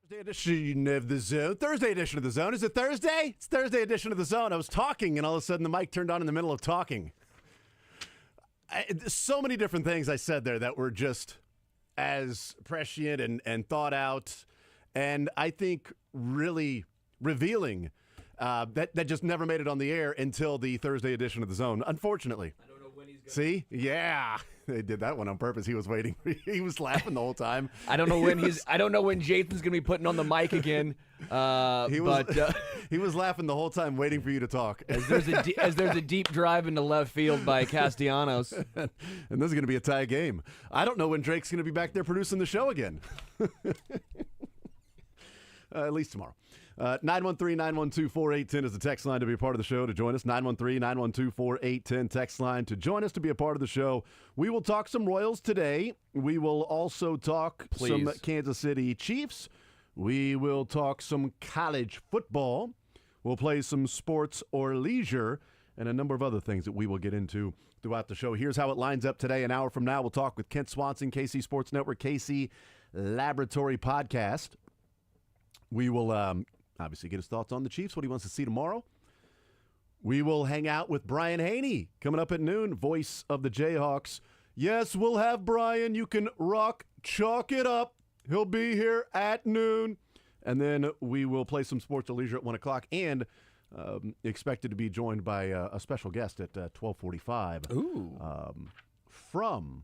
Thursday edition of The Zone. Thursday edition of The Zone. Is it Thursday? It's Thursday edition of The Zone. I was talking, and all of a sudden the mic turned on in the middle of talking. So many different things I said there that were just as prescient and thought out, and I think really revealing that just never made it on the air until the Thursday edition of The Zone, unfortunately. I don't know when he's going. See? Yeah. They did that one on purpose. He was waiting. He was laughing the whole time. I don't know when Jason's going to be putting on the mic again. He was laughing the whole time, waiting for you to talk. As there's a deep drive into left field by Castellanos. And this is going to be a tie game. I don't know when Drake's going to be back there producing the show again. At least tomorrow. 913-912-4810 is the text line to be a part of the show to join us. 913-912-4810 text line to join us to be a part of the show. We will talk some Royals today. We will also talk some Kansas City Chiefs. We will talk some college football. We'll play some sports or leisure and a number of other things that we will get into throughout the show. Here's how it lines up today. An hour from now, we'll talk with Kent Swanson, KC Sports Network, KC Laboratory Podcast. We will obviously get his thoughts on the Chiefs, what he wants to see tomorrow. We will hang out with Brian Haney coming up at noon, voice of the Jayhawks. Yes, we'll have Brian. You can chalk it up. He'll be here at noon. And then we will play some sports or leisure at 1 o'clock and expected to be joined by a special guest at 12:45. Ooh. From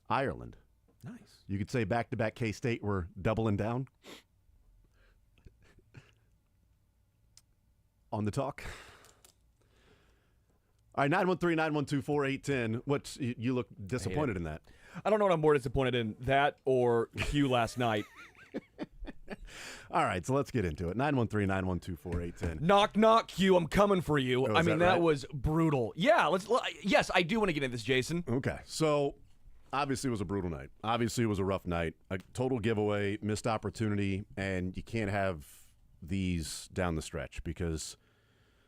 Ireland. Nice. You could say back-to-back K-State were doubling down on the talk. All right, 913-912-4810. You look disappointed in that. I don't know what I'm more disappointed in, that or Q last night. All right, so let's get into it. 913-912-4810. Knock, knock, Q, I'm coming for you. Oh, I mean, that right? was brutal. Yeah, yes, I do want to get into this, Jason. Okay, so obviously it was a brutal night. Obviously it was a rough night. A total giveaway, missed opportunity, and you can't have these down the stretch because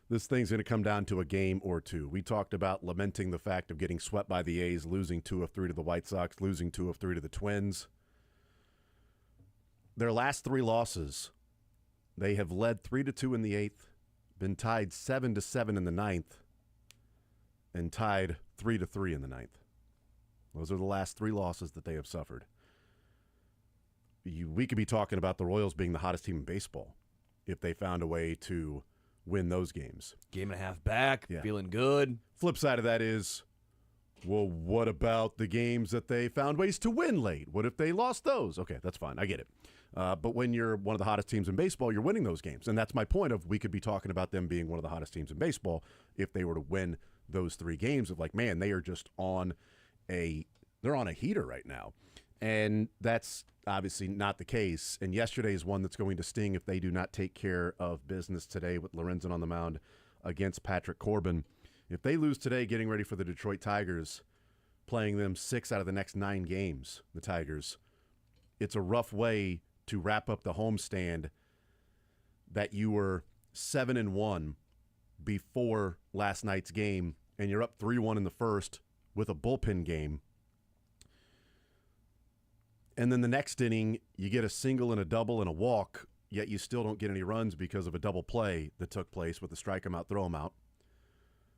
this thing's going to come down to a game or two. We talked about lamenting the fact of getting swept by the A's, losing 2 of 3 to the White Sox, losing 2 of 3 to the Twins. Their last 3 losses, they have led 3-2 in the 8th, been tied 7-7 in the 9th, and tied 3-3 in the 9th. Those are the last 3 losses that they have suffered. We could be talking about the Royals being the hottest team in baseball if they found a way to win those games. Game and a half back, Yeah. feeling good. Flip side of that is, well, what about the games that they found ways to win late? What if they lost those? Okay, that's fine. I get it. But when you're one of the hottest teams in baseball, you're winning those games. And that's my point of we could be talking about them being one of the hottest teams in baseball if they were to win those 3 games of like, man, they are just they're on a heater right now. And that's obviously not the case. And yesterday is one that's going to sting if they do not take care of business today with Lorenzen on the mound against Patrick Corbin. If they lose today, getting ready for the Detroit Tigers, playing them 6 out of the next 9 games, the Tigers, it's a rough way to wrap up the homestand that you were 7-1 before last night's game, and you're up 3-1 in the first with a bullpen game. And then the next inning, you get a single and a double and a walk, yet you still don't get any runs because of a double play that took place with the strike him out, throw him out.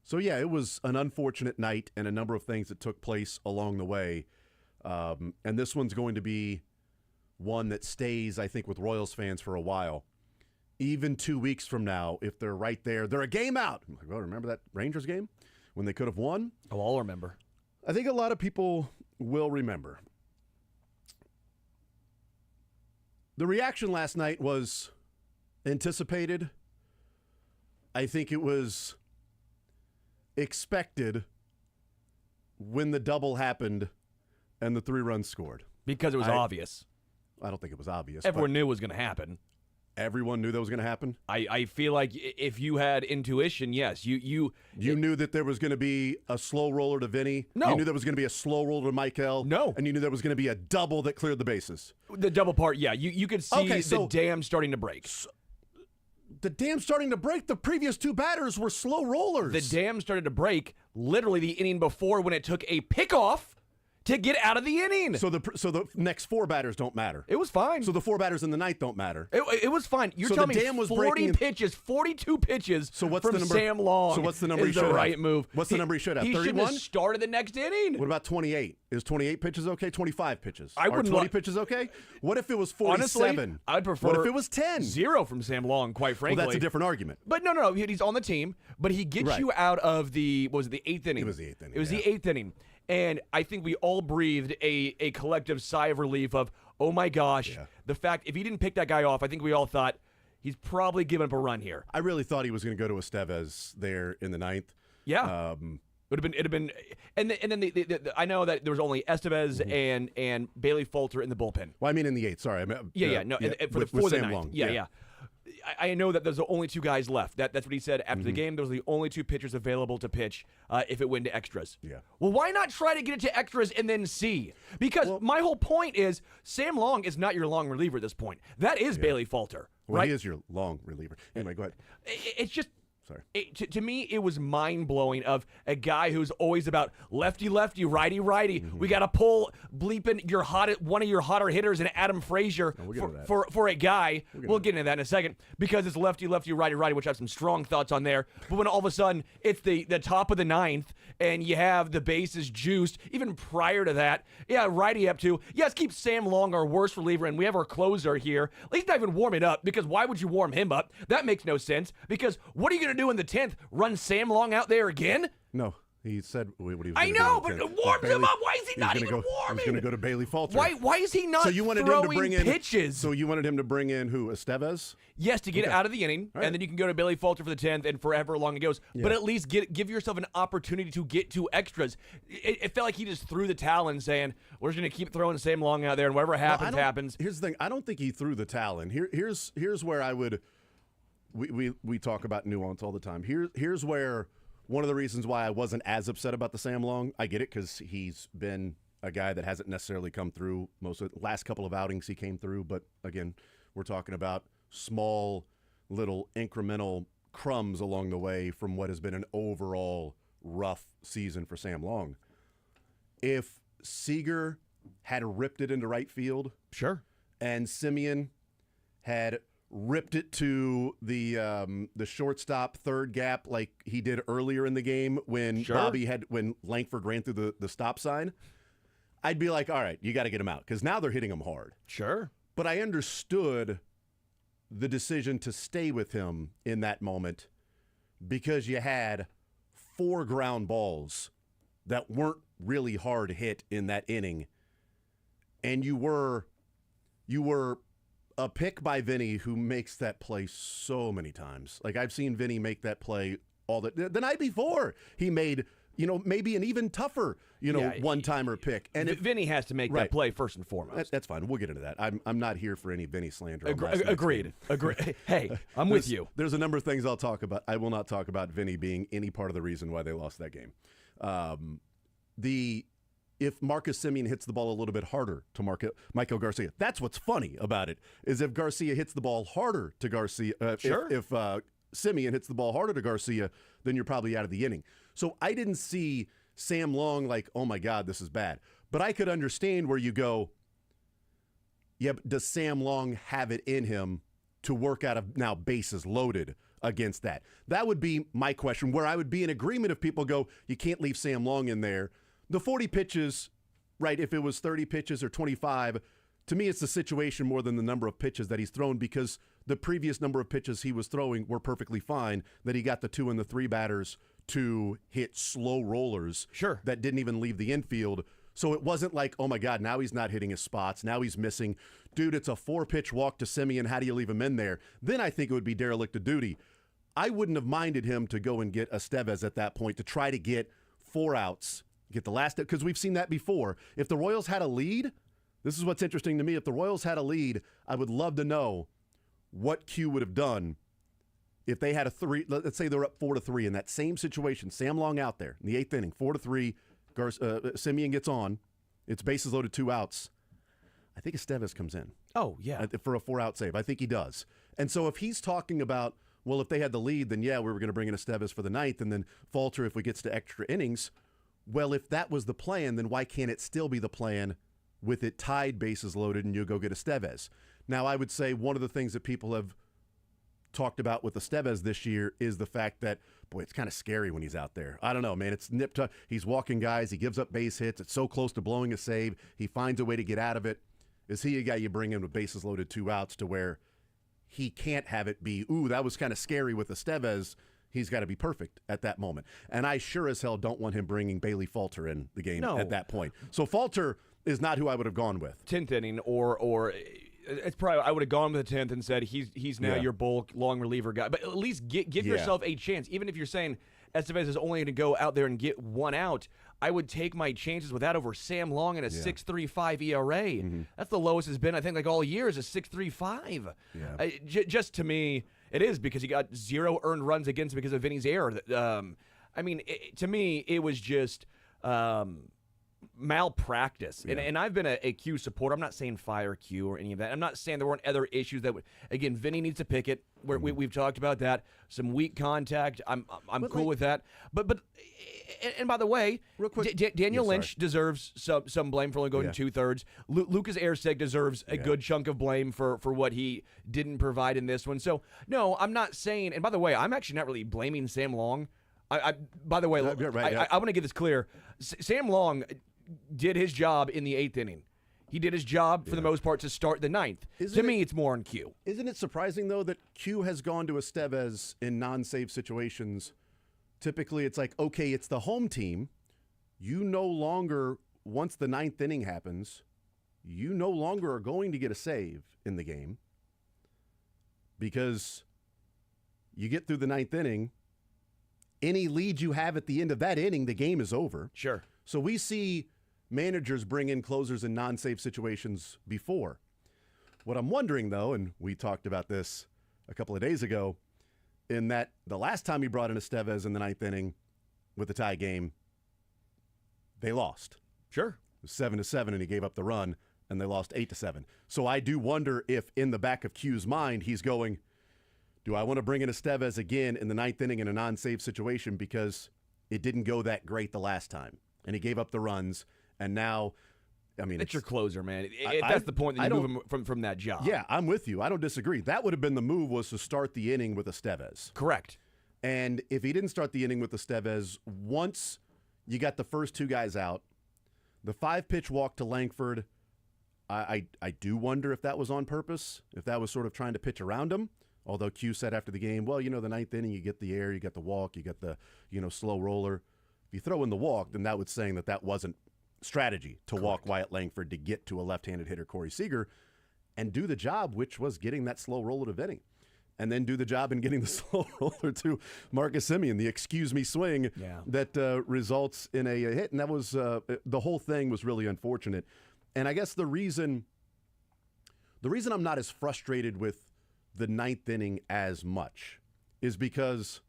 So, yeah, it was an unfortunate night and a number of things that took place along the way. And this one's going to be one that stays, I think, with Royals fans for a while. Even 2 weeks from now, if they're right there, they're a game out. I'm like, oh, remember that Rangers game when they could have won? Oh, I'll remember. I think a lot of people will remember. The reaction last night was anticipated. I think it was expected when the double happened and the 3 runs scored. Because it was obvious. I don't think it was obvious. Everyone knew it was going to happen. Everyone knew that was going to happen? I feel like if you had intuition, yes. You knew that there was going to be a slow roller to Vinny? No. You knew there was going to be a slow roller to Michael? No. And you knew there was going to be a double that cleared the bases? The double part, yeah. You could see the dam starting to break. The dam starting to break? The previous 2 batters were slow rollers. The dam started to break literally the inning before when it took a pickoff to get out of the inning. So the next 4 batters don't matter. It was fine. So the 4 batters in the ninth don't matter. It was fine. You're So telling the me dam was 40 pitches, 42 pitches So what's from the number? Sam Long. So what's the number is he should the right have? move. What's the number he should have? He 31? should have started the next inning. What about 28? Is 28 pitches okay? 25 pitches? I wouldn't 20 li- pitches okay? What if it was 47? Honestly, I'd prefer What if it was 10? 0 from Sam Long, quite frankly. Well, that's a different argument. But no. He's on the team, but he gets Right. you out of the, what was it, the 8th inning? It was the 8th inning, It was yeah. the 8th inning. And I think we all breathed a collective sigh of relief of, oh my gosh, Yeah. the fact, if he didn't pick that guy off, I think we all thought, he's probably giving up a run here. I really thought he was going to go to Estevez there in the ninth. Yeah. It'd have been, and then I know that there was only Estevez and Bailey Falter in the bullpen. Well, I mean in the 8th. Sorry. I meant, For with the Sam ninth. Long. Yeah. I know that there's the only 2 guys left. That's what he said after the game. Those are the only 2 pitchers available to pitch if it went to extras. Yeah. Well, why not try to get it to extras and then see? Because my whole point is Sam Long is not your long reliever at this point. That is Bailey Falter. Well, right? he is your long reliever. Anyway, go ahead. It's just. Sorry. To me, it was mind-blowing of a guy who's always about lefty-lefty, righty-righty. We got to pull bleeping one of your hotter hitters and Adam Frazier for a guy. We'll get into that in a second because it's lefty-lefty, righty-righty, which I have some strong thoughts on there. But when all of a sudden it's the top of the 9th and you have the bases juiced, even prior to that, righty up to, let's keep Sam Long our worst reliever and we have our closer here. At least not even warm it up because why would you warm him up? That makes no sense because what are you going to do in the 10th? Run Sam Long out there again? No. He said what he was I gonna do know, in the but 10th. warm him Bailey- up. Why is he he's not gonna even go, warming? He's going to go to Bailey Falter. Why is he not So you wanted throwing him to bring in pitches? So you wanted him to bring in who? Estevez? Yes, to get it out of the inning, Right. and then you can go to Bailey Falter for the 10th and forever long it goes. But at least give yourself an opportunity to get to extras. It felt like he just threw the towel in saying, we're just going to keep throwing Sam Long out there, and whatever happens, happens. Here's the thing. I don't think he threw the towel in. Here's where I would we talk about nuance all the time. Here's where one of the reasons why I wasn't as upset about the Sam Long. I get it because he's been a guy that hasn't necessarily come through most of the last couple of outings he came through. But again, we're talking about small little incremental crumbs along the way from what has been an overall rough season for Sam Long. If Seager had ripped it into right field, Sure. and Simeon had ripped it to the shortstop third gap like he did earlier in the game when when Langford ran through the stop sign, I'd be like, all right, you got to get him out because now they're hitting him hard. Sure. But I understood the decision to stay with him in that moment because you had 4 ground balls that weren't really hard hit in that inning, and you were a pick by Vinny who makes that play so many times. Like I've seen Vinny make that play the night before. He made maybe an even tougher one-timer pick. And Vinny has to make that play first and foremost. That's fine. We'll get into that. I'm not here for any Vinny slander. Agreed. Hey, I'm with you. There's a number of things I'll talk about. I will not talk about Vinny being any part of the reason why they lost that game. If Marcus Simeon hits the ball a little bit harder to Michael Garcia, that's what's funny about it, is if Garcia hits the ball harder to Garcia, if Simeon hits the ball harder to Garcia, then you're probably out of the inning. So I didn't see Sam Long like, oh my God, this is bad. But I could understand where you go, yeah, but does Sam Long have it in him to work out of now bases loaded against that? That would be my question, where I would be in agreement if people go, you can't leave Sam Long in there. The 40 pitches, right, if it was 30 pitches or 25, to me it's the situation more than the number of pitches that he's thrown because the previous number of pitches he was throwing were perfectly fine, that he got the 2 and the 3 batters to hit slow rollers that didn't even leave the infield. So it wasn't like, oh my God, now he's not hitting his spots. Now he's missing. Dude, it's a 4-pitch walk to Simeon. How do you leave him in there? Then I think it would be derelict of duty. I wouldn't have minded him to go and get Estevez at that point to try to get 4 outs, get the last, because we've seen that before. If the Royals had a lead, this is what's interesting to me. If the Royals had a lead, I would love to know what Q would have done if they had a 3. Let's say they're up 4-3 in that same situation. Sam Long out there in the 8th inning, 4-3. Simeon gets on. It's bases loaded, 2 outs. I think Estevez comes in. Oh, yeah. For a 4-out save. I think he does. And so if he's talking about, well, if they had the lead, then yeah, we were going to bring in Estevez for the 9th, and then Falter if we gets to extra innings. well, if that was the plan, then why can't it still be the plan with it tied, bases loaded, and you go get Estevez? Now, I would say one of the things that people have talked about with Estevez this year is the fact that, boy, it's kind of scary when he's out there. I don't know, man. It's nip tuck. He's walking guys. He gives up base hits. It's so close to blowing a save. He finds a way to get out of it. Is he a guy you bring in with bases loaded, 2 outs, to where he can't have it be, ooh, that was kind of scary with Estevez? He's got to be perfect at that moment. And I sure as hell don't want him bringing Bailey Falter in the game at that point. So Falter is not who I would have gone with. 10th inning or it's probably, I would have gone with the 10th and said he's now your bulk long reliever guy. But at least give yourself a chance. Even if you're saying Estevez is only going to go out there and get 1 out, I would take my chances with that over Sam Long and a 6.35 ERA. That's the lowest it's been, I think, like all year is a 6.35. Yeah. Just to me, it is, because he got 0 earned runs against because of Vinny's error. I mean, to me, it was just malpractice. Yeah. And I've been a Q supporter. I'm not saying fire Q or any of that. I'm not saying there weren't other issues that would, again, Vinny needs to pick it. We've talked about that. Some weak contact. I'm cool with that. But by the way, real quick, Daniel Lynch deserves some blame for only going 2/3. Lucas Erceg deserves a good chunk of blame for what he didn't provide in this one. So no, I'm not saying. And by the way, I'm actually not really blaming Sam Long. By the way, I want to get this clear. Sam Long did his job in the 8th inning. He did his job for the most part to start the 9th. To me, it's more on Q. Isn't it surprising, though, that Q has gone to Estevez in non-save situations? Typically, it's like, okay, it's the home team. You no longer, once the 9th inning happens, you no longer are going to get a save in the game because you get through the 9th inning. Any lead you have at the end of that inning, the game is over. Sure. So we see managers bring in closers in non-save situations before. What I'm wondering, though, and we talked about this a couple of days ago, in that the last time he brought in Estevez in the 9th inning with the tie game, they lost. Sure. It was 7-7, and he gave up the run, and they lost 8-7. So I do wonder if in the back of Q's mind he's going, do I want to bring in Estevez again in the 9th inning in a non-save situation because it didn't go that great the last time, and he gave up the runs, and now, I mean, it's your closer, man. That's the point that you move him from that job. Yeah, I'm with you. I don't disagree. That would have been the move, was to start the inning with Estevez. Correct. And if he didn't start the inning with Estevez, once you got the first 2 guys out, the 5-pitch walk to Langford, I do wonder if that was on purpose, if that was sort of trying to pitch around him. Although Q said after the game, well, the 9th inning, you get the air, you get the walk, you get the, slow roller. If you throw in the walk, then that was saying that wasn't strategy to walk Wyatt Langford to get to a left-handed hitter, Corey Seager, and do the job, which was getting that slow roller to Vinny. And then do the job in getting the slow roller to Marcus Semien, the excuse me swing that results in a hit. And that was, the whole thing was really unfortunate. And I guess the reason I'm not as frustrated with the 9th inning as much is because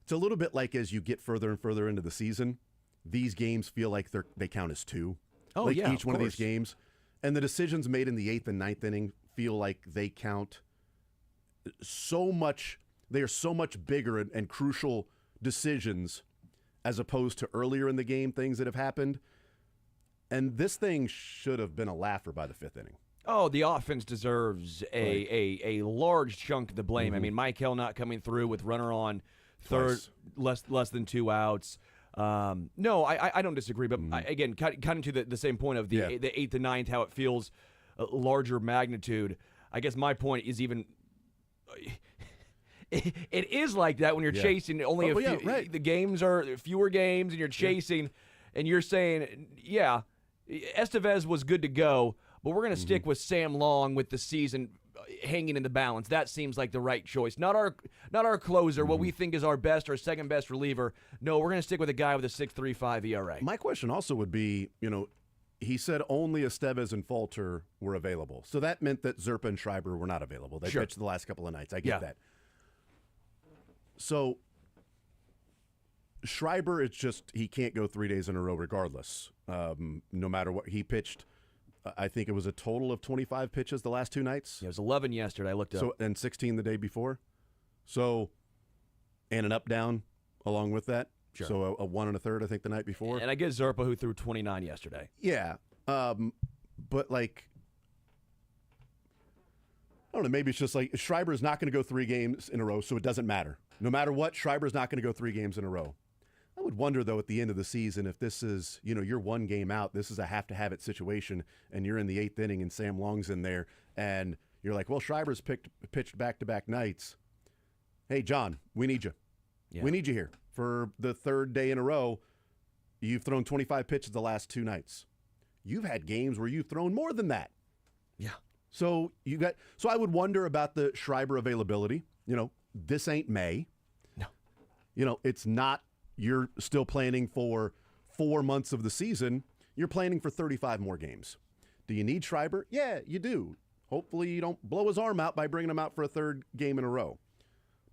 it's a little bit like as you get further and further into the season, these games feel like they count as 2. Oh, like yeah, each one of these games. And the decisions made in the 8th and 9th inning feel like they count so much. They are so much bigger and crucial decisions as opposed to earlier in the game, things that have happened. And this thing should have been a laugher by the 5th inning. Oh, the offense deserves a large chunk of the blame. I mean, Michael not coming through with runner on third, less than 2 outs. No, I don't disagree. But again, kind of to the same point of the 8th and 9th, how it feels larger magnitude. I guess my point is even. It is like that when you're chasing only a few. The games are fewer games, and you're chasing, and you're saying, Estevez was good to go. But we're going to stick with Sam Long with the season hanging in the balance. That seems like the right choice. Not our closer, what we think is our best or second best reliever. No, we're going to stick with a guy with a 6.35 ERA. My question also would be, he said only Estevez and Falter were available. So that meant that Zerpa and Schreiber were not available. They pitched the last couple of nights. I get that. So Schreiber, it's just he can't go 3 days in a row regardless. No matter what he pitched. I think it was a total of 25 pitches the last 2 nights. Yeah, it was 11 yesterday. I looked up. And 16 the day before. So, and an up-down along with that. Sure. So a 1 1/3, I think, the night before. And I get Zerpa, who threw 29 yesterday. Yeah. But, like, I don't know, maybe it's just like Schreiber's not going to go 3 games in a row, so it doesn't matter. No matter what, Schreiber's not going to go 3 games in a row. I would wonder, though, at the end of the season, if this is, you're 1 game out, this is a have-to-have-it situation, and you're in the 8th inning and Sam Long's in there, and you're like, well, Schreiber's pitched back-to-back nights. Hey, John, we need you. Yeah. We need you here. For the 3rd day in a row, you've thrown 25 pitches the last 2 nights. You've had games where you've thrown more than that. Yeah. So I would wonder about the Schreiber availability. This ain't May. No. It's not you're still planning for 4 months of the season. You're planning for 35 more games. Do you need Schreiber? Yeah, you do. Hopefully you don't blow his arm out by bringing him out for a 3rd game in a row.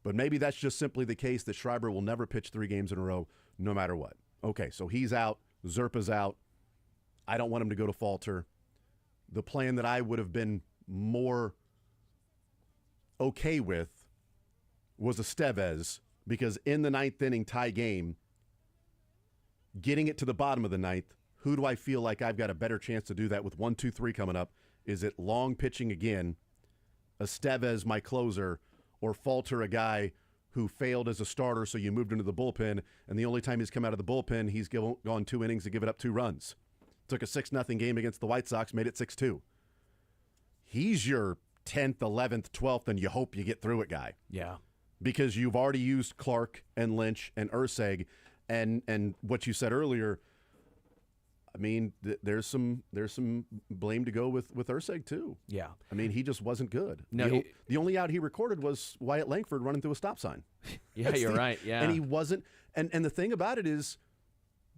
But maybe that's just simply the case that Schreiber will never pitch 3 games in a row no matter what. Okay, so he's out. Zerpa's out. I don't want him to go to Falter. The plan that I would have been more okay with was Estevez, because in the 9th inning tie game, getting it to the bottom of the 9th, who do I feel like I've got a better chance to do that with 1, 2, 3 coming up? Is it Long pitching again, Estevez my closer, or Falter, a guy who failed as a starter, so you moved into the bullpen, and the only time he's come out of the bullpen, he's gone 2 innings to give it up 2 runs. Took a 6-0 game against the White Sox, made it 6-2. He's your 10th, 11th, 12th, and you hope you get through it guy. Yeah. Because you've already used Clark and Lynch and Urseg, and what you said earlier, I mean, there's some blame to go with Urseg too. Yeah. I mean, he just wasn't good. No, the only out he recorded was Wyatt Langford running through a stop sign. Yeah, you're right. Yeah. And he wasn't. And the thing about it is,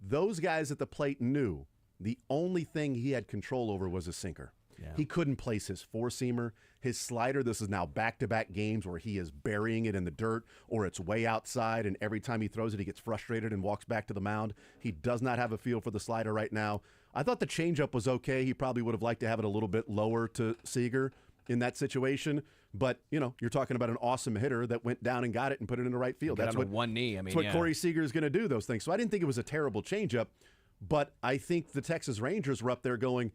those guys at the plate knew the only thing he had control over was his sinker. Yeah. He couldn't place his 4-seamer, his slider. This is now back-to-back games where he is burying it in the dirt or it's way outside, and every time he throws it, he gets frustrated and walks back to the mound. He does not have a feel for the slider right now. I thought the changeup was okay. He probably would have liked to have it a little bit lower to Seager in that situation. But, you're talking about an awesome hitter that went down and got it and put it in the right field. That's what one knee. That's what Corey Seager is going to do, those things. So I didn't think it was a terrible changeup, but I think the Texas Rangers were up there going,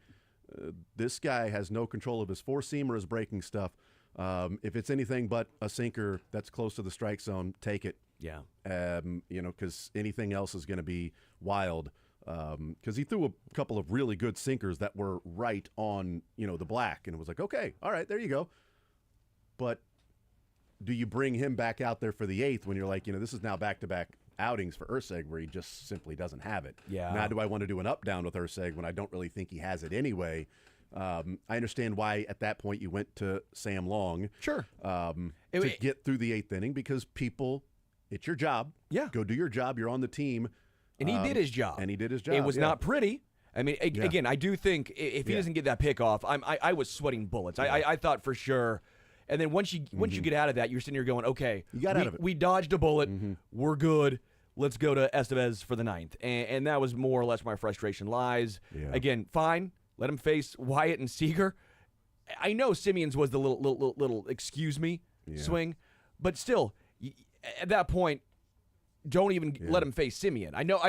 this guy has no control of his 4-seam or his breaking stuff. If it's anything but a sinker that's close to the strike zone, take it. Yeah. Because anything else is going to be wild. Because he threw a couple of really good sinkers that were right on, the black. And it was like, okay, all right, there you go. But do you bring him back out there for the 8th when you're like, this is now back-to-back outings for Urseg where he just simply doesn't have it? Yeah. Now, do I want to do an up-down with Urseg when I don't really think he has it anyway? I understand why at that point you went to Sam Long. Sure. To get through the 8th inning, because people, it's your job. Yeah. Go do your job. You're on the team. And he did his job. It was not pretty. I mean, again, I do think if he doesn't get that pick off, I was sweating bullets. I thought for sure. And then once you get out of that, you're sitting here going, okay, you got out of it. We dodged a bullet. Mm-hmm. We're good. Let's go to Estevez for the 9th. And that was more or less where my frustration lies. Yeah. Again, fine. Let him face Wyatt and Seager. I know Simeon's was the little excuse me swing, but still, at that point, don't even let him face Simeon. I know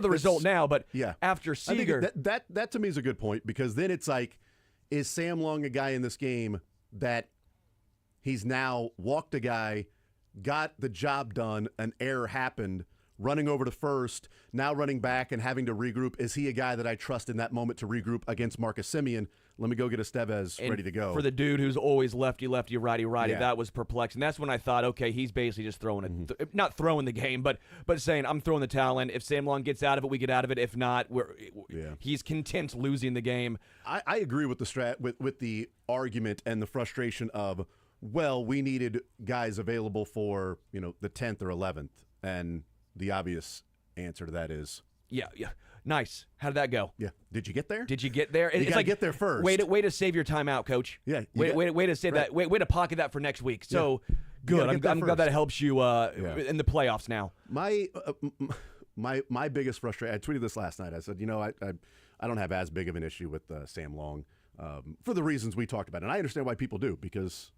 the result now, but after Seager, I think that to me is a good point, because then it's like, is Sam Long a guy in this game that he's now walked a guy, got the job done, an error happened, running over to first, now running back and having to regroup? Is he a guy that I trust in that moment to regroup against Marcus Simeon? Let me go get Estevez ready to go. For the dude who's always lefty, righty, that was perplexing. That's when I thought, okay, he's basically just throwing it, not throwing the game, but saying, I'm throwing the towel in. If Sam Long gets out of it, we get out of it. If not, he's content losing the game. I agree with the with the argument and the frustration of, well, we needed guys available for, the 10th or 11th. And the obvious answer to that is... Yeah. Nice. How did that go? Yeah. Did you get there? You got to get there first. Way to save your time out, Coach. Yeah. Way to save that. Way to pocket that for next week. So, good. I'm glad that helps you in the playoffs now. My biggest frustration, I tweeted this last night. I said, I don't have as big of an issue with Sam Long for the reasons we talked about. And I understand why people do, because,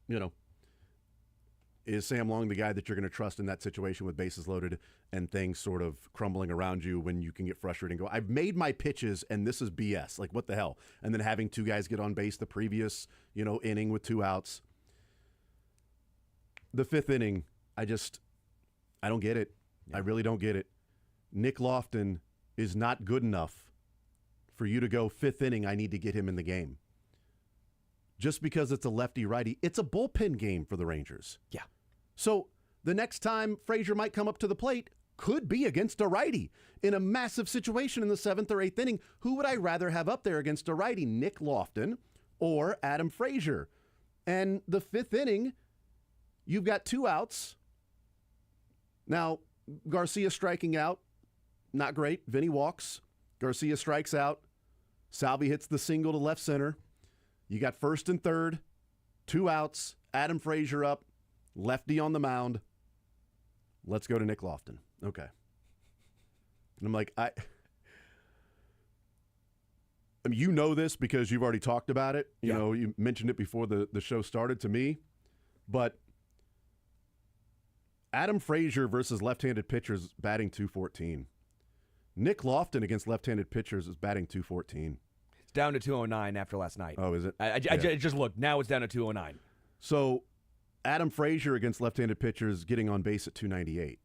Is Sam Long the guy that you're going to trust in that situation with bases loaded and things sort of crumbling around you when you can get frustrated and go, I've made my pitches and this is BS. Like, what the hell? And then having two guys get on base the previous, inning with 2 outs. The 5th inning, I don't get it. Yeah. I really don't get it. Nick Loftin is not good enough for you to go 5th inning, I need to get him in the game. Just because it's a lefty-righty, it's a bullpen game for the Rangers. Yeah. So the next time Frazier might come up to the plate could be against a righty in a massive situation in the 7th or 8th inning. Who would I rather have up there against a righty, Nick Loftin or Adam Frazier? And the 5th inning, you've got 2 outs. Now, Garcia striking out, not great. Vinny walks. Garcia strikes out. Salvi hits the single to left center. You got 1st and 3rd, 2 outs, Adam Frazier up, lefty on the mound. Let's go to Nick Loftin. Okay. And I'm like, I mean, you know this because you've already talked about it. You mentioned it before the show started to me. But Adam Frazier versus left-handed pitchers batting .214. Nick Loftin against left-handed pitchers is batting .214. It's down to 209 after last night. Oh, is it? I just looked. Now it's down to 209. So Adam Frazier against left-handed pitchers getting on base at 298.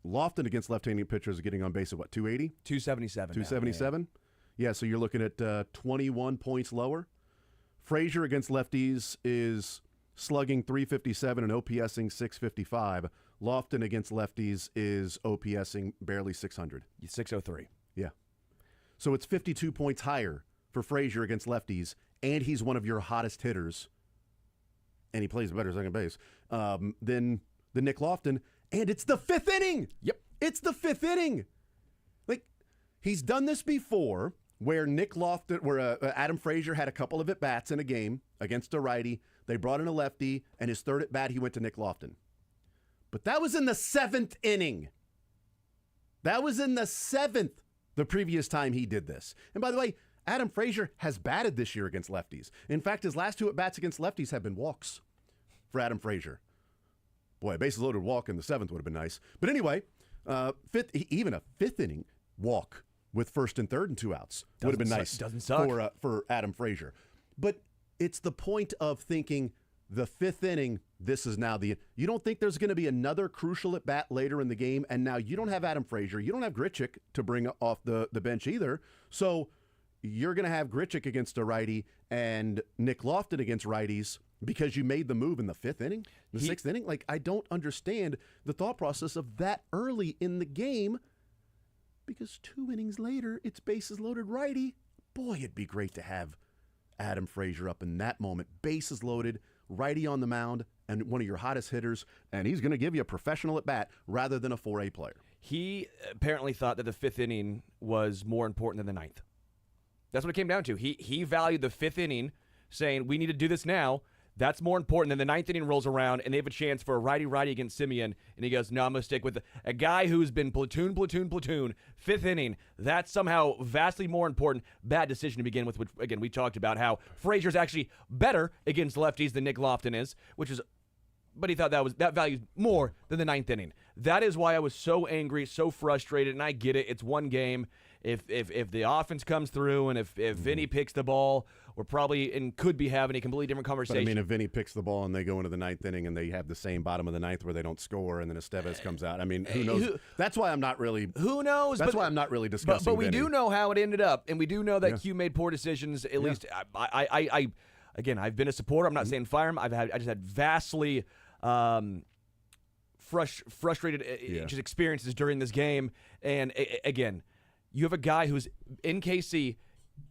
Loftin against left-handed pitchers getting on base at what, 280? 277. 277? Yeah, so you're looking at 21 points lower. Frazier against lefties is slugging .357 and OPSing .655. Loftin against lefties is OPSing barely .600. 603. Yeah. So it's 52 points higher for Frazier against lefties, and he's one of your hottest hitters, and he plays better second base, than Nick Loftin, and it's the 5th inning. Yep. It's the 5th inning. Like, he's done this before where Adam Frazier had a couple of at-bats in a game against a righty. They brought in a lefty, and his 3rd at-bat, he went to Nick Loftin. But that was in the 7th inning. That was in the 7th the previous time he did this. And by the way, Adam Frazier has batted this year against lefties. In fact, his last 2 at-bats against lefties have been walks for Adam Frazier. Boy, a bases-loaded walk in the 7th would have been nice. But anyway, even a 5th inning walk with 1st and 3rd and 2 outs would have been nice. Doesn't suck. For Adam Frazier. But it's the point of thinking the 5th inning, this is now you don't think there's going to be another crucial at-bat later in the game, and now you don't have Adam Frazier. You don't have Grichuk to bring off the bench either. So you're going to have Grichuk against a righty and Nick Loftin against righties because you made the move in the 5th inning, the 6th inning. Like, I don't understand the thought process of that early in the game, because 2 innings later, it's bases loaded righty. Boy, it'd be great to have Adam Frazier up in that moment, bases loaded, righty on the mound, and one of your hottest hitters, and he's going to give you a professional at-bat rather than a 4A player. He apparently thought that the 5th inning was more important than the 9th. That's what it came down to. He valued the 5th inning, saying, we need to do this now. That's more important than the 9th inning rolls around, and they have a chance for a righty-righty against Simeon, and he goes, no, I'm going to stick with a guy who's been platoon, 5th inning. That's somehow vastly more important. Bad decision to begin with, which, again, we talked about how Frazier's actually better against lefties than Nick Loftin is, but he thought that values more than the 9th inning. That is why I was so angry, so frustrated, and I get it. It's one game. If the offense comes through and if Vinny picks the ball, we're probably and could be having a completely different conversation. But I mean, if Vinny picks the ball and they go into the 9th inning and they have the same bottom of the 9th where they don't score and then Estevez comes out, I mean, who knows? That's why I'm not really. Who knows? That's why I'm not really discussing. But we Vinny. do know how it ended up, and we do know that Q made poor decisions. At least, again, I've been a supporter. I'm not saying fire him. I just had vastly. Frustrated just experiences during this game. And again, you have a guy who's in KC,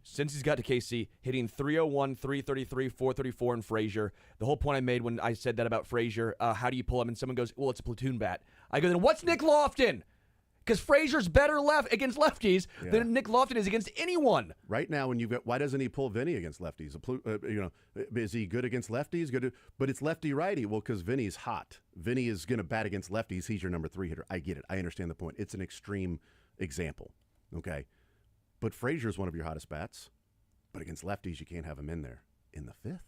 since he's got to KC, hitting .301, .333, .434 in Frazier. The whole point I made when I said that about Frazier, how do you pull him? And someone goes, well, it's a platoon bat. I go, then what's Nick Loftin? Because Frazier's better against lefties than Nick Loftin is against anyone. Right now, when why doesn't he pull Vinny against lefties? Is he good against lefties? But it's lefty-righty. Well, because Vinny's hot. Vinny is going to bat against lefties. He's your number 3 hitter. I get it. I understand the point. It's an extreme example, okay? But Frazier's one of your hottest bats. But against lefties, you can't have him in there in the 5th.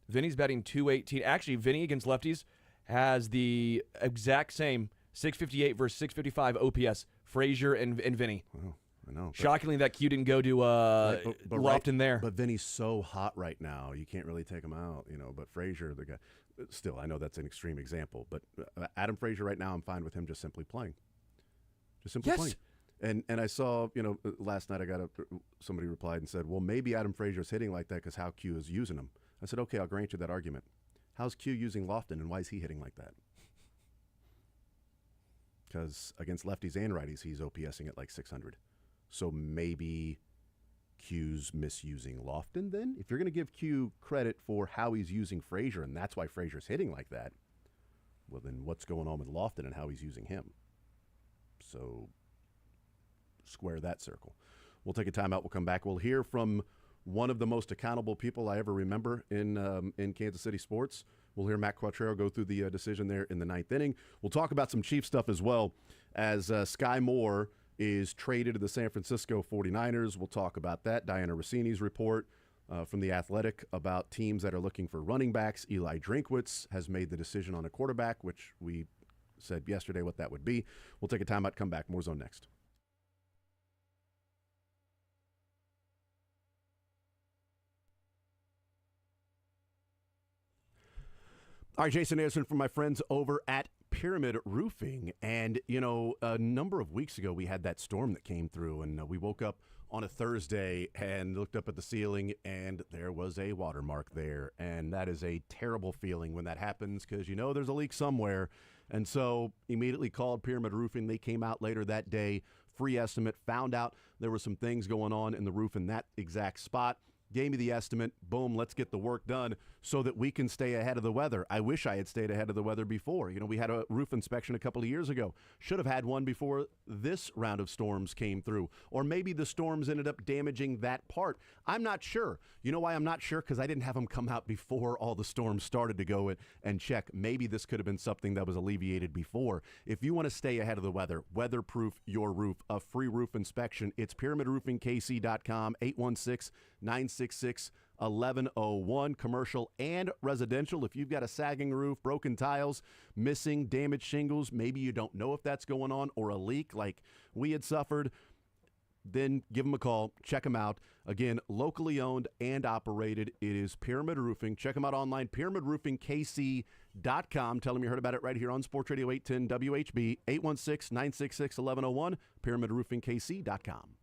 Vinny's batting .218. Actually, Vinny against lefties has the exact same 658 versus 655 OPS. Frazier and Vinny. Wow, I know. Shockingly, that Q didn't go to Lofton there. But Vinny's so hot right now, you can't really take him out, But Frazier, the guy, still, I know that's an extreme example, but Adam Frazier right now, I'm fine with him just simply playing. Playing. And I saw, last night somebody replied and said, well, maybe Adam Frazier's hitting like that because how Q is using him. I said, okay, I'll grant you that argument. How's Q using Lofton, and why is he hitting like that? Because against lefties and righties, he's OPSing at like 600. So maybe Q's misusing Lofton then? If you're going to give Q credit for how he's using Frazier, and that's why Frazier's hitting like that, well, then what's going on with Lofton and how he's using him? So square that circle. We'll take a timeout. We'll come back. We'll hear from one of the most accountable people I ever remember in Kansas City sports. We'll hear Matt Quattrero go through the decision there in the ninth inning. We'll talk about some Chief stuff as well as Sky Moore is traded to the San Francisco 49ers. We'll talk about that. Diana Rossini's report from The Athletic about teams that are looking for running backs. Eli Drinkwitz has made the decision on a quarterback, which we said yesterday what that would be. We'll take a timeout, come back. More Zone next. All right, Jason Anderson from my friends over at Pyramid Roofing. And, a number of weeks ago, we had that storm that came through, and we woke up on a Thursday and looked up at the ceiling, and there was a watermark there. And that is a terrible feeling when that happens because there's a leak somewhere. And so immediately called Pyramid Roofing. They came out later that day, free estimate, found out there were some things going on in the roof in that exact spot. Gave me the estimate, boom, let's get the work done so that we can stay ahead of the weather. I wish I had stayed ahead of the weather before. We had a roof inspection a couple of years ago. Should have had one before this round of storms came through. Or maybe the storms ended up damaging that part. I'm not sure. You know why I'm not sure? Because I didn't have them come out before all the storms started to go and check. Maybe this could have been something that was alleviated before. If you want to stay ahead of the weather, weatherproof your roof, a free roof inspection, it's pyramidroofingkc.com, 816-966-1101, commercial and residential. If you've got a sagging roof, broken tiles, missing, damaged shingles, maybe you don't know if that's going on, or a leak like we had suffered, then give them a call. Check them out. Again, locally owned and operated. It is Pyramid Roofing. Check them out online, pyramidroofingkc.com. Tell them you heard about it right here on Sports Radio 810 WHB, 816-966-1101, pyramidroofingkc.com.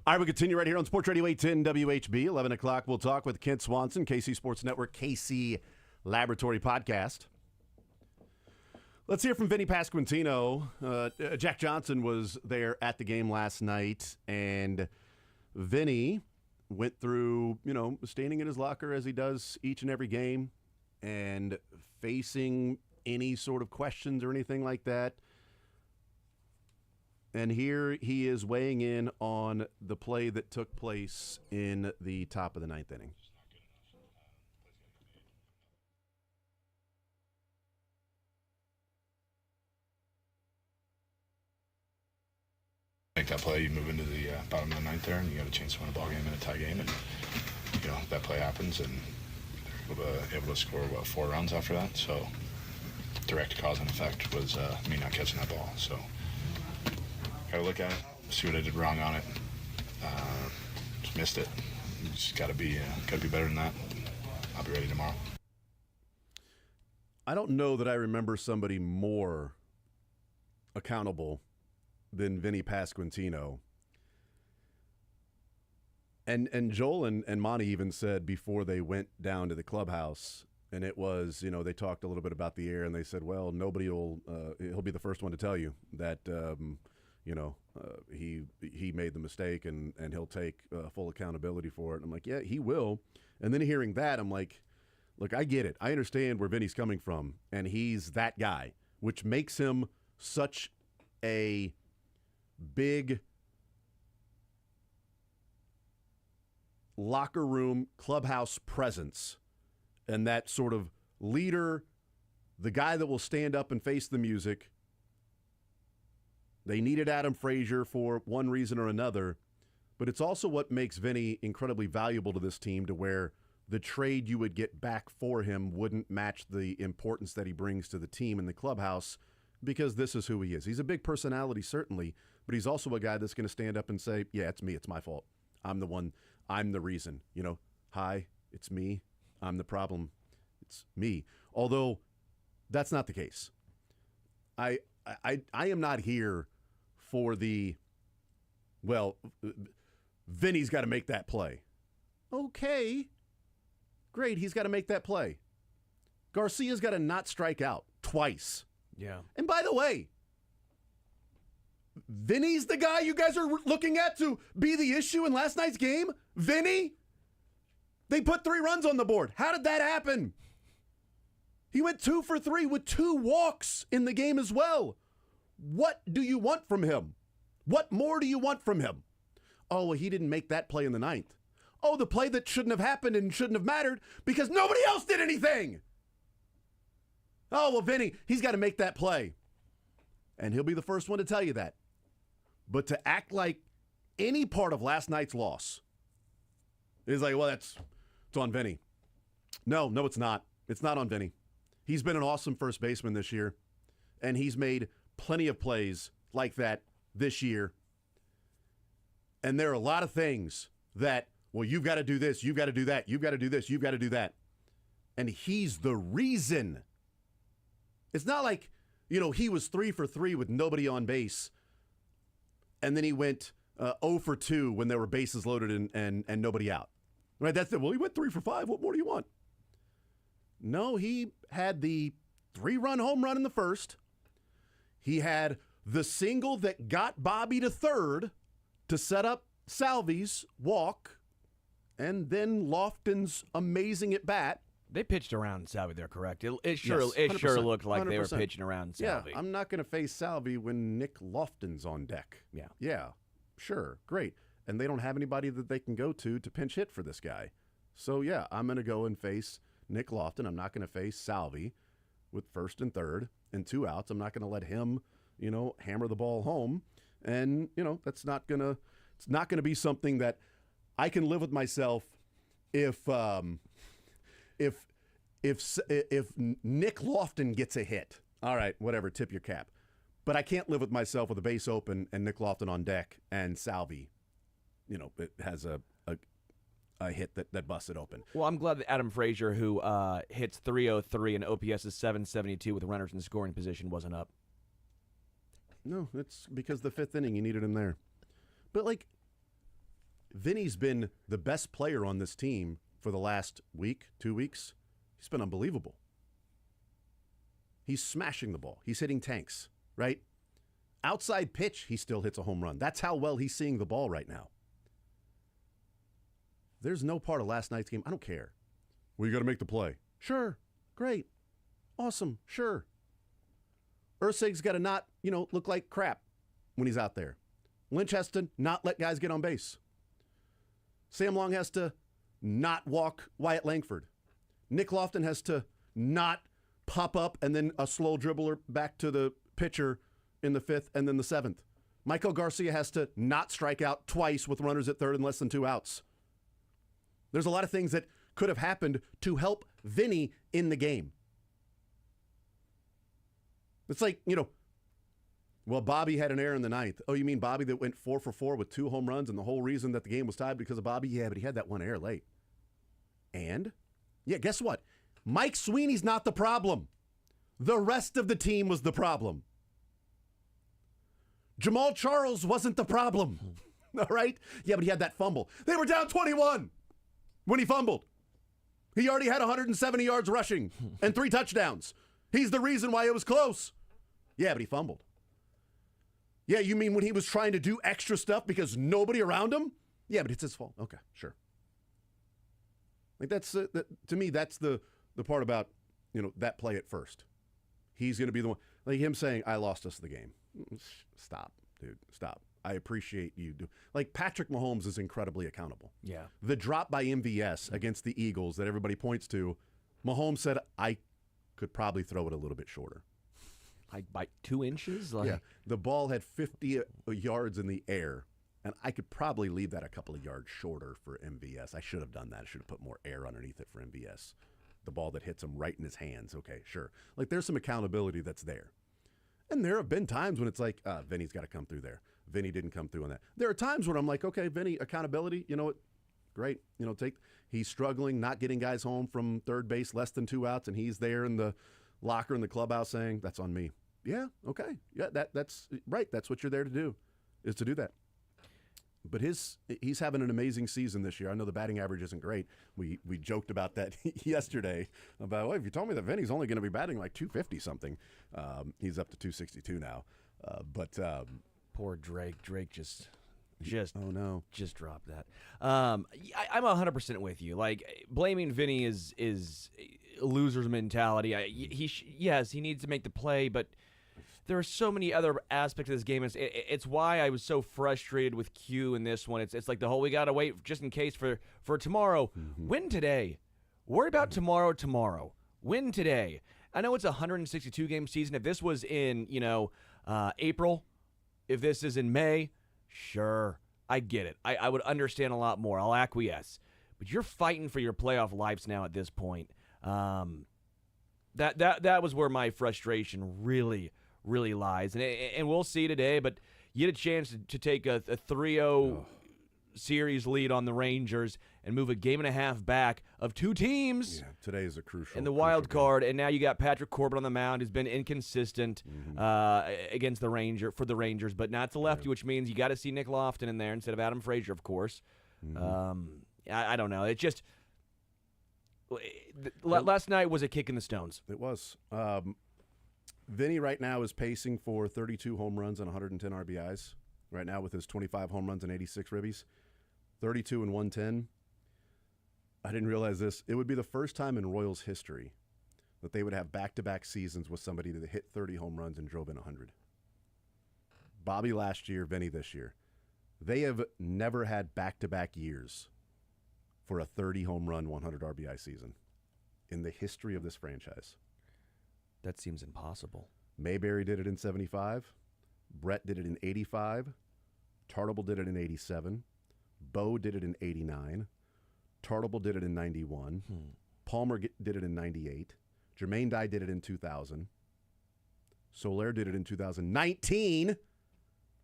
All right, we continue right here on Sports Radio 810 WHB. 11 o'clock, we'll talk with Kent Swanson, KC Sports Network, KC Laboratory Podcast. Let's hear from Vinny Pasquantino. Jack Johnson was there at the game last night, and Vinny went through, standing in his locker as he does each and every game and facing any sort of questions or anything like that. And here he is weighing in on the play that took place in the top of the ninth inning. Make that play, you move into the bottom of the ninth there, and you got a chance to win a ball game and a tie game. And that play happens, and they're able to score 4 runs after that. So direct cause and effect was me not catching that ball. So got to look at it, see what I did wrong on it. Just missed it. You just got to be better than that. I'll be ready tomorrow. I don't know that I remember somebody more accountable than Vinny Pasquantino. And Joel and Monty even said before they went down to the clubhouse, and it was, they talked a little bit about the air, and they said, well, nobody will, he'll be the first one to tell you that, he made the mistake and he'll take full accountability for it. And I'm like, yeah, he will. And then hearing that, I'm like, look, I get it. I understand where Vinny's coming from, and he's that guy, which makes him such a big locker room clubhouse presence, and that sort of leader, the guy that will stand up and face the music. They needed Adam Frazier for one reason or another, but it's also what makes Vinny incredibly valuable to this team, to where the trade you would get back for him wouldn't match the importance that he brings to the team in the clubhouse, because this is who he is. He's a big personality, certainly, but he's also a guy that's going to stand up and say, yeah, it's me. It's my fault. I'm the one. I'm the reason. Hi, it's me. I'm the problem. It's me. Although that's not the case. I am not here for the, well, Vinny's got to make that play. Okay. Great. He's got to make that play. Garcia's got to not strike out twice. Yeah. And by the way, Vinny's the guy you guys are looking at to be the issue in last night's game? Vinny? They put 3 runs on the board. How did that happen? He went 2 for 3 with 2 walks in the game as well. What do you want from him? What more do you want from him? Oh, well, he didn't make that play in the ninth. Oh, the play that shouldn't have happened and shouldn't have mattered because nobody else did anything. Oh, well, Vinny, he's got to make that play. And he'll be the first one to tell you that. But to act like any part of last night's loss is like, well, it's on Vinny. No, it's not. It's not on Vinny. He's been an awesome first baseman this year, and he's made plenty of plays like that this year. And there are a lot of things that, well, you've got to do this, you've got to do that, you've got to do this, you've got to do that. And he's the reason. It's not like, he was 3 for 3 with nobody on base, and then he went 0 for 2 when there were bases loaded and nobody out. Right? That's it. Well, he went 3 for 5. What more do you want? No, he had the 3-run home run in the first. He had the single that got Bobby to third to set up Salvi's walk, and then Lofton's amazing at bat. They pitched around Salvi there, correct? It sure looked like 100%. They were pitching around Salvi. Yeah, I'm not going to face Salvi when Nick Lofton's on deck. Yeah, sure, great. And they don't have anybody that they can go to pinch hit for this guy. So, yeah, I'm going to go and face Nick Lofton. I'm not going to face Salvi with first and third and 2 outs. I'm not going to let him, hammer the ball home. And, that's not going to – it's not going to be something that I can live with myself if Nick Lofton gets a hit. All right, whatever, tip your cap. But I can't live with myself with a base open and Nick Lofton on deck and Salvi, it has a hit that busted open. Well, I'm glad that Adam Frazier, who hits .303 and OPS is .772 with runners in scoring position, wasn't up. No, it's because the 5th inning, you needed him there. But, Vinny's been the best player on this team for the last week, 2 weeks. He's been unbelievable. He's smashing the ball. He's hitting tanks, right? Outside pitch, he still hits a home run. That's how well he's seeing the ball right now. There's no part of last night's game. I don't care. Well, you got to make the play. Sure. Great. Awesome. Sure. Urseg's got to not, look like crap when he's out there. Lynch has to not let guys get on base. Sam Long has to not walk Wyatt Langford. Nick Lofton has to not pop up and then a slow dribbler back to the pitcher in the 5th and then the 7th. Michael Garcia has to not strike out twice with runners at 3rd and less than 2 outs. There's a lot of things that could have happened to help Vinny in the game. It's like, well, Bobby had an error in the 9th. Oh, you mean Bobby that went 4 for 4 with 2 home runs and the whole reason that the game was tied because of Bobby? Yeah, but he had that one error late. And, yeah, guess what? Mike Sweeney's not the problem. The rest of the team was the problem. Jamal Charles wasn't the problem. All right? Yeah, but he had that fumble. They were down 21 when he fumbled. He already had 170 yards rushing and 3 touchdowns. He's the reason why it was close. Yeah, but he fumbled. Yeah, you mean when he was trying to do extra stuff because nobody around him? Yeah, but it's his fault. Okay, sure. Like that's to me, that's the part about that play at first. He's going to be the one, like him saying, "I lost us the game." Stop, dude. Stop. I appreciate you. Like Patrick Mahomes is incredibly accountable. Yeah. The drop by MVS against the Eagles that everybody points to, Mahomes said, "I could probably throw it a little bit shorter." Like by 2 inches? Yeah. The ball had 50 yards in the air, and I could probably leave that a couple of yards shorter for MVS. I should have done that. I should have put more air underneath it for MVS. The ball that hits him right in his hands. Okay, sure. Like there's some accountability that's there. And there have been times when it's like, Vinny's got to come through there. Vinny didn't come through on that. There are times when I'm like, okay, Vinny, accountability, you know what? Great. He's struggling, not getting guys home from third base, less than 2 outs, and he's there in the locker in the clubhouse saying, that's on me. Yeah, okay. Yeah, that's right. That's what you're there to do, is to do that. But he's having an amazing season this year. I know the batting average isn't great. We joked about that yesterday about, well, if you told me that Vinny's only going to be batting like 250 something, he's up to 262 now. But poor Drake. Drake just oh no, just dropped that. I'm 100% with you. Like blaming Vinny is a loser's mentality. He needs to make the play, but there are so many other aspects of this game. It's why I was so frustrated with Q in this one. It's like the whole we got to wait just in case for tomorrow. Mm-hmm. Win today. Worry about tomorrow. Win today. I know it's a 162-game season. If this was in, April, if this is in May, sure, I get it. I would understand a lot more. I'll acquiesce. But you're fighting for your playoff lives now at this point. That was where my frustration really lies. And we'll see today, but you had a chance to take a 3-0 series lead on the Rangers and move a game and a half back of 2 teams. Yeah, today is a crucial. And the wild card, and now you got Patrick Corbin on the mound, who's been inconsistent against the Rangers, but not the lefty, which means you got to see Nick Lofton in there instead of Adam Frazier, of course. Mm-hmm. I don't know. It just last night was a kick in the stones. It was. Vinny right now is pacing for 32 home runs and 110 RBIs. Right now with his 25 home runs and 86 ribbies. 32 and 110. I didn't realize this. It would be the first time in Royals history that they would have back-to-back seasons with somebody that hit 30 home runs and drove in 100. Bobby last year, Vinny this year. They have never had back-to-back years for a 30 home run, 100 RBI season in the history of this franchise. That seems impossible. Mayberry did it in 75. Brett did it in 85. Tartable did it in 87. Bo did it in 89. Tartable did it in 91. Palmer did it in 98. Jermaine Dye did it in 2000. Soler did it in 2019.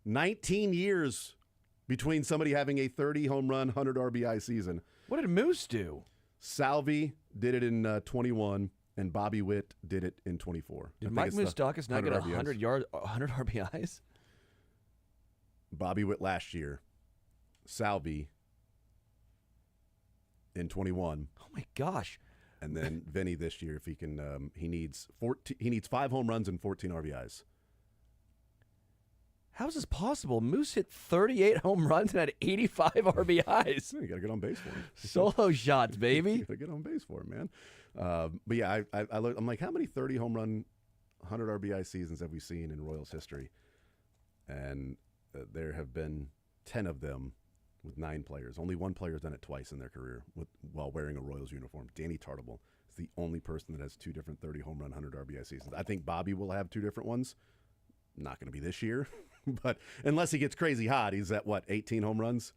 19 years between somebody having a 30 home run, 100 RBI season. What did Moose do? Salvi did it in 21. And Bobby Witt did it in 24. Did Mike Moustakas not get 100 RBIs? Bobby Witt last year. Salvi in 21. Oh my gosh. And then Vinny this year, if he can, he needs 5 home runs and 14 RBIs. How is this possible? Moose hit 38 home runs and had 85 RBIs. You got to get on base for him. Solo shots, baby. You got to get on base for him, man. But yeah, I'm like, how many 30 home run, 100 RBI seasons have we seen in Royals history? And there have been 10 of them with 9 players. Only one player has done it twice in their career while wearing a Royals uniform. Danny Tartable is the only person that has 2 different 30 home run, 100 RBI seasons. I think Bobby will have 2 different ones. Not going to be this year. But unless he gets crazy hot, he's at, 18 home runs?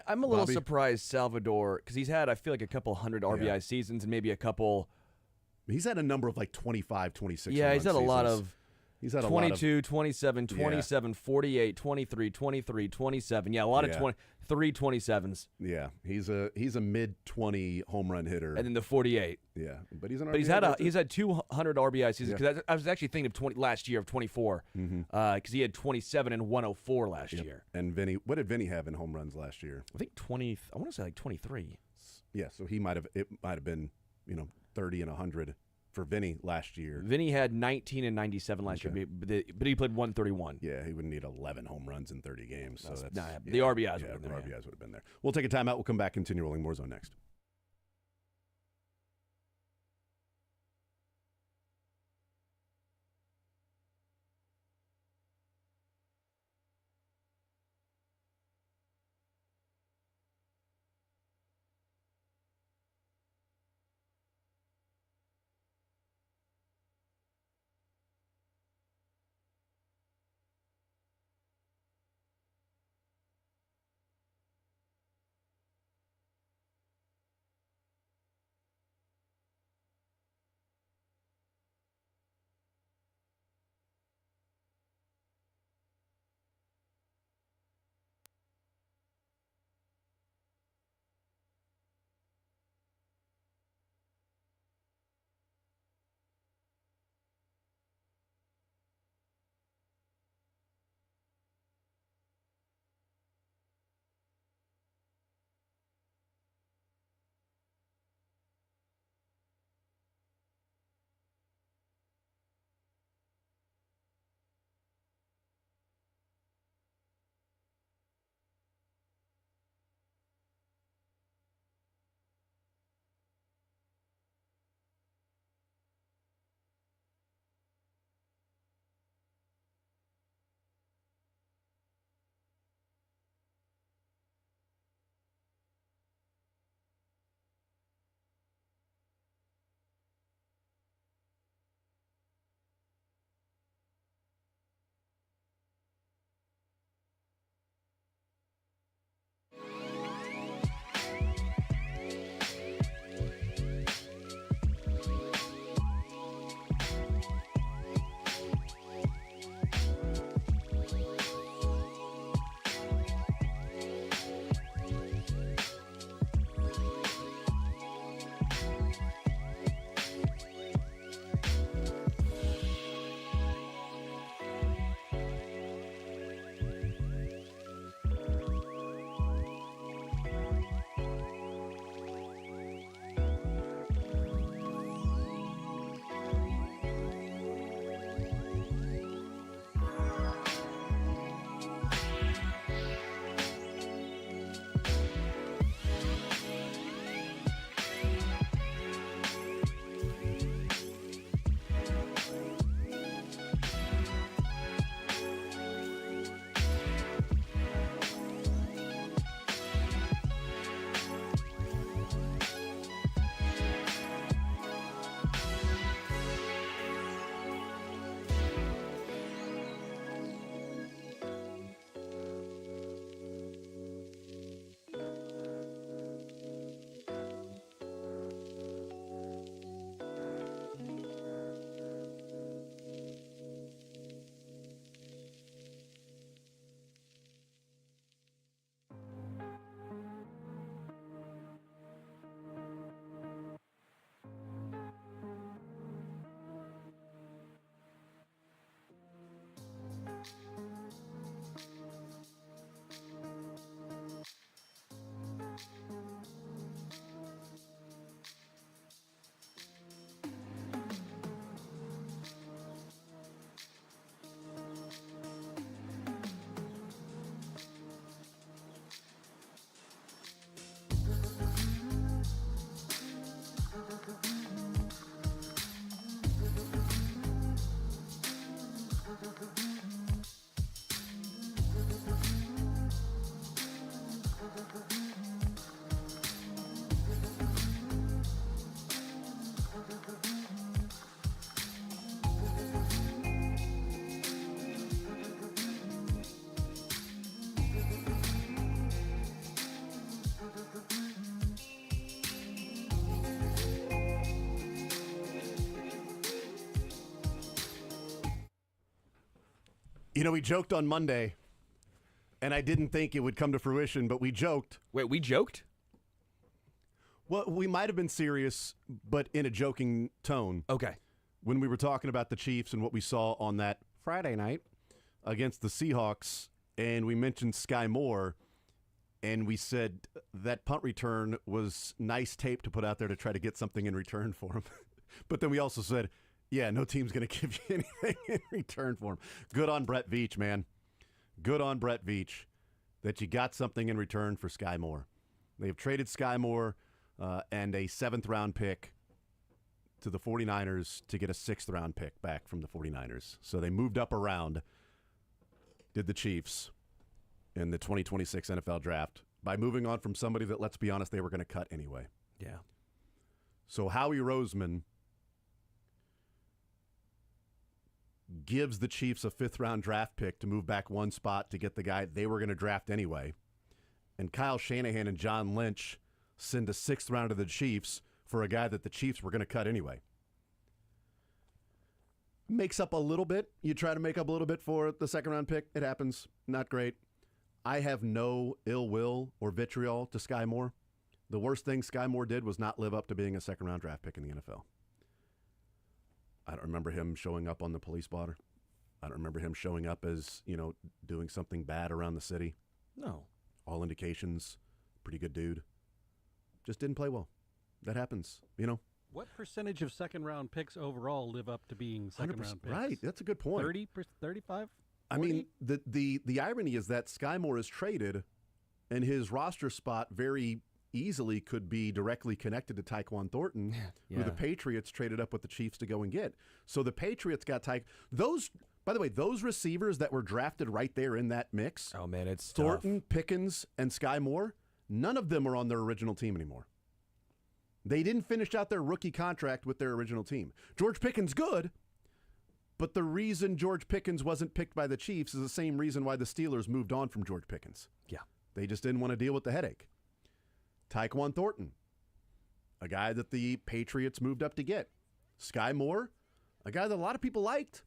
I'm a little surprised Salvador, because he's had, I feel like, a couple 100 RBI seasons and maybe a couple. He's had a number of 25, 26 Yeah, he's had seasons. a lot of. He's had 22, 27, 27, 48, 23, 23, 27. Yeah, a lot of 3 27s. Yeah, he's a mid-20 home run hitter. And then the 48. Yeah, but he's an he's had 200 RBI seasons, because I was actually thinking of last year of 24, because he had 27 and 104 last year. And Vinny, what did Vinny have in home runs last year? I think 20. I want to say like 23. Yeah, so it might have been 30 and 100 for Vinny last year. Vinny had 19 and 97 last year, but he played 131. Yeah, he would need 11 home runs in 30 games. So the RBIs would have been there. RBIs would have been there. We'll take a timeout. We'll come back, continue rolling more zone next. We joked on Monday, and I didn't think it would come to fruition, but we joked. Wait, we joked? Well, we might have been serious, but in a joking tone. Okay. When we were talking about the Chiefs and what we saw on that Friday night against the Seahawks, and we mentioned Sky Moore, and we said that punt return was nice tape to put out there to try to get something in return for him. But then we also said, yeah, no team's going to give you anything in return for him. Good on Brett Veach, man. Good on Brett Veach that you got something in return for Sky Moore. They have traded Sky Moore and a 7th-round pick to the 49ers to get a 6th-round pick back from the 49ers. So they moved up around, did the Chiefs, in the 2026 NFL Draft by moving on from somebody that, let's be honest, they were going to cut anyway. Yeah. So Howie Roseman gives the Chiefs a 5th-round draft pick to move back one spot to get the guy they were going to draft anyway. And Kyle Shanahan and John Lynch send a 6th round to the Chiefs for a guy that the Chiefs were going to cut anyway. Makes up a little bit. You try to make up a little bit for the 2nd-round pick. It happens. Not great. I have no ill will or vitriol to Sky Moore. The worst thing Sky Moore did was not live up to being a 2nd-round draft pick in the NFL. I don't remember him showing up on the police blotter. I don't remember him showing up as, doing something bad around the city. No. All indications, pretty good dude. Just didn't play well. That happens, What percentage of 2nd-round picks overall live up to being 2nd-round picks? Right, that's a good point. 30, 35? 40? I mean, the irony is that Sky Moore is traded, and his roster spot very easily could be directly connected to Tyquan Thornton, who the Patriots traded up with the Chiefs to go and get. So the Patriots got by the way, those receivers that were drafted right there in that mix, oh man, it's Thornton, tough. Pickens, and Sky Moore, none of them are on their original team anymore. They didn't finish out their rookie contract with their original team. George Pickens, good, but the reason George Pickens wasn't picked by the Chiefs is the same reason why the Steelers moved on from George Pickens. Yeah. They just didn't want to deal with the headache. Tyquan Thornton, a guy that the Patriots moved up to get. Sky Moore, a guy that a lot of people liked.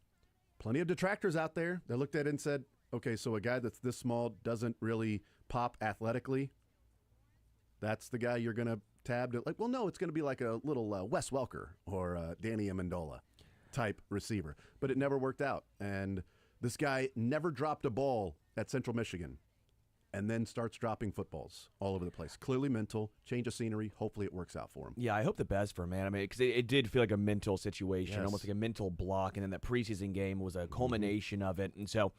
Plenty of detractors out there that looked at it and said, okay, so a guy that's this small doesn't really pop athletically. That's the guy you're going to tab to. Well, no, it's going to be like a little Wes Welker or Danny Amendola type receiver. But it never worked out. And this guy never dropped a ball at Central Michigan and then starts dropping footballs all over the place. Clearly mental, change of scenery. Hopefully it works out for him. Yeah, I hope the best for him, man. I mean, because it did feel like a mental situation, Yes. almost like a mental block, and then that preseason game was a culmination of it. And so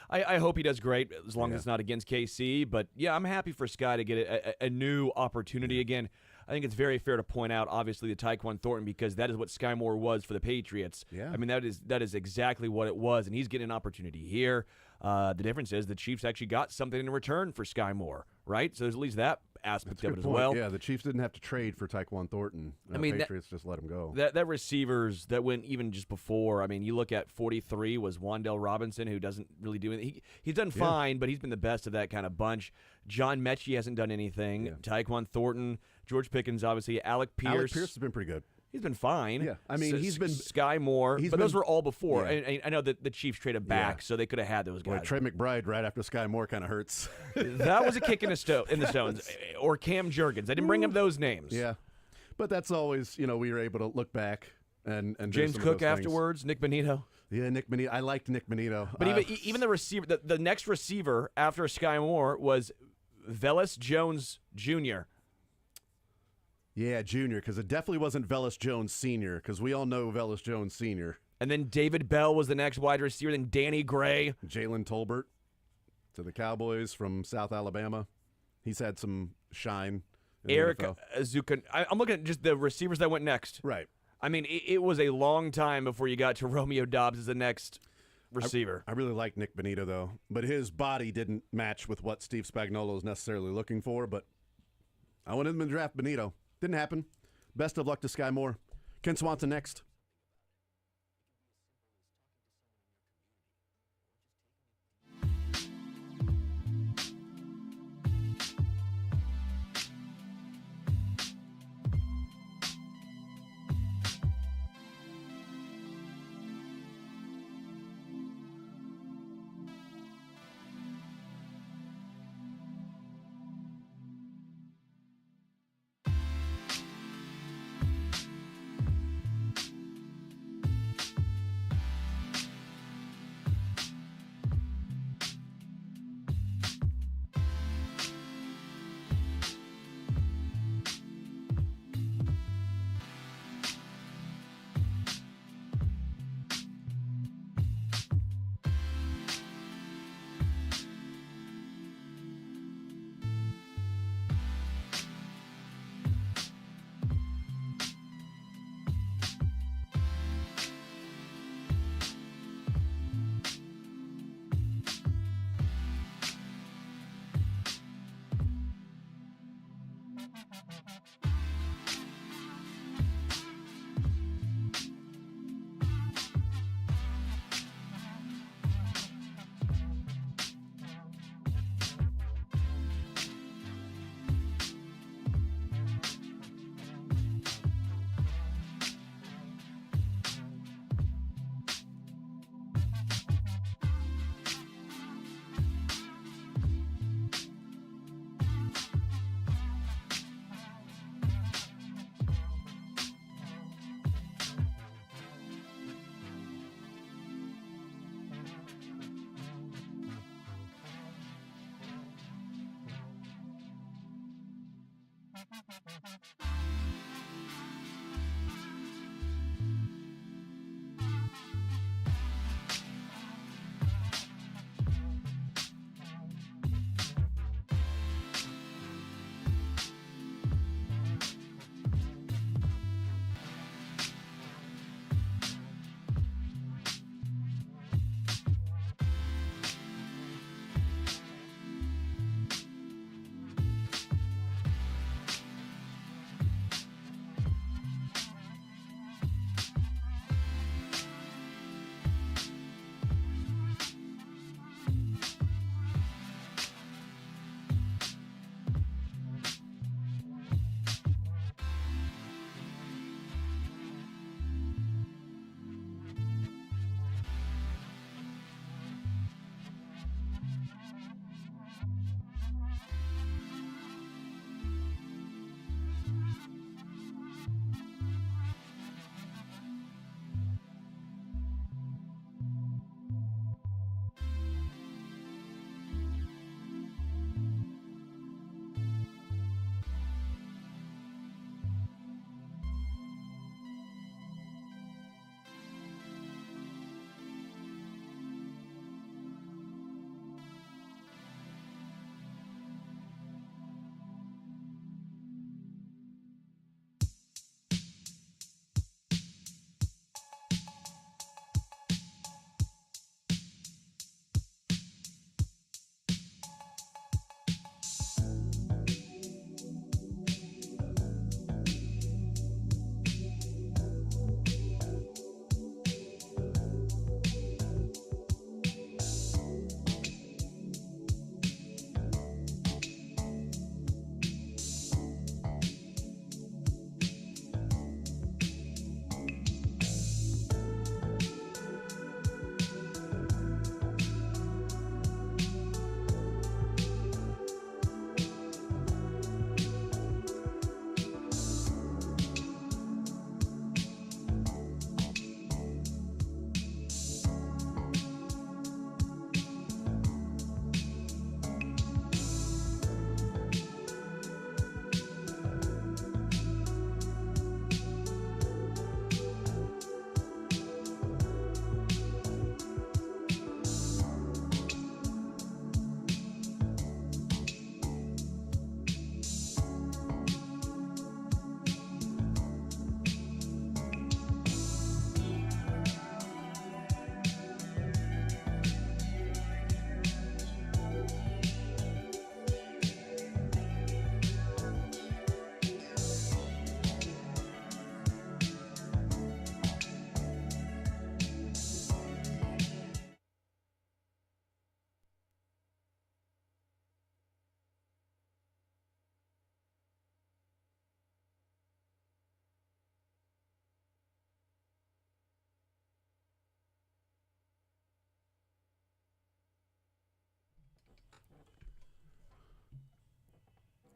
I hope he does great, as long as it's not against KC. But, yeah, I'm happy for Sky to get a new opportunity again. I think it's very fair to point out, obviously, the Tyquan Thornton, because that is what Sky Moore was for the Patriots. Yeah. I mean, that is exactly what it was, and he's getting an opportunity here. The difference is the Chiefs actually got something in return for Sky Moore, right? So there's at least that aspect of it as well. Yeah, the Chiefs didn't have to trade for Tyquan Thornton. I mean, the Patriots just let him go. That receivers that went even just before. I mean, you look at 43 was Wan'Dale Robinson, who doesn't really do anything. He's done fine, but he's been the best of that kind of bunch. John Mechie hasn't done anything. Yeah. Tyquan Thornton, George Pickens, obviously. Alec Pierce. Alec Pierce has been pretty good. He's been fine. Yeah, I mean, he's been Sky Moore, but those were all before. Yeah. And I know that the Chiefs traded back, so they could have had those guys. Boy, Trey McBride right after Sky Moore kind of hurts. That was a kick in the stones. Or Cam Jurgens. I didn't bring up those names. Yeah, but that's always, we were able to look back and do James some of Cook those things. afterwards, Nick Bonito. Yeah, Nick Bonito. I liked Nick Bonito. But even the receiver, the next receiver after Sky Moore was Velus Jones Jr. Yeah, Junior, because it definitely wasn't Velus Jones Sr., because we all know Velus Jones Sr. And then David Bell was the next wide receiver, then Danny Gray. Jalen Tolbert to the Cowboys from South Alabama. He's had some shine. Eric Azuka. I'm looking at just the receivers that went next. Right. I mean, it was a long time before you got to Romeo Dobbs as the next receiver. I really like Nick Bonito, though. But his body didn't match with what Steve Spagnuolo is necessarily looking for. But I wanted him to draft Bonito. Didn't happen. Best of luck to Sky Moore. Ken Swanson next.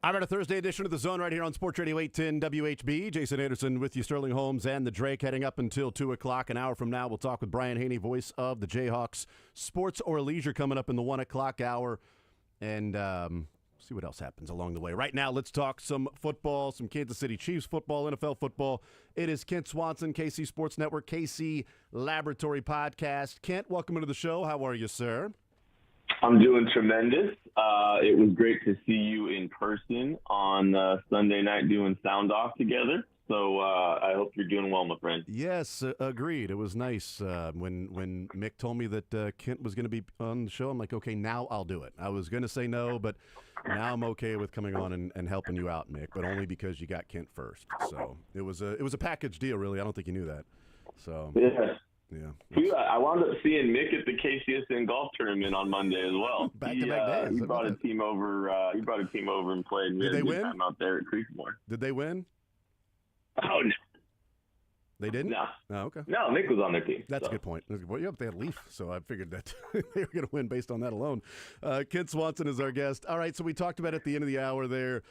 I'm at a Thursday edition of The Zone right here on Sports Radio 810 WHB. Jason Anderson with you, Sterling Holmes and The Drake, heading up until 2 o'clock. An hour from now, we'll talk with Brian Haney, voice of the Jayhawks. Sports or leisure coming up in the 1 o'clock hour. And see what else happens along the way. Right now, let's talk some football, some Kansas City Chiefs football, NFL football. It is Kent Swanson, KC Sports Network, KC Laboratory Podcast. Kent, welcome into the show. How are you, sir? I'm doing tremendous. It was great to see you in person on Sunday night doing Sound Off together. So I hope you're doing well, my friend. Yes, agreed. It was nice. When Mick told me that Kent was going to be on the show, I'm like, okay, now I'll do it. I was going to say no, but now I'm okay with coming on and helping you out, Mick, but only because you got Kent first. So it was a package deal, really. I don't think you knew that. So yeah. Yeah. I wound up seeing Mick at the KCSN golf tournament on Monday as well. Back-to-back days. He brought a team over. And played. Did they win? Time out there at Creekmore. Did they win? Oh no. They didn't? No. Oh, okay. No, Mick was on their team. That's a good point. Well, yeah, they had Leaf, so I figured that they were going to win based on that alone. Kent Swanson is our guest. All right, so we talked about at the end of the hour there,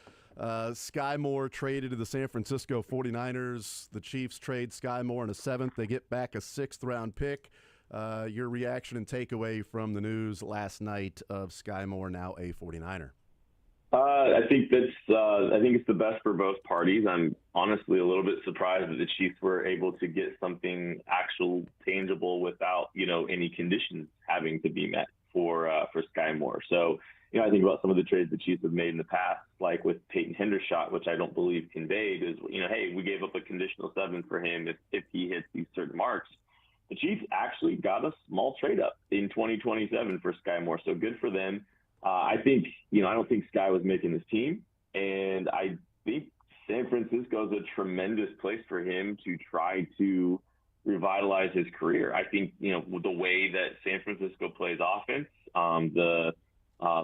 Sky Moore traded to the San Francisco 49ers. The Chiefs trade Sky Moore in a 7th. They get back a 6th-round pick. Your reaction and takeaway from the news last night of Sky Moore now a 49er? I think it's the best for both parties. I'm honestly a little bit surprised that the Chiefs were able to get something actual tangible without, any conditions having to be met for Sky Moore. So, I think about some of the trades the Chiefs have made in the past, like with Peyton Hendershot, which I don't believe conveyed is, hey, we gave up a conditional 7 for him if he hits these certain marks. The Chiefs actually got a small trade up in 2027 for Sky Moore. So good for them. I think, I don't think Sky was making this team, and I think San Francisco is a tremendous place for him to try to revitalize his career. I think, with the way that San Francisco plays offense, the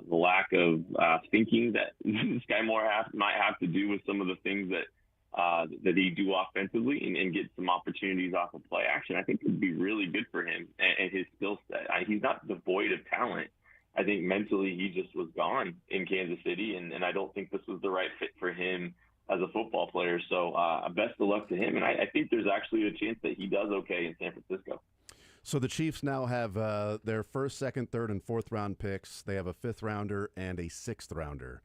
lack of thinking that Sky Moore might have to do with some of the things that he do offensively and get some opportunities off of play action, I think would be really good for him and his skill set. He's not devoid of talent. I think mentally he just was gone in Kansas City, and I don't think this was the right fit for him as a football player. So best of luck to him, and I think there's actually a chance that he does okay in San Francisco. So the Chiefs now have their 1st, 2nd, 3rd, and 4th round picks. They have a 5th rounder and a 6th rounder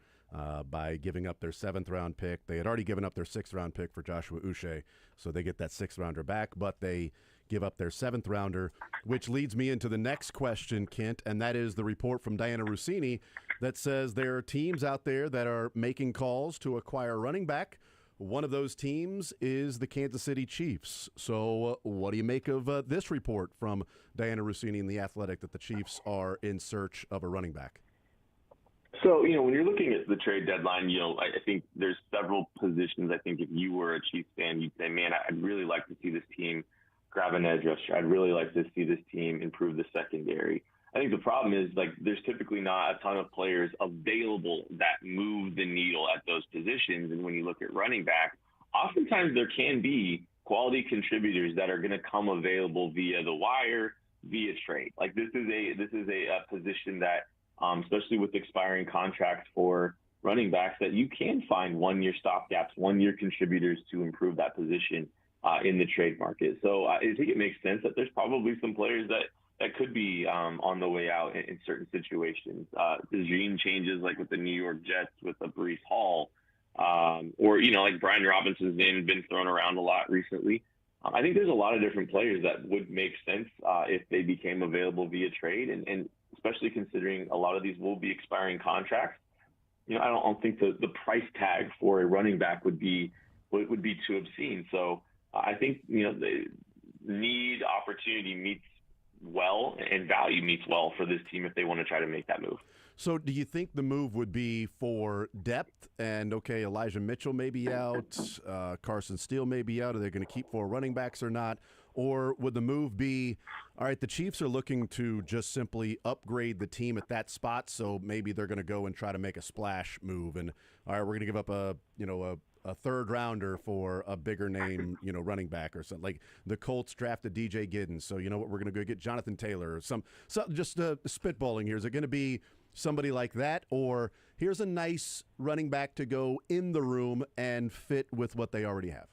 by giving up their 7th round pick. They had already given up their 6th round pick for Joshua Uche, so they get that 6th rounder back, but they give up their 7th rounder, which leads me into the next question, Kent, and that is the report from Diana Rossini that says there are teams out there that are making calls to acquire a running back. One of those teams is the Kansas City Chiefs. So what do you make of this report from Diana Rossini and The Athletic that the Chiefs are in search of a running back? So, when you're looking at the trade deadline, I think there's several positions. I think if you were a Chiefs fan, you'd say, man, I'd really like to see this team grab an edge rusher. I'd really like to see this team improve the secondary. I think the problem is, there's typically not a ton of players available that move the needle at those positions. And when you look at running back, oftentimes there can be quality contributors that are going to come available via the wire, via trade. This is a position that, especially with expiring contracts for running backs, that you can find 1-year stopgaps, 1-year contributors to improve that position in the trade market. So I think it makes sense that there's probably some players that could be on the way out in certain situations. Regime changes like with the New York Jets with a Breece Hall, or, like Brian Robinson's name has been thrown around a lot recently. I think there's a lot of different players that would make sense if they became available via trade, and especially considering a lot of these will be expiring contracts. I don't think the price tag for a running back would be too obscene. So I think, the need opportunity meets well and value meets well for this team if they want to try to make that move. So do you think the move would be for depth and, okay, Elijah Mitchell may be out, Carson Steele may be out, are they going to keep 4 running backs or not? Or would the move be, all right, the Chiefs are looking to just simply upgrade the team at that spot, so maybe they're going to go and try to make a splash move, and all right, we're going to give up a 3rd rounder for a bigger name, running back or something. Like the Colts drafted DJ Giddens, so you know what, we're going to go get Jonathan Taylor or some just spitballing here. Is it going to be somebody like that, or here's a nice running back to go in the room and fit with what they already have?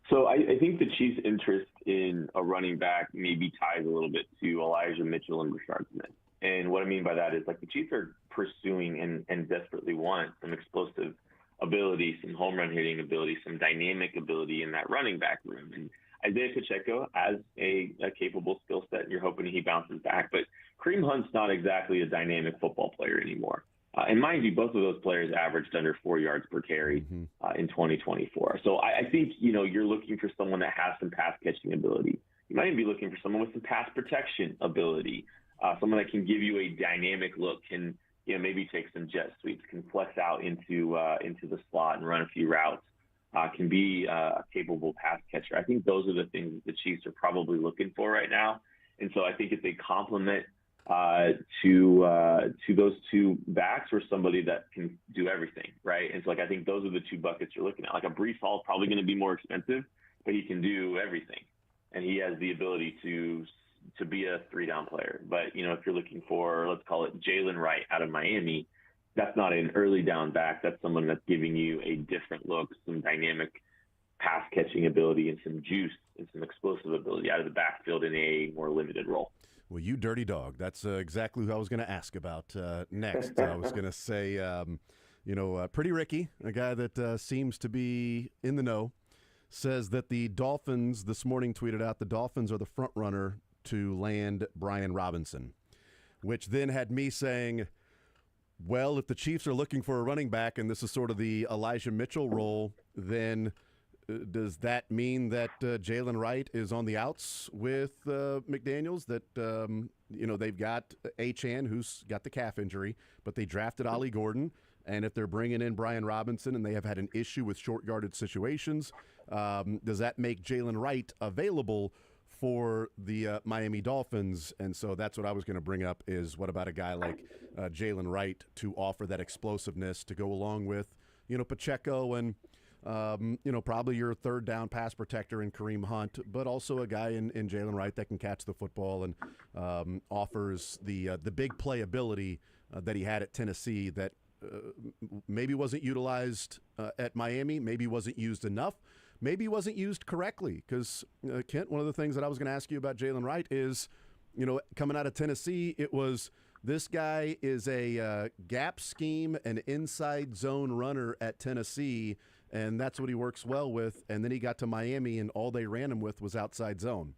So I think the Chiefs' interest in a running back maybe ties a little bit to Elijah Mitchell and Rashard Smith. And what I mean by that is, like, the Chiefs are pursuing and desperately want some explosive ability, some home run hitting ability, some dynamic ability in that running back room. And Isaiah Pacheco has a capable skill set, and you're hoping he bounces back. But Kareem Hunt's not exactly a dynamic football player anymore. And mind you, both of those players averaged under 4 yards per carry in 2024. So I think, you're looking for someone that has some pass catching ability. You might even be looking for someone with some pass protection ability, someone that can give you a dynamic look, can maybe take some jet sweeps, can flex out into the slot and run a few routes, can be a capable pass catcher. I think those are the things that the Chiefs are probably looking for right now. And so I think if they complement to those two backs, or somebody that can do everything, right? And so, I think those are the two buckets you're looking at. Like, a Breece Hall is probably going to be more expensive, but he can do everything, and he has the ability to be a 3-down player. But if you're looking for, let's call it Jalen Wright out of Miami, that's not an early down back. That's someone that's giving you a different look, some dynamic pass catching ability, and some juice and some explosive ability out of the backfield in a more limited role. Well, you dirty dog. That's exactly who I was going to ask about next. I was going to say, Pretty Ricky, a guy that seems to be in the know, says that the Dolphins this morning tweeted out the Dolphins are the front runner to land Brian Robinson, which then had me saying, well, if the Chiefs are looking for a running back and this is sort of the Elijah Mitchell role, then does that mean that Jalen Wright is on the outs with McDaniels? That, they've got Achane, who's got the calf injury, but they drafted Ollie Gordon. And if they're bringing in Brian Robinson and they have had an issue with short-yarded situations, does that make Jalen Wright available for the Miami Dolphins? And so that's what I was going to bring up is, what about a guy like Jalen Wright to offer that explosiveness to go along with, Pacheco and probably your third down pass protector in Kareem Hunt, but also a guy in Jalen Wright that can catch the football and offers the big playability that he had at Tennessee that maybe wasn't utilized at Miami, maybe wasn't used enough, maybe wasn't used correctly. Because, Kent, one of the things that I was going to ask you about Jalen Wright is, coming out of Tennessee, it was this guy is a gap scheme and inside zone runner at Tennessee, and that's what he works well with. And then he got to Miami, and all they ran him with was outside zone.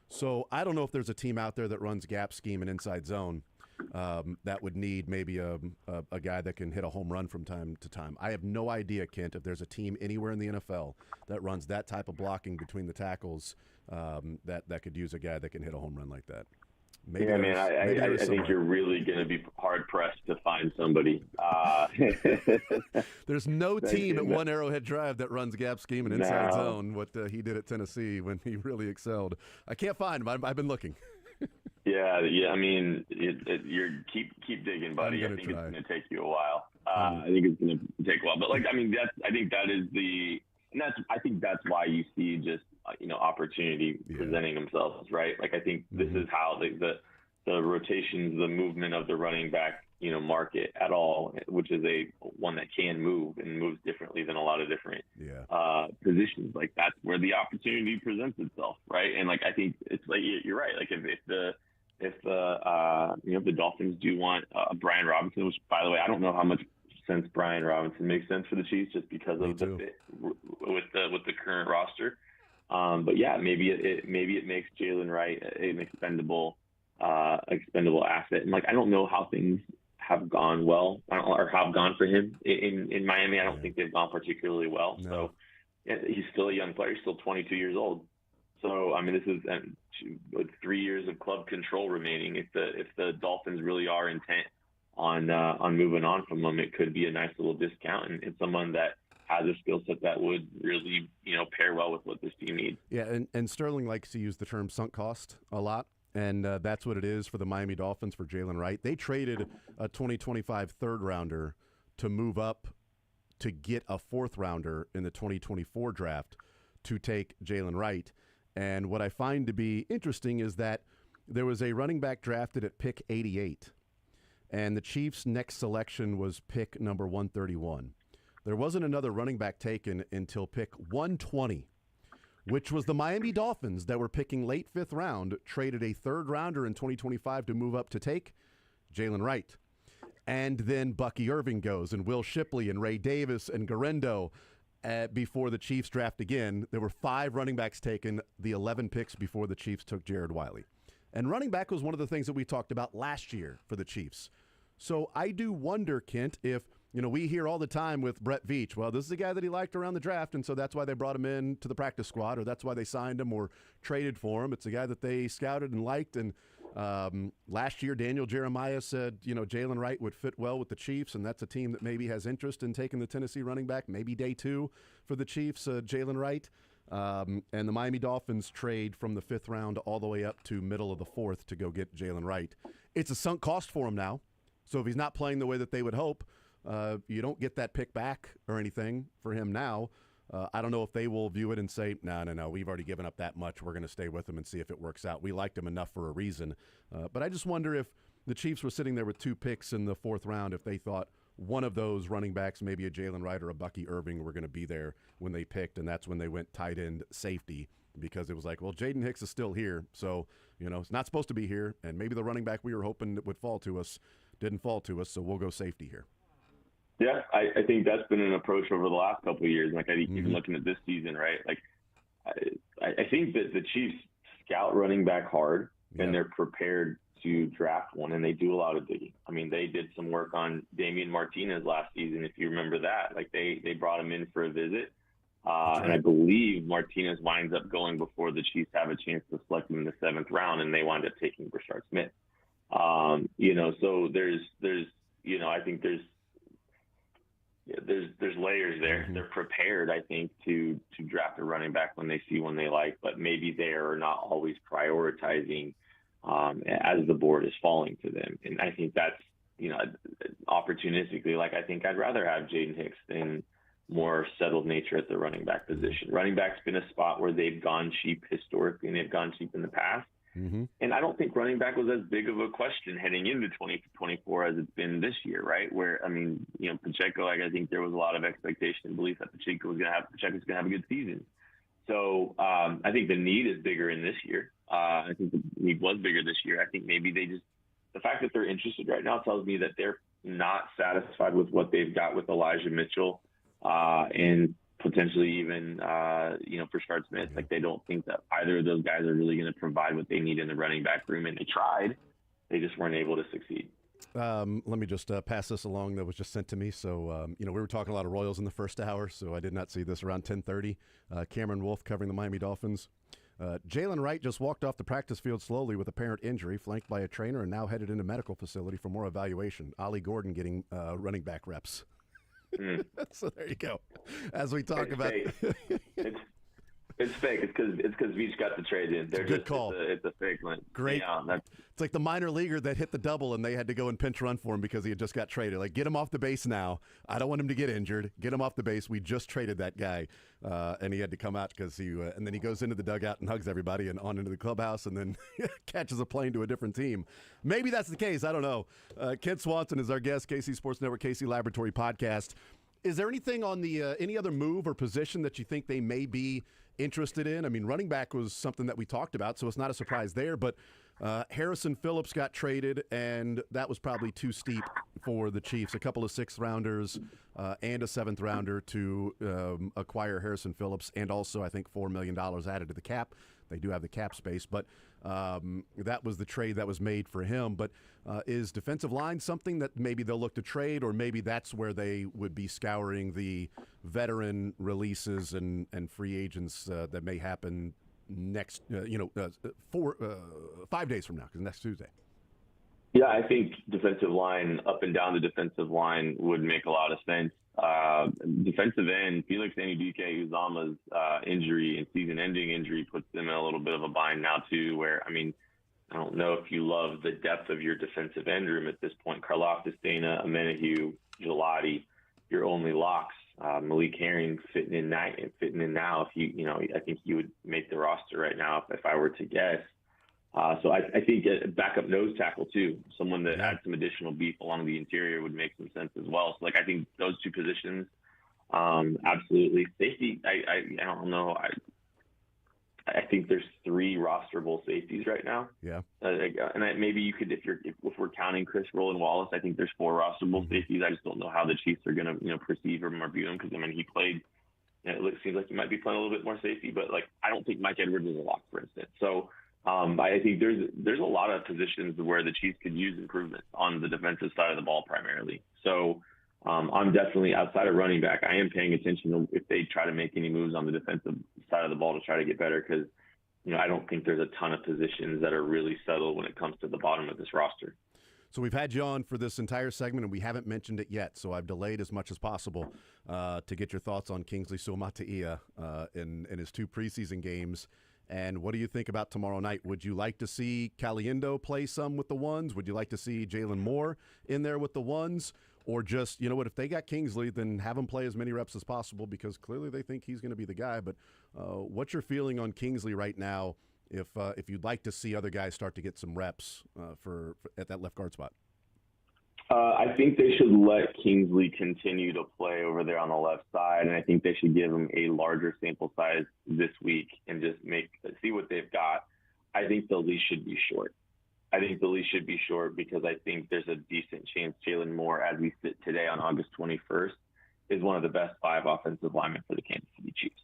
So I don't know if there's a team out there that runs gap scheme and inside zone that would need maybe a guy that can hit a home run from time to time. I have no idea, Kent, if there's a team anywhere in the NFL that runs that type of blocking between the tackles that could use a guy that can hit a home run like that. Maybe yeah, man, I think you're really going to be hard-pressed to find somebody. There's no team at One Arrowhead Drive that runs gap scheme and inside zone, what he did at Tennessee when he really excelled. I can't find him. I've been looking. Yeah. I mean, keep digging, buddy. I think it's going to take you a while. I think it's going to take a while. But, I think that is I think that's why you see just opportunity presenting themselves, right? I think this is how the rotations, the movement of the running back, market at all, which is one that can move and moves differently than a lot of different positions. That's where the opportunity presents itself, right? And I think it's you're right. If the Dolphins do want Brian Robinson, which, by the way, I don't know how much sense Brian Robinson makes sense for the Chiefs just because of the fit with the current roster. But yeah, maybe it makes Jalen Wright an expendable asset. And I don't know how things have gone well or have gone for him in Miami. I don't think they've gone particularly well. No. So he's still a young player. He's still 22 years old. So this is 3 years of club control remaining. If the Dolphins really are intent on moving on from him, it could be a nice little discount and someone that has a skill set that would really, pair well with what this team needs. Yeah, and Sterling likes to use the term sunk cost a lot, and that's what it is for the Miami Dolphins for Jalen Wright. They traded a 2025 third-rounder to move up to get a fourth-rounder in the 2024 draft to take Jalen Wright. And what I find to be interesting is that there was a running back drafted at pick 88, and the Chiefs' next selection was pick number 131. There wasn't another running back taken until pick 120, which was the Miami Dolphins that were picking late fifth round, traded a third rounder in 2025 to move up to take Jalen Wright. And then Bucky Irving goes, and Will Shipley and Ray Davis and Garendo before the Chiefs draft again. There were 5 running backs taken, the 11 picks before the Chiefs took Jared Wiley. And running back was one of the things that we talked about last year for the Chiefs. So I do wonder, Kent, if, we hear all the time with Brett Veach, well, this is a guy that he liked around the draft, and so that's why they brought him in to the practice squad, or that's why they signed him or traded for him. It's a guy that they scouted and liked. And last year, Daniel Jeremiah said, Jalen Wright would fit well with the Chiefs, and that's a team that maybe has interest in taking the Tennessee running back, maybe day 2 for the Chiefs, Jalen Wright. And the Miami Dolphins trade from the 5th round all the way up to middle of the 4th to go get Jalen Wright. It's a sunk cost for him now. So if he's not playing the way that they would hope, you don't get that pick back or anything for him now. I don't know if they will view it and say, no, we've already given up that much. We're going to stay with him and see if it works out. We liked him enough for a reason. But I just wonder if the Chiefs were sitting there with 2 picks in the 4th round, if they thought one of those running backs, maybe a Jalen Wright or a Bucky Irving, were going to be there when they picked, and that's when they went tight end safety, because it was like, well, Jaden Hicks is still here, so it's not supposed to be here, and maybe the running back we were hoping would fall to us didn't fall to us, so we'll go safety here. Yeah, I think that's been an approach over the last couple of years. Like, I think even looking at this season, right? Like, I think that the Chiefs scout running back hard, and they're prepared to draft one, and they do a lot of digging. I mean, they did some work on Damian Martinez last season, if you remember that. Like, they brought him in for a visit, and I believe Martinez winds up going before the Chiefs have a chance to select him in the 7th round, and they wind up taking Brashard Smith. So there's I think there's layers there. They're prepared, I think, to draft a running back when they see one they like, but maybe they are not always prioritizing as the board is falling to them. And I think that's, opportunistically, like, I think I'd rather have Jaden Hicks than more settled nature at the running back position. Running back's been a spot where they've gone cheap historically, and they've gone cheap in the past. And I don't think running back was as big of a question heading into 2024 as it's been this year, right? Where, Pacheco, I think there was a lot of expectation and belief that Pacheco's going to have a good season. So I think the need is bigger in this year. I think the need was bigger this year. I think maybe the fact that they're interested right now tells me that they're not satisfied with what they've got with Elijah Mitchell and potentially even, Brashard Smith. Like, they don't think that either of those guys are really going to provide what they need in the running back room, and they tried. They just weren't able to succeed. Let me just pass this along that was just sent to me. So, we were talking a lot of Royals in the first hour, so I did not see this around 10:30. Cameron Wolf covering the Miami Dolphins. Jalen Wright just walked off the practice field slowly with apparent injury, flanked by a trainer, and now headed into medical facility for more evaluation. Ollie Gordon getting running back reps. So there you go. As we talk about, it's fake. It's because Veach got the trade in. They're good call. It's a fake one. Great. Yeah, it's like the minor leaguer that hit the double, and they had to go and pinch run for him because he had just got traded. Like, get him off the base now. I don't want him to get injured. Get him off the base. We just traded that guy, and he had to come out because and then he goes into the dugout and hugs everybody and on into the clubhouse, and then catches a plane to a different team. Maybe that's the case. I don't know. Kent Swanson is our guest. KC Sports Network, KC Laboratory Podcast. Is there anything on the any other move or position that you think they may be interested in? I mean, running back was something that we talked about, so it's not a surprise there. But Harrison Phillips got traded, and that was probably too steep for the Chiefs. A couple of 6th rounders and a 7th rounder to acquire Harrison Phillips, and also I think $4 million added to the cap. They do have the cap space, but that was the trade that was made for him. But is defensive line something that maybe they'll look to trade, or maybe that's where they would be scouring the veteran releases and free agents that may happen next, 5 days from now, because next Tuesday? Yeah, I think defensive line, up and down the defensive line, would make a lot of sense. Defensive end, Felix Anudike-Uzomah's injury and season-ending injury puts them in a little bit of a bind now, too, where, I don't know if you love the depth of your defensive end room at this point. Karlaftis, Dana, Amenahue, Gelati, your only locks. Malik Herring fitting in now. If I think he would make the roster right now if I were to guess. So I think a backup nose tackle too, someone that adds some additional beef along the interior would make some sense as well. So I think those two positions, absolutely. Safety, I don't know. I think there's 3 rosterable safeties right now. Yeah. And maybe you could, if we're counting Chris Roland Wallace, I think there's 4 rosterable safeties. I just don't know how the Chiefs are going to, perceive him or view him, because he played. It seems like he might be playing a little bit more safety, but I don't think Mike Edwards is a lock, for instance. So I think there's a lot of positions where the Chiefs could use improvement on the defensive side of the ball primarily. So I'm definitely, outside of running back, I am paying attention to if they try to make any moves on the defensive side of the ball to try to get better, because I don't think there's a ton of positions that are really settled when it comes to the bottom of this roster. So we've had you on for this entire segment, and we haven't mentioned it yet, so I've delayed as much as possible to get your thoughts on Kingsley Suamataia in his 2 preseason games. And what do you think about tomorrow night? Would you like to see Caliendo play some with the ones? Would you like to see Jalen Moore in there with the ones? Or just, if they got Kingsley, then have him play as many reps as possible, because clearly they think he's going to be the guy. But what's your feeling on Kingsley right now, if you'd like to see other guys start to get some reps for at that left guard spot? I think they should let Kingsley continue to play over there on the left side, and I think they should give him a larger sample size this week and just see what they've got. I think the leash should be short. Because I think there's a decent chance Jalen Moore, as we sit today on August 21st, is one of the best 5 offensive linemen for the Kansas City Chiefs.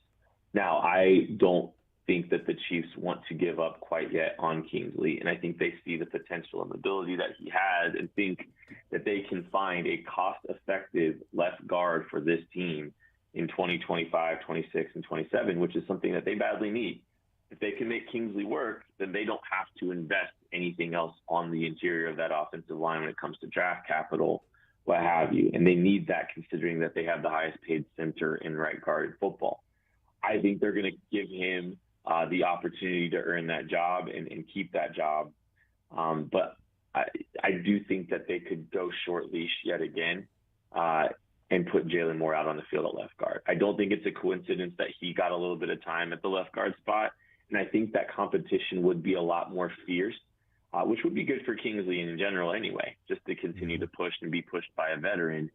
Now, I don't think that the Chiefs want to give up quite yet on Kingsley, and I think they see the potential and ability that he has and think that they can find a cost-effective left guard for this team in 2025, 26, and 27, which is something that they badly need. If they can make Kingsley work, then they don't have to invest anything else on the interior of that offensive line when it comes to draft capital, what have you. And they need that, considering that they have the highest paid center in right guard in football. I think they're going to give him the opportunity to earn that job and keep that job. But I do think that they could go short leash yet again and put Jalen Moore out on the field at left guard. I don't think it's a coincidence that he got a little bit of time at the left guard spot. And I think that competition would be a lot more fierce, which would be good for Kingsley in general anyway, just to continue to push and be pushed by a veteran.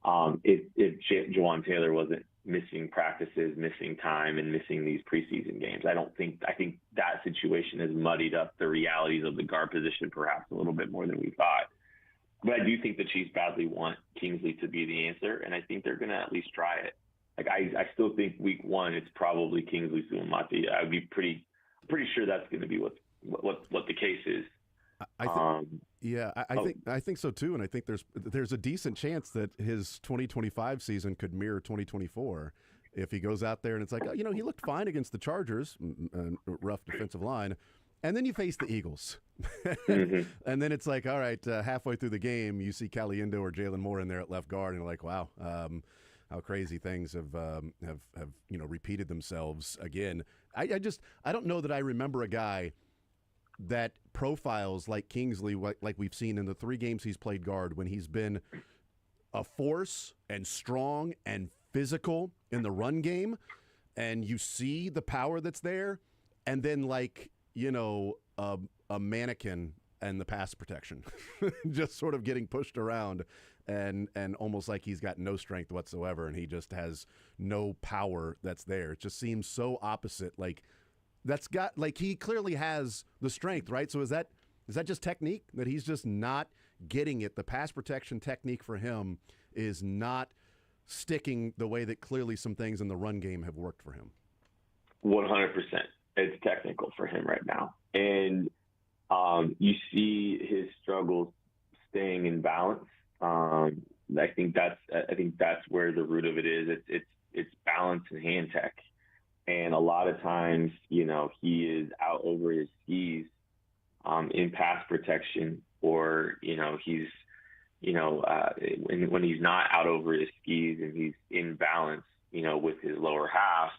If Jawan Taylor wasn't missing practices, missing time, and missing these preseason games, I think that situation has muddied up the realities of the guard position perhaps a little bit more than we thought. But I do think the Chiefs badly want Kingsley to be the answer, and I think they're going to at least try it. I still think week 1 it's probably Kingsley Suamataia. I'd be pretty sure that's going to be what the case is. I think so too, and I think there's a decent chance that his 2025 season could mirror 2024 if he goes out there and it's like, he looked fine against the Chargers, rough defensive line, and then you face the Eagles, and then it's like, all right, halfway through the game you see Caliendo or Jalen Moore in there at left guard, and you're like, wow. How crazy things have repeated themselves again. I don't know that I remember a guy that profiles like Kingsley, like we've seen in the 3 games he's played guard, when he's been a force and strong and physical in the run game, and you see the power that's there, and then a mannequin and the pass protection, just sort of getting pushed around. And almost like he's got no strength whatsoever, and he just has no power that's there. It just seems so opposite. He clearly has the strength, right? So is that just technique, that he's just not getting it? The pass protection technique for him is not sticking the way that clearly some things in the run game have worked for him. 100%. It's technical for him right now, and you see his struggles staying in balance. I think that's where the root of it is. It's balance and hand tech, and a lot of times, he is out over his skis in pass protection, or he's when he's not out over his skis and he's in balance, with his lower half,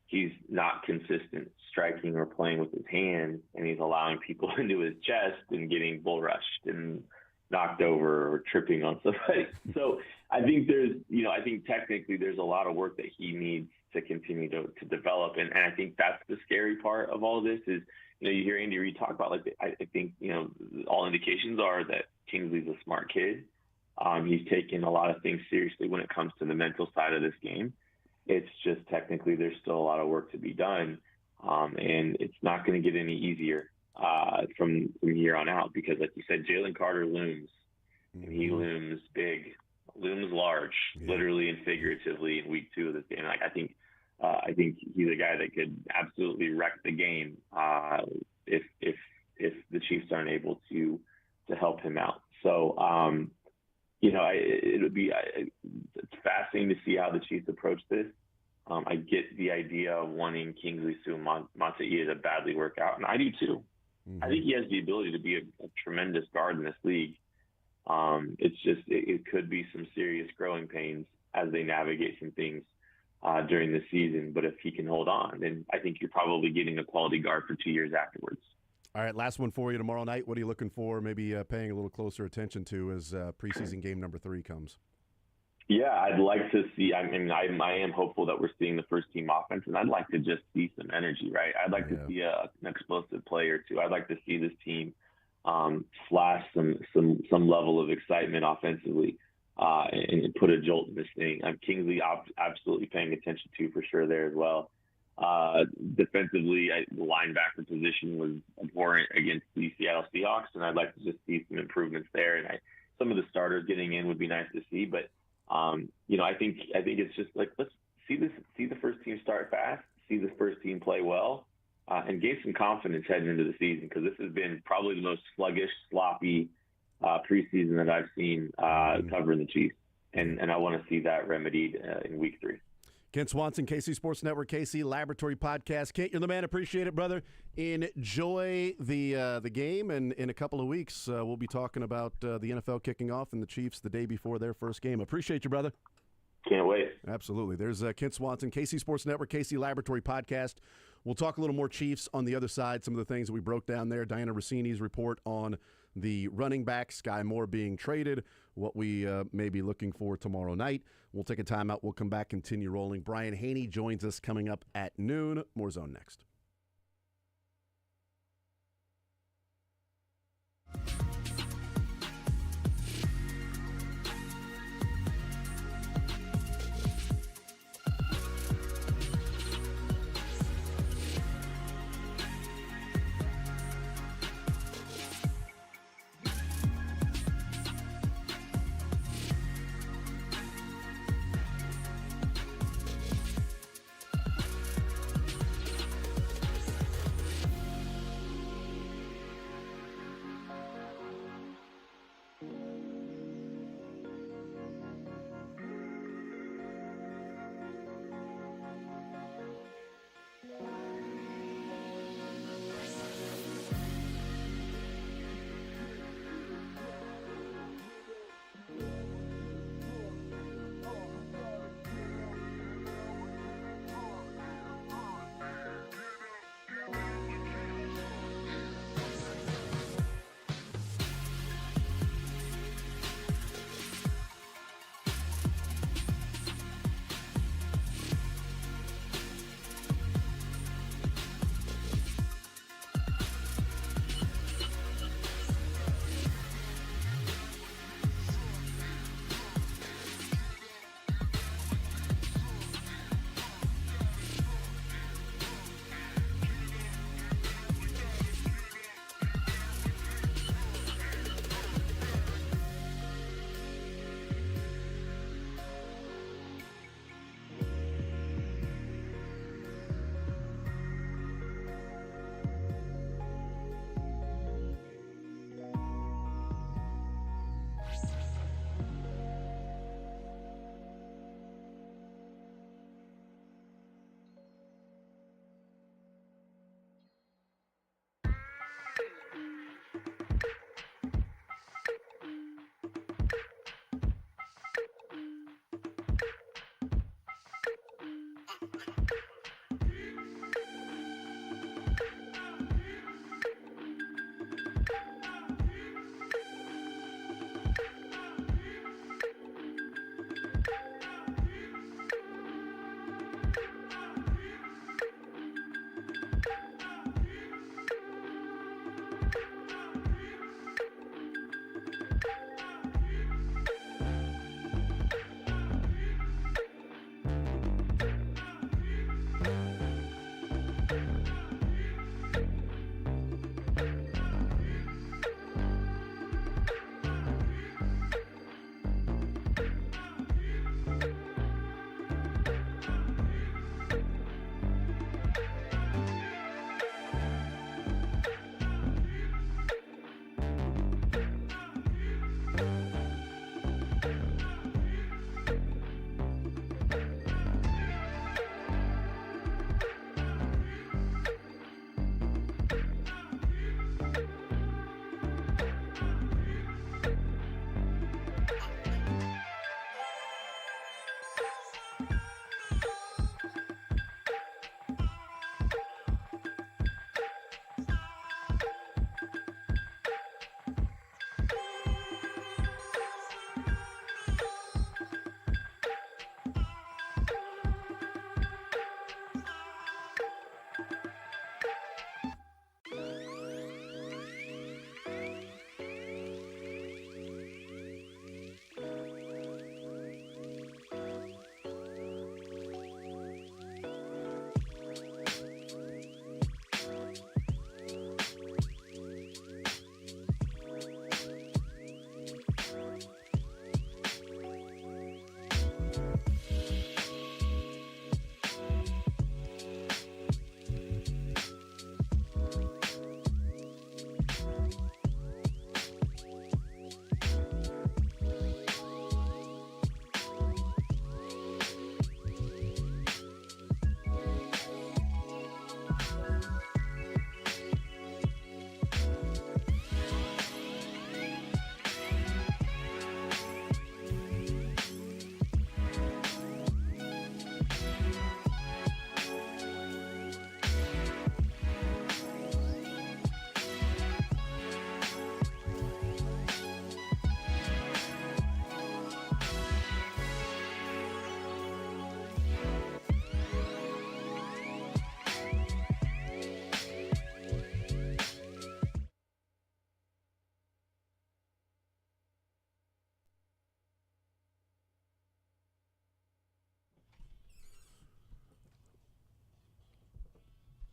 he's not consistent striking or playing with his hands, and he's allowing people into his chest and getting bull rushed and knocked over or tripping on somebody. So I think technically there's a lot of work that he needs to continue to develop. And I think that's the scary part of all of this is, you hear Andy Reid talk about, like, I think, all indications are that Kingsley's a smart kid. He's taken a lot of things seriously when it comes to the mental side of this game. It's just technically there's still a lot of work to be done. And it's not going to get any easier from here on out because, like you said, Jalen Carter looms. And he looms big, looms large, literally and figuratively in week 2 of this game. Like, I think he's a guy that could absolutely wreck the game if the Chiefs aren't able to help him out. So, it would be it's fascinating to see how the Chiefs approach this. I get the idea of wanting Kingsley Suamataia to badly work out, and I do too. I think he has the ability to be a tremendous guard in this league. It's just it could be some serious growing pains as they navigate some things during the season. But if he can hold on, then I think you're probably getting a quality guard for 2 years afterwards. All right, last one for you tomorrow night. What are you looking for, maybe paying a little closer attention to as preseason game number 3 comes? Yeah, I'd like to see. I mean, I am hopeful that we're seeing the first team offense, and I'd like to just see some energy, right? I'd like to see an explosive play or two. I'd like to see this team flash some level of excitement offensively and put a jolt in this thing. Kingsley absolutely paying attention to for sure there as well. Defensively, the linebacker position was abhorrent against the Seattle Seahawks, and I'd like to just see some improvements there. And some of the starters getting in would be nice to see, but I think it's just like, let's see the first team start fast, see the first team play well, and gain some confidence heading into the season, because this has been probably the most sluggish, sloppy preseason that I've seen covering the Chiefs, and I want to see that remedied in week 3. Kent Swanson, KC Sports Network, KC Laboratory Podcast. Kent, you're the man. Appreciate it, brother. Enjoy the game, and in a couple of weeks, we'll be talking about the NFL kicking off and the Chiefs the day before their first game. Appreciate you, brother. Can't wait. Absolutely. There's Kent Swanson, KC Sports Network, KC Laboratory Podcast. We'll talk a little more Chiefs on the other side, some of the things that we broke down there. Diana Rossini's report on the running back, Sky Moore being traded, what we may be looking for tomorrow night. We'll take a timeout. We'll come back, continue rolling. Brian Haney joins us coming up at noon. More Zone next.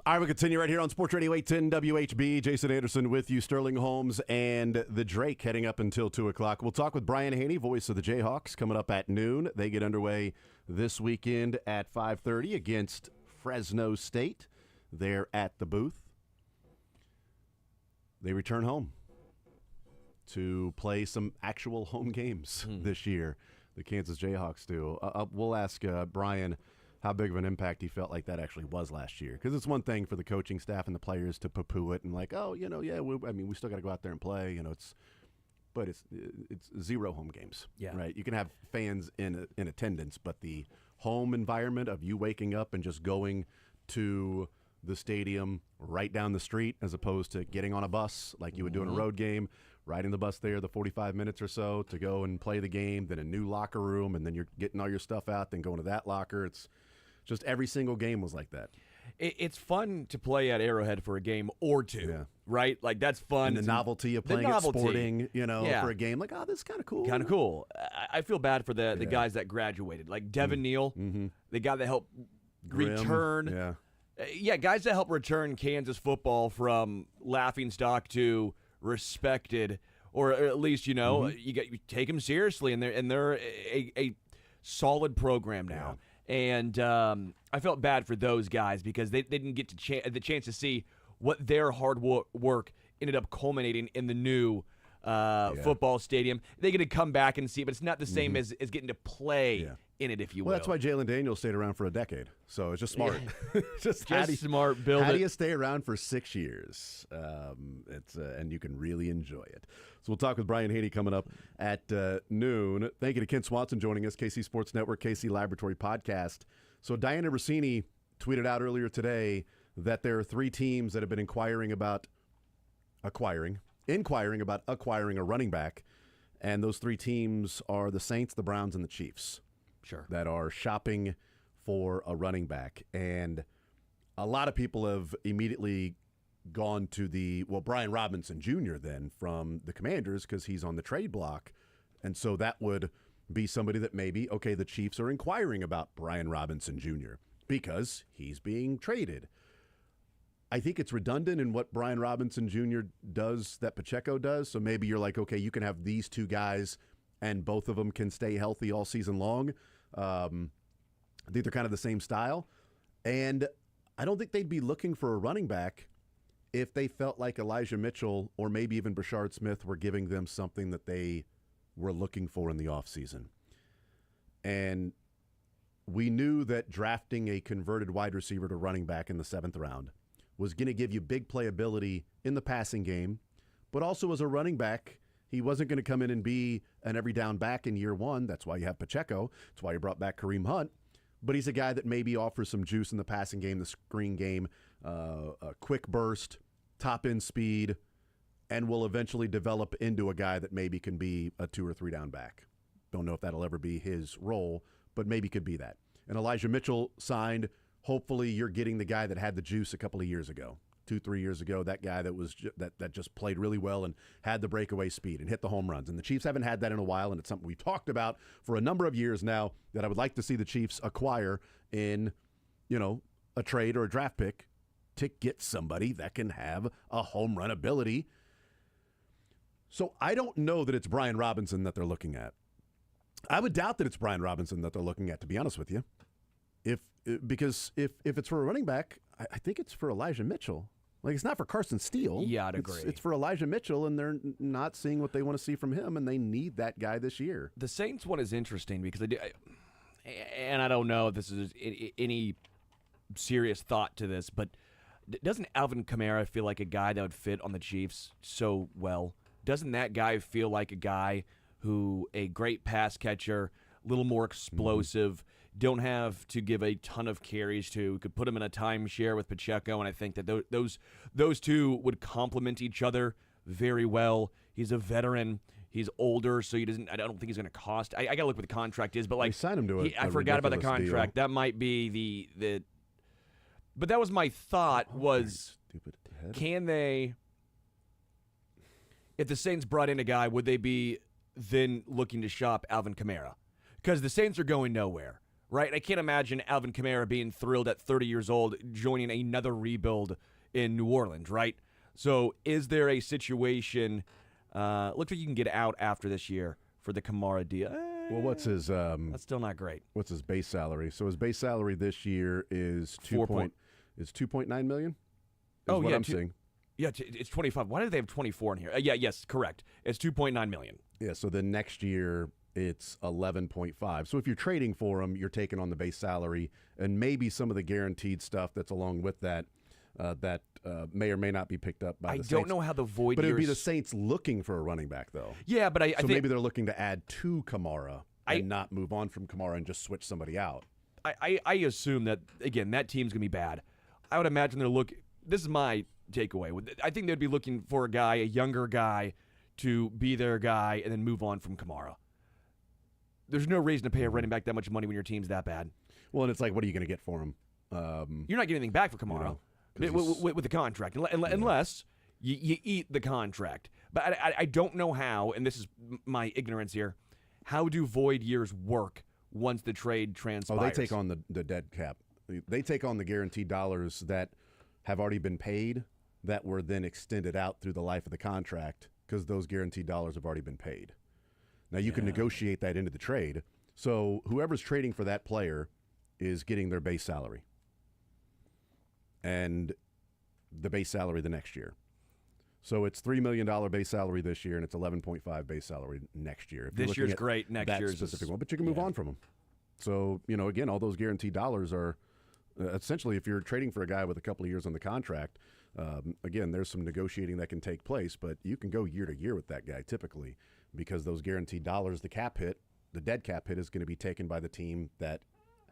All right, we continue right here on Sports Radio 810 WHB. Jason Anderson with you, Sterling Holmes and the Drake heading up until 2 o'clock. We'll talk with Brian Haney, voice of the Jayhawks, coming up at noon. They get underway this weekend at 5:30 against Fresno State. They're at the booth. They return home to play some actual home games this year. The Kansas Jayhawks do. We'll ask Brian how big of an impact he felt like that actually was last year. Because it's one thing for the coaching staff and the players to poo-poo it and like, oh, we still got to go out there and play. But it's 0 home games, right? You can have fans in attendance, but the home environment of you waking up and just going to the stadium right down the street as opposed to getting on a bus like you would do in a road game, riding the bus there the 45 minutes or so to go and play the game, then a new locker room, and then you're getting all your stuff out, then going to that locker. It's just every single game was like that. It's fun to play at Arrowhead for a game or two, right? Like, that's fun. And the novelty of playing at Sporting, for a game. Like, this is kind of cool. Kind of cool. I feel bad for the guys that graduated. Like Devin Neal, the guy that helped return. Guys that helped return Kansas football from laughingstock to respected, or at least, you take them seriously, and they're a solid program now. And I felt bad for those guys because they didn't get the chance to see what their hard work ended up culminating in the new football stadium. They get to come back and see, but it's not the same as getting to play in it, if you will. Well, that's why Jalen Daniels stayed around for a decade. So it's just smart. just smart. How do you stay around for 6 years? And you can really enjoy it. So we'll talk with Brian Haney coming up at noon. Thank you to Ken Swanson joining us, KC Sports Network, KC Laboratory Podcast. So Diana Rossini tweeted out earlier today that there are 3 teams that have been inquiring about acquiring a running back, and those 3 teams are the Saints, the Browns, and the Chiefs. Sure. That are shopping for a running back. And a lot of people have immediately gone to Brian Robinson Jr. then from the Commanders because he's on the trade block. And so that would be somebody that maybe, the Chiefs are inquiring about Brian Robinson Jr. because he's being traded. I think it's redundant in what Brian Robinson Jr. does that Pacheco does. So maybe you're like, you can have these 2 guys and both of them can stay healthy all season long. I think they're kind of the same style. And I don't think they'd be looking for a running back if they felt like Elijah Mitchell or maybe even Brashard Smith were giving them something that they were looking for in the offseason. And we knew that drafting a converted wide receiver to running back in the 7th round was going to give you big playability in the passing game, but also as a running back, he wasn't going to come in and be an every down back in year 1. That's why you have Pacheco. That's why you brought back Kareem Hunt. But he's a guy that maybe offers some juice in the passing game, the screen game, a quick burst, top-end speed, and will eventually develop into a guy that maybe can be a 2 or 3 down back. Don't know if that'll ever be his role, but maybe could be that. And Elijah Mitchell signed. Hopefully you're getting the guy that had the juice a couple of years ago. 2-3 years ago, that guy that was that just played really well and had the breakaway speed and hit the home runs. And the Chiefs haven't had that in a while, and it's something we've talked about for a number of years now that I would like to see the Chiefs acquire in, a trade or a draft pick to get somebody that can have a home run ability. So I don't know that it's Brian Robinson that they're looking at. I would doubt that it's Brian Robinson that they're looking at, to be honest with you. Because if it's for a running back, I think it's for Elijah Mitchell. Like, it's not for Carson Steele. Yeah, I'd agree. It's for Elijah Mitchell, and they're not seeing what they want to see from him, and they need that guy this year. The Saints one is interesting because and I don't know if this is any serious thought to this, but doesn't Alvin Kamara feel like a guy that would fit on the Chiefs so well? Doesn't that guy feel like a guy who a great pass catcher, a little more explosive, don't have to give a ton of carries to, could put him in a timeshare with Pacheco, and I think that those 2 would complement each other very well. He's a veteran. He's older, so I don't think he's going to cost. I got to look what the contract is, but like, we signed him to I forgot about the contract. Deal. That might be the. But that was my thought. Can they? If the Saints brought in a guy, would they be then looking to shop Alvin Kamara? Because the Saints are going nowhere. right? I can't imagine Alvin Kamara being thrilled at 30 years old joining another rebuild in New Orleans, right? So is there a situation, looks like you can get out after this year for the Kamara deal. Well, what's his... that's still not great. What's his base salary? So his base salary this year is $2.9 million? I'm seeing. Yeah, it's 25. Why did they have 24 in here? Yes, correct. It's 2.9 million. Yeah, so then next year it's 11.5. So if you're trading for him, you're taking on the base salary and maybe some of the guaranteed stuff that's along with that may or may not be picked up by the Saints. I don't know how the void But it would be years- the Saints looking for a running back, though. Yeah, but I so think maybe they're looking to add to Kamara and not move on from Kamara and just switch somebody out. I assume that, again, that team's going to be bad. I would imagine they're looking – this is my takeaway. I think they'd be looking for a younger guy, to be their guy and then move on from Kamara. There's no reason to pay a running back that much money when your team's that bad. Well, and it's like, what are you going to get for him? You're not getting anything back for Kamara with the contract, unless you eat the contract. But I don't know how, and this is my ignorance here, how do void years work once the trade transpires? Oh, they take on the dead cap. They take on the guaranteed dollars that have already been paid that were then extended out through the life of the contract because those guaranteed dollars have already been paid. Now, you can negotiate that into the trade. So whoever's trading for that player is getting their base salary and the base salary the next year. So it's $3 million base salary this year, and it's 11.5 base salary next year. This year's great. Next year's specific one, but you can move on from them. So, again, all those guaranteed dollars are essentially, if you're trading for a guy with a couple of years on the contract, again, there's some negotiating that can take place, but you can go year to year with that guy typically because those guaranteed dollars, the cap hit, the dead cap hit is going to be taken by the team that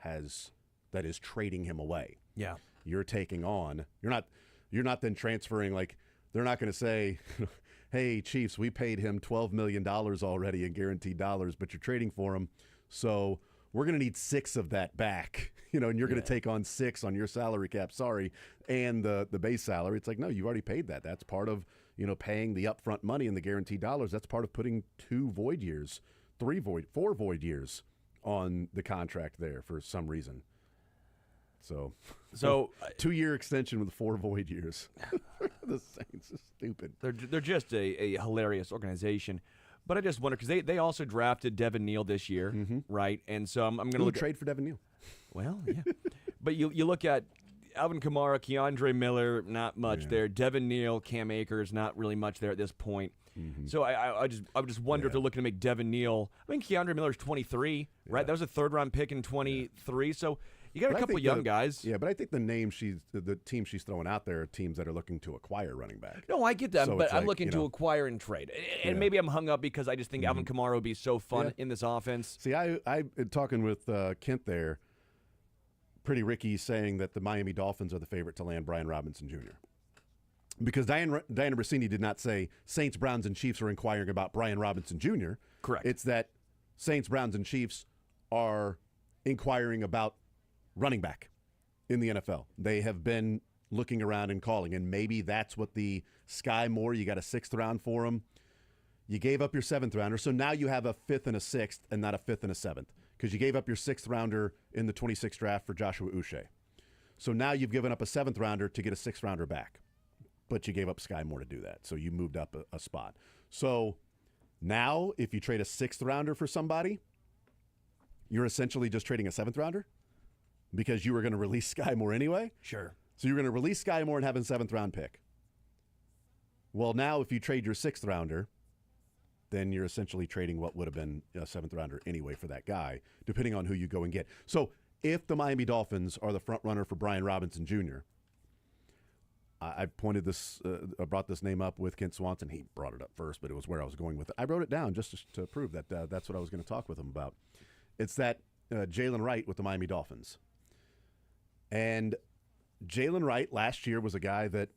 is trading him away. Yeah. You're taking on. You're not then transferring, like, they're not going to say, hey, Chiefs, we paid him $12 million already in guaranteed dollars, but you're trading for him, so we're going to need 6 of that back, and you're going to take on 6 on your salary cap, and the base salary. It's like, no, you already paid that. That's part of, paying the upfront money and the guaranteed dollars. That's part of putting 2 void years, 4 void years on the contract there for some reason. So 2-year extension with 4 void years. The Saints are stupid. They're just a hilarious organization. But I just wonder, because they also drafted Devin Neal this year, right? And so I'm going to look trade for Devin Neal. Well, yeah. But you look at Alvin Kamara, Keandre Miller, not much there. Devin Neal, Cam Akers, not really much there at this point. So I would just wonder if they're looking to make Devin Neal. I mean, Keandre Miller's 23, right? That was a 3rd-round pick in 23. So you got a couple young guys. Yeah, but I think the team she's throwing out there are teams that are looking to acquire running back. No, I get that, but I'm looking to acquire and trade. And maybe I'm hung up because I just think Alvin Kamara would be so fun in this offense. See, I talking with Kent there, Pretty Ricky saying that the Miami Dolphins are the favorite to land Brian Robinson Jr. Because Diana Rossini did not say Saints, Browns, and Chiefs are inquiring about Brian Robinson Jr. Correct. It's that Saints, Browns, and Chiefs are inquiring about running back in the NFL. They have been looking around and calling, and maybe that's what the Sky Moore, you got a 6th round for him. You gave up your 7th rounder, so now you have a 5th and a 6th and not a 5th and a 7th because you gave up your 6th rounder in the 26th draft for Joshua Uche. So now you've given up a 7th rounder to get a 6th rounder back, but you gave up Sky Moore to do that, so you moved up a spot. So now if you trade a 6th rounder for somebody, you're essentially just trading a 7th rounder because you were going to release Sky Moore anyway. Sure. So you're going to release Sky Moore and have a 7th round pick. Well, now if you trade your 6th rounder, then you're essentially trading what would have been a 7th rounder anyway for that guy, depending on who you go and get. So if the Miami Dolphins are the front runner for Brian Robinson Jr., I brought this name up with Kent Swanson. He brought it up first, but it was where I was going with it. I wrote it down just to prove that that's what I was going to talk with him about. It's that Jalen Wright with the Miami Dolphins. And Jalen Wright last year was a guy that,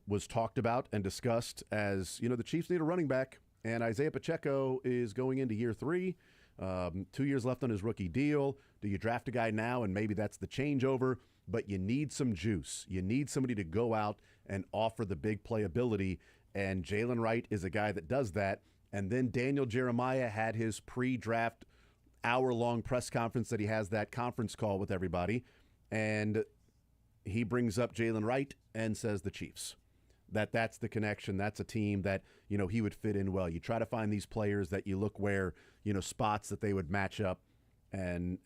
was talked about and discussed as, the Chiefs need a running back. And Isaiah Pacheco is going into year 3, 2 years left on his rookie deal. Do you draft a guy now and maybe that's the changeover? But you need some juice. You need somebody to go out and offer the big playability. And Jalen Wright is a guy that does that. And then Daniel Jeremiah had his pre-draft hour-long press conference that he has that conference call with everybody, and he brings up Jalen Wright and says the Chiefs. That's the connection. That's a team that, he would fit in well. You try to find these players that you look where, spots that they would match up and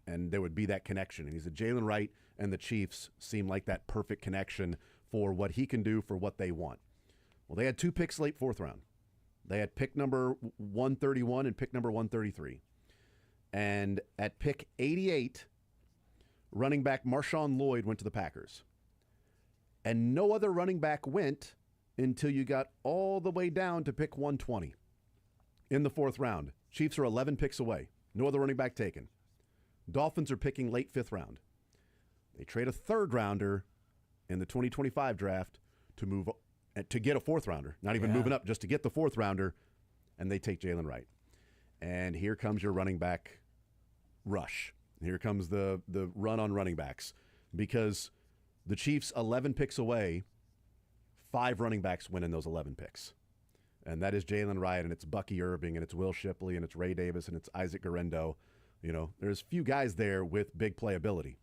there would be that connection. And he said Jalen Wright and the Chiefs seem like that perfect connection for what he can do for what they want. Well, they had 2 picks late 4th round. They had pick number 131 and pick number 133. And at pick 88, running back Marshawn Lloyd went to the Packers. And no other running back went until you got all the way down to pick 120 in the 4th round. Chiefs are 11 picks away. No other running back taken. Dolphins are picking late 5th round. They trade a 3rd rounder in the 2025 draft to get a 4th rounder. Not even moving up, just to get the 4th rounder, and they take Jalen Wright. And here comes your running back rush. Here comes the run on running backs, because the Chiefs 11 picks away, 5 running backs win in those 11 picks. And that is Jalen Wright, and it's Bucky Irving, and it's Will Shipley, and it's Ray Davis, and it's Isaac Guerrero. There's few guys there with big playability,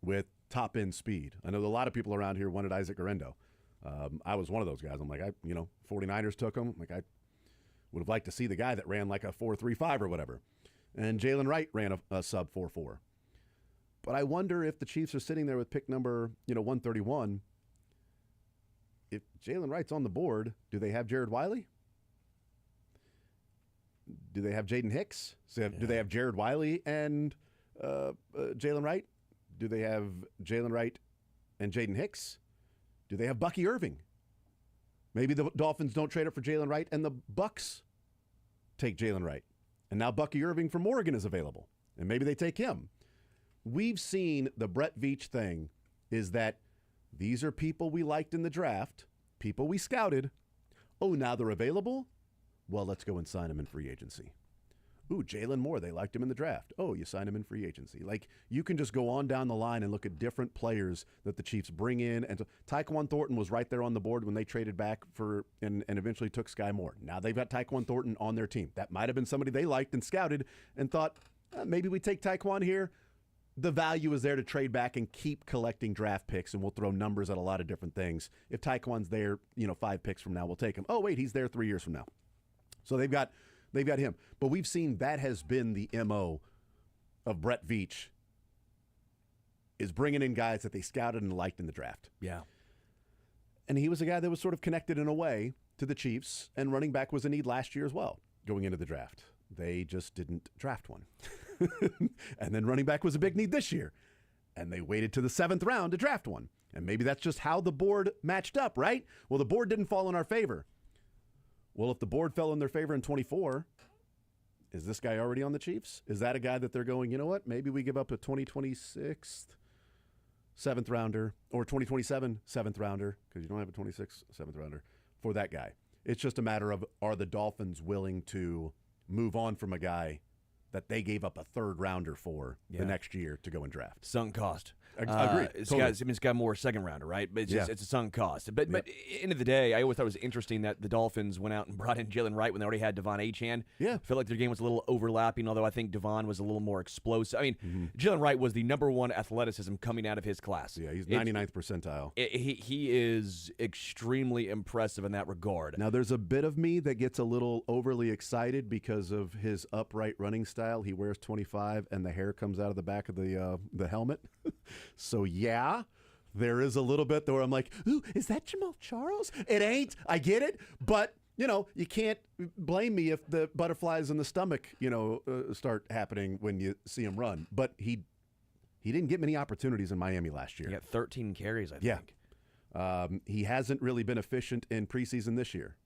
with top-end speed. I know a lot of people around here wanted Isaac Guerrero. I was one of those guys. I'm like, 49ers took him. Like, I would have liked to see the guy that ran like a 4.35 or whatever. And Jalen Wright ran a sub 4.4. But I wonder if the Chiefs are sitting there with pick number, 131. If Jalen Wright's on the board, do they have Jared Wiley? Do they have Jaden Hicks? Do they have Jared Wiley and Jalen Wright? Do they have Jalen Wright and Jaden Hicks? Do they have Bucky Irving? Maybe the Dolphins don't trade up for Jalen Wright and the Bucks take Jalen Wright. And now Bucky Irving from Oregon is available. And maybe they take him. We've seen the Brett Veach thing is that these are people we liked in the draft, people we scouted. Oh, now they're available? Well, let's go and sign them in free agency. Ooh, Jalen Moore, they liked him in the draft. Oh, you sign him in free agency. Like, you can just go on down the line and look at different players that the Chiefs bring in. And so, Tyquan Thornton was right there on the board when they traded back and eventually took Sky Moore. Now they've got Tyquan Thornton on their team. That might have been somebody they liked and scouted and thought, maybe we take Tyquan here. The value is there to trade back and keep collecting draft picks, and we'll throw numbers at a lot of different things. If Tyquan's there, 5 picks from now, we'll take him. Oh, wait, he's there 3 years from now. So they've got him. But we've seen that has been the MO of Brett Veach, is bringing in guys that they scouted and liked in the draft. Yeah. And he was a guy that was sort of connected in a way to the Chiefs, and running back was a need last year as well, going into the draft. They just didn't draft one. And then running back was a big need this year. And they waited to the 7th round to draft one. And maybe that's just how the board matched up, right? Well, the board didn't fall in our favor. Well, if the board fell in their favor in 24, is this guy already on the Chiefs? Is that a guy that they're going, you know what, maybe we give up a 2026 7th rounder or 2027 7th rounder, because you don't have a 26 7th rounder, for that guy. It's just a matter of, are the Dolphins willing to move on from a guy that they gave up a 3rd rounder for the next year to go and draft? Sunk cost. Agreed. It's got more 2nd rounder, right? But it's a sunk cost. But end of the day, I always thought it was interesting that the Dolphins went out and brought in Jalen Wright when they already had Devon Achane. Yeah. I felt like their game was a little overlapping, although I think Devon was a little more explosive. I mean, Jalen Wright was the #1 athleticism coming out of his class. Yeah, he's 99th percentile. He is extremely impressive in that regard. Now, there's a bit of me that gets a little overly excited because of his upright running style. He wears 25, and the hair comes out of the back of the helmet. So, yeah, there is a little bit where I'm like, ooh, is that Jamal Charles? It ain't. I get it. But, you can't blame me if the butterflies in the stomach, start happening when you see him run. But he didn't get many opportunities in Miami last year. He got 13 carries, I think. He hasn't really been efficient in preseason this year.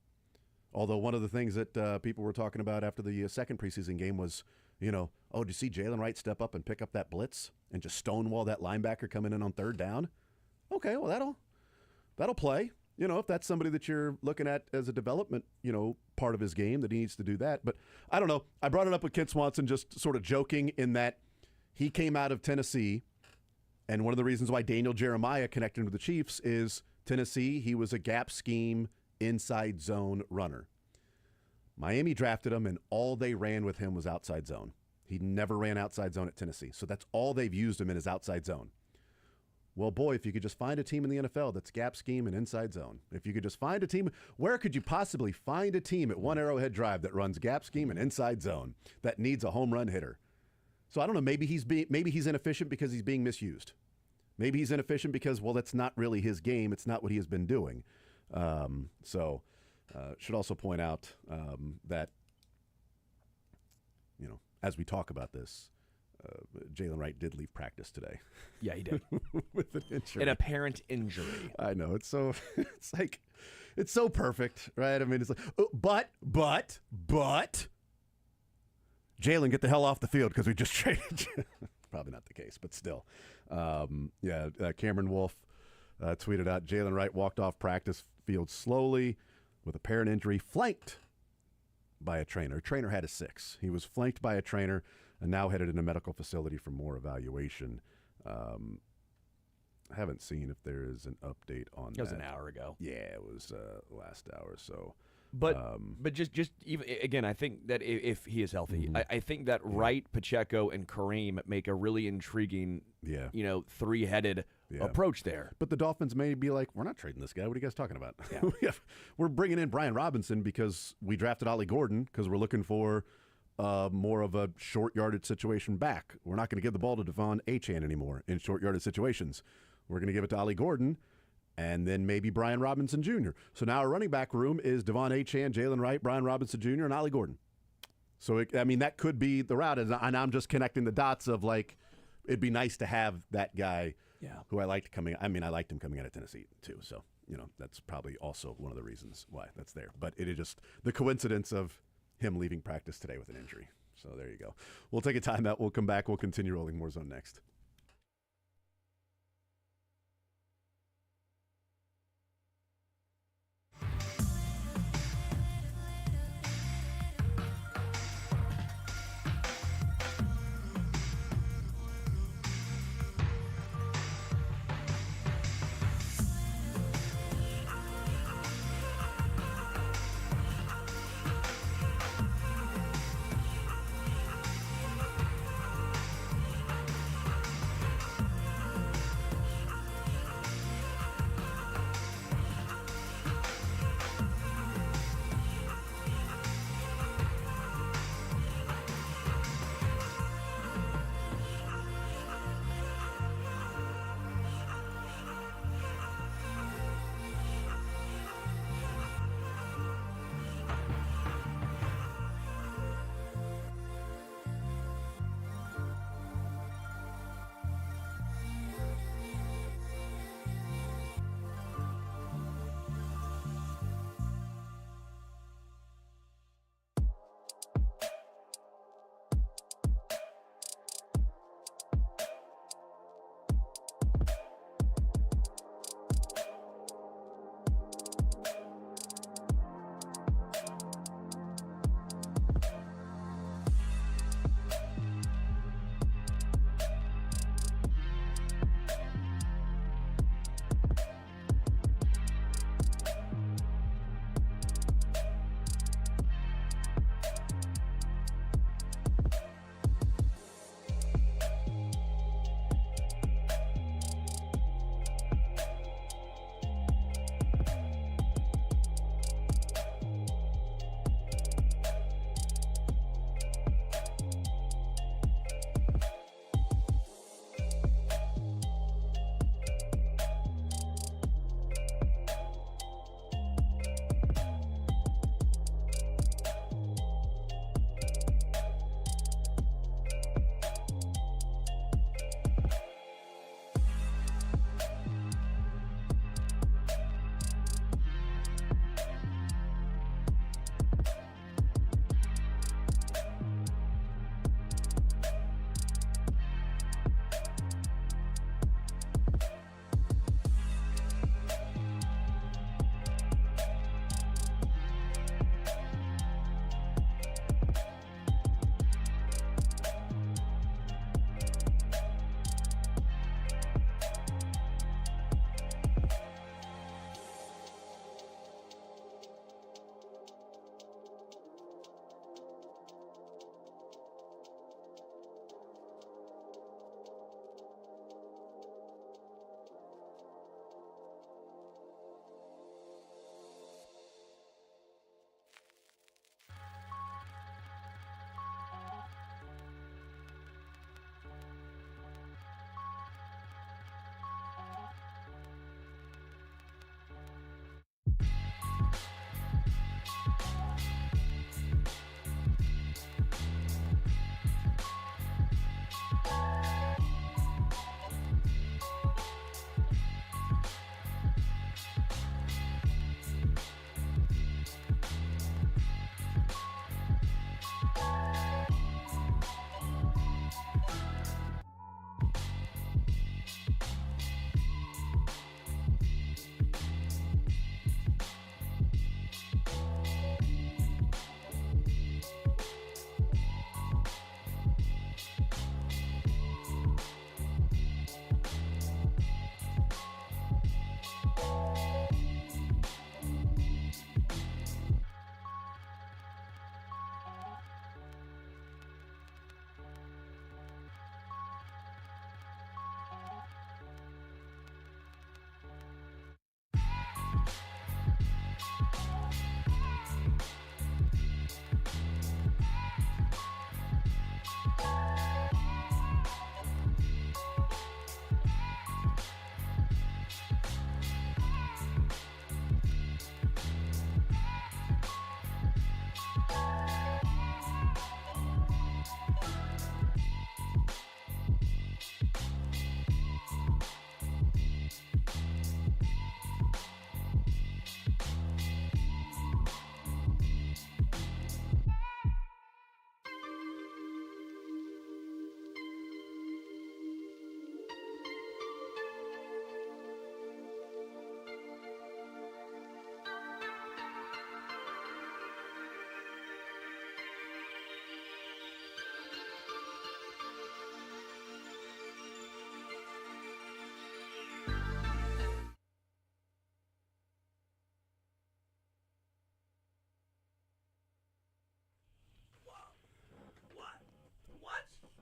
Although one of the things that people were talking about after the second preseason game was, did you see Jalen Wright step up and pick up that blitz and just stonewall that linebacker coming in on 3rd down? Okay, well, that'll play. If that's somebody that you're looking at as a development, part of his game, that he needs to do that. But I don't know. I brought it up with Kent Swanson just sort of joking in that he came out of Tennessee, and one of the reasons why Daniel Jeremiah connected with the Chiefs is Tennessee, he was a gap scheme, inside zone runner. Miami drafted him, and all they ran with him was outside zone. He never ran outside zone at Tennessee. So that's all they've used him in, is outside zone. Well, boy, if you could just find a team in the NFL that's gap scheme and inside zone. If you could just find a team, where could you possibly find a team at One Arrowhead Drive that runs gap scheme and inside zone that needs a home run hitter? So I don't know, maybe he's inefficient because he's being misused. Maybe he's inefficient because, well, that's not really his game. It's not what he has been doing. Should also point out that, as we talk about this, Jalen Wright did leave practice today. Yeah, he did. With an injury. An apparent injury. I know. It's so perfect, right? I mean, it's like, but, Jalen, get the hell off the field because we just traded you. Probably not the case, but still. Cameron Wolf tweeted out, Jalen Wright walked off practice field slowly with apparent injury, flanked by a trainer. A trainer had a 6. He was flanked by a trainer and now headed in a medical facility for more evaluation. I haven't seen if there is an update on that. It was an hour ago. Yeah, it was last hour. So, but just even again, I think that if he is healthy, I think that Wright, Pacheco, and Kareem make a really intriguing, three-headed approach there. But the Dolphins may be like, we're not trading this guy. What are you guys talking about? Yeah. We're bringing in Brian Robinson because we drafted Ollie Gordon because we're looking for more of a short yardage situation back. We're not going to give the ball to Devon Achane anymore in short yardage situations. We're going to give it to Ollie Gordon and then maybe Brian Robinson Jr. So now our running back room is Devon Achane, Jalen Wright, Brian Robinson Jr., and Ollie Gordon. So, that could be the route. And I'm just connecting the dots of, like, it'd be nice to have that guy who I liked coming. I mean, I liked him coming out of Tennessee, too. So, that's probably also one of the reasons why that's there. But it is just the coincidence of him leaving practice today with an injury. So there you go. We'll take a timeout. We'll come back. We'll continue rolling More Zone next.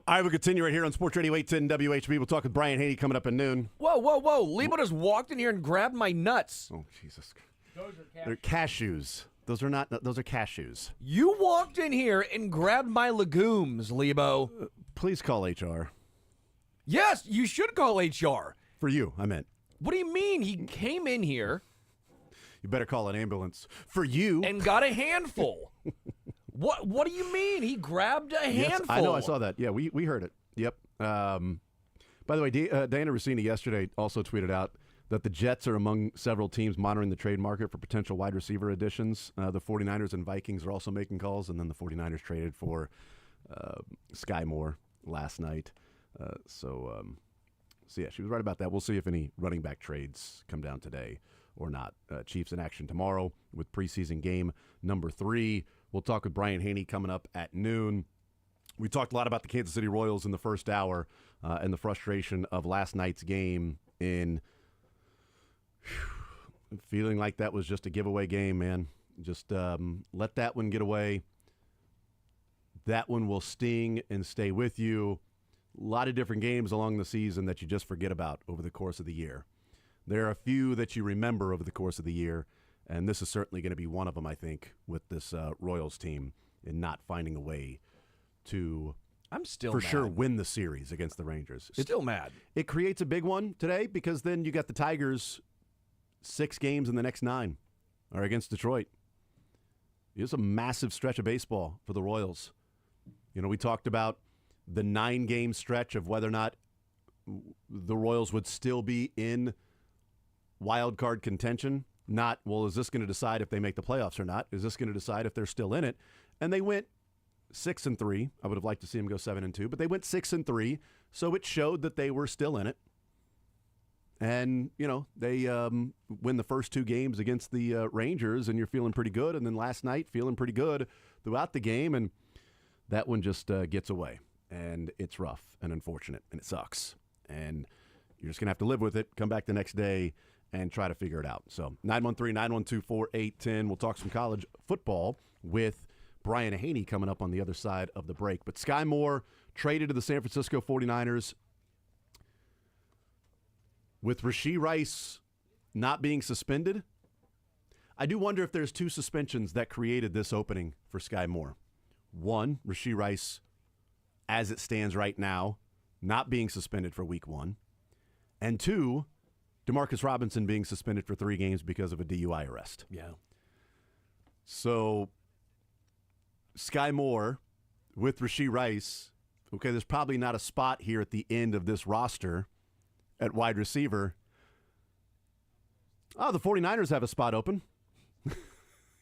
All right, we'll continue right here on Sports Radio 810 WHB. We'll talk with Brian Haney coming up at noon. Whoa. Lebo just walked in here and grabbed my nuts. Oh, Jesus. They're cashews. Those are cashews. You walked in here and grabbed my legumes, Lebo. Please call HR. Yes, you should call HR. For you, I meant. What do you mean? He came in here. You better call an ambulance. For you. And got a handful. What do you mean? He grabbed a handful. Yes, I know, I saw that. Yeah, we heard it. Yep. By the way, Diana Rossini yesterday also tweeted out that the Jets are among several teams monitoring the trade market for potential wide receiver additions. The 49ers and Vikings are also making calls, and then the 49ers traded for Sky Moore last night. So yeah, she was right about that. We'll see if any running back trades come down today or not. Chiefs in action tomorrow with preseason game number 3. We'll talk with Brian Haney coming up at noon. We talked a lot about the Kansas City Royals in the first hour and the frustration of last night's game in feeling like that was just a giveaway game, man. Just let that one get away. That one will sting and stay with you. A lot of different games along the season that you just forget about over the course of the year. There are a few that you remember over the course of the year, and this is certainly going to be one of them, I think, with this Royals team in not finding a way to, I'm still for mad. sure, win the series against the Rangers. Still mad. It creates a big one today because then you got the Tigers 6 games in the next 9 are against Detroit. It's a massive stretch of baseball for the Royals. You know, we talked about the 9-game stretch of whether or not the Royals would still be in wild card contention. Not, well, is this going to decide if they make the playoffs or not? Is this going to decide if they're still in it? And they went 6-3. I would have liked to see them go 7-2, but they went 6-3, so it showed that they were still in it. And, you know, they win the first 2 games against the Rangers, and you're feeling pretty good. And then last night, feeling pretty good throughout the game, and that one just gets away. And it's rough and unfortunate, and it sucks. And you're just going to have to live with it, come back the next day, and try to figure it out. So 913-912-4810. We'll talk some college football with Brian Haney coming up on the other side of the break. But Sky Moore traded to the San Francisco 49ers. With Rashee Rice not being suspended, I do wonder if there's 2 suspensions that created this opening for Sky Moore. One, Rashee Rice, as it stands right now, not being suspended for week 1. And 2, Demarcus Robinson being suspended for 3 games because of a DUI arrest. Yeah. So, Sky Moore with Rashee Rice, okay, there's probably not a spot here at the end of this roster at wide receiver. Oh, the 49ers have a spot open.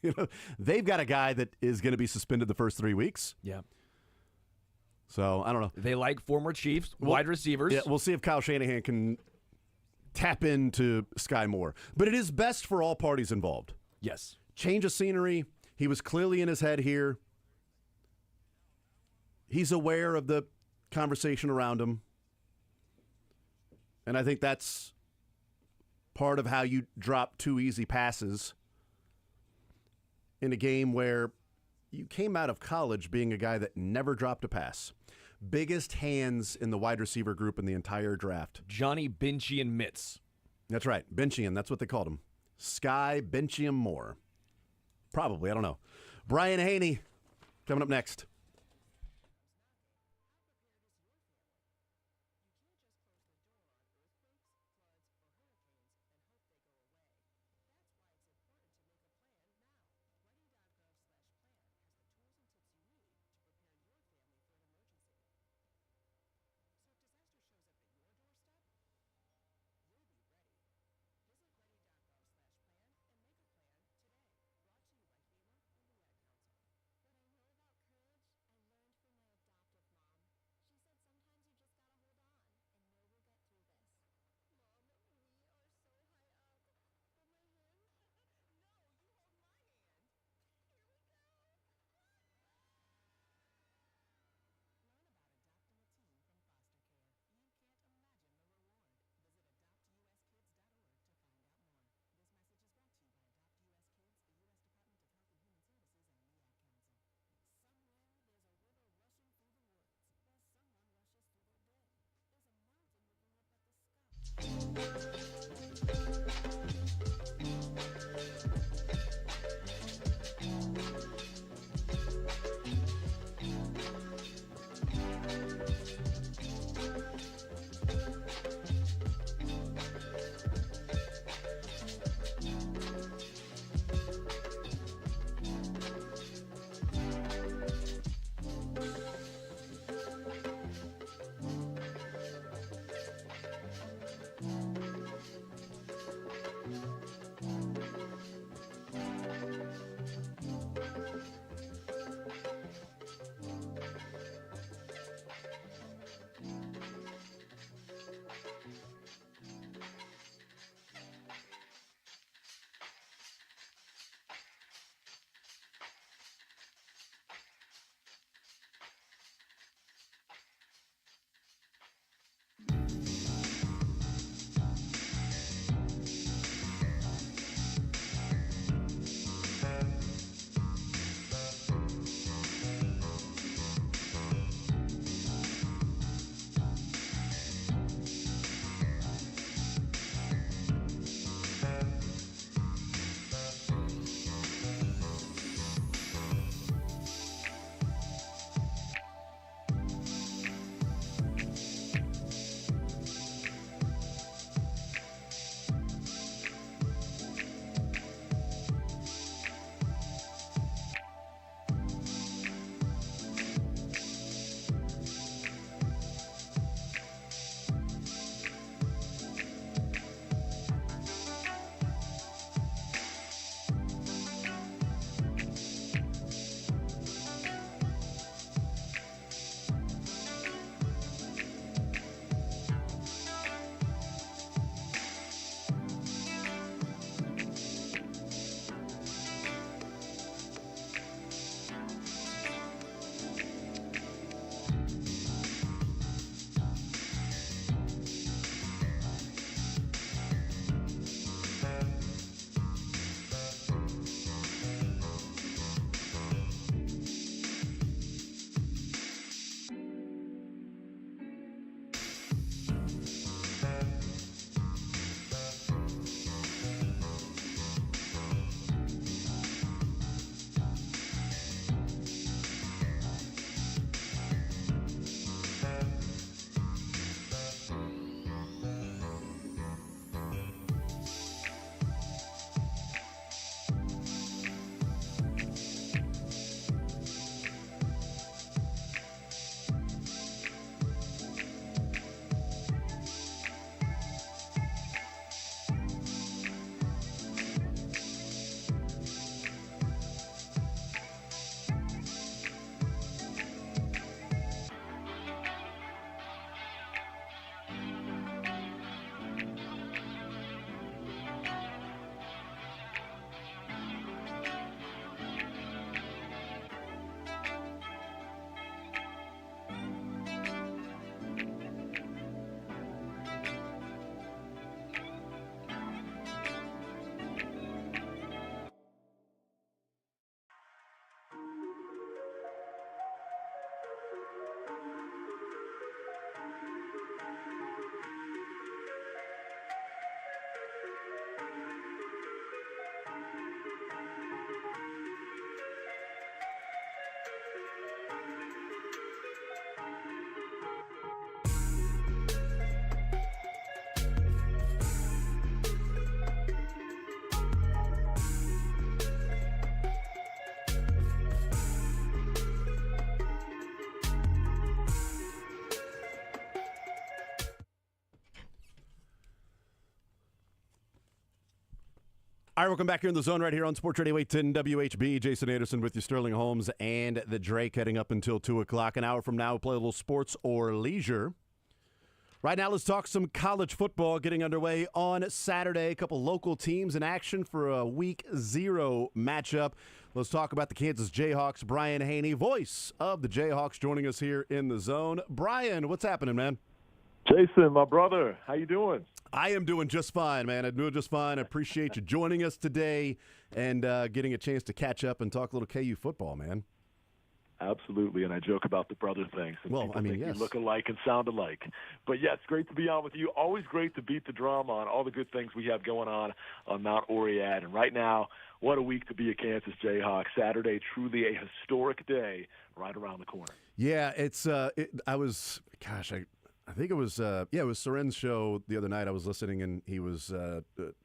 You know, they've got a guy that is going to be suspended the first 3 weeks. Yeah. So, I don't know. They like former Chiefs, wide receivers. Yeah, we'll see if Kyle Shanahan can tap into Sky Moore. But it is best for all parties involved. Yes. Change of scenery. He was clearly in his head here. He's aware of the conversation around him. And I think that's part of how you drop 2 easy passes in a game where you came out of college being a guy that never dropped a pass. Biggest hands in the wide receiver group in the entire draft. Johnny Benchian Mitts. That's right. Benchian. That's what they called him. Sky Benchian Moore. Probably. I don't know. Brian Haney coming up next. All right, welcome back here in the zone right here on Sports Radio 810 WHB. Jason Anderson with you, Sterling Holmes and the Drake heading up until 2 o'clock. An hour from now, we'll play a little sports or leisure. Right now, let's talk some college football getting underway on Saturday. A couple local teams in action for a Week 0 matchup. Let's talk about the Kansas Jayhawks. Brian Haney, voice of the Jayhawks, joining us here in the zone. Brian, what's happening, man? Jason, my brother, how you doing? I am doing just fine, man. I'm doing just fine. I appreciate you joining us today and getting a chance to catch up and talk a little KU football, man. Absolutely, and I joke about the brother thing. People think yes. we look alike and sound alike. But, yeah, it's great to be on with you. Always great to beat the drum on all the good things we have going on Mount Oriad. And right now, what a week to be a Kansas Jayhawk. Saturday, truly a historic day right around the corner. Yeah, it's I think it was it was Soren's show the other night. I was listening, and he was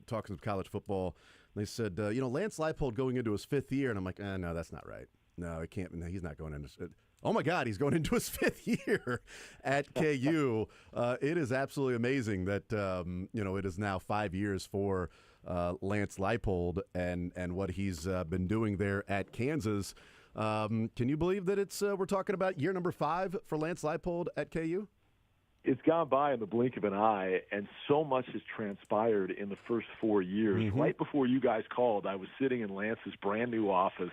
talking college football. And they said, Lance Leipold going into his 5th year, and I'm like, no, that's not right. No, it can't. No, he's not going into. Oh my God, he's going into his 5th year at KU. It is absolutely amazing that it is now 5 years for Lance Leipold and what he's been doing there at Kansas. Can you believe that we're talking about year number 5 for Lance Leipold at KU? It's gone by in the blink of an eye, and so much has transpired in the first 4 years. Mm-hmm. Right before you guys called, I was sitting in Lance's brand-new office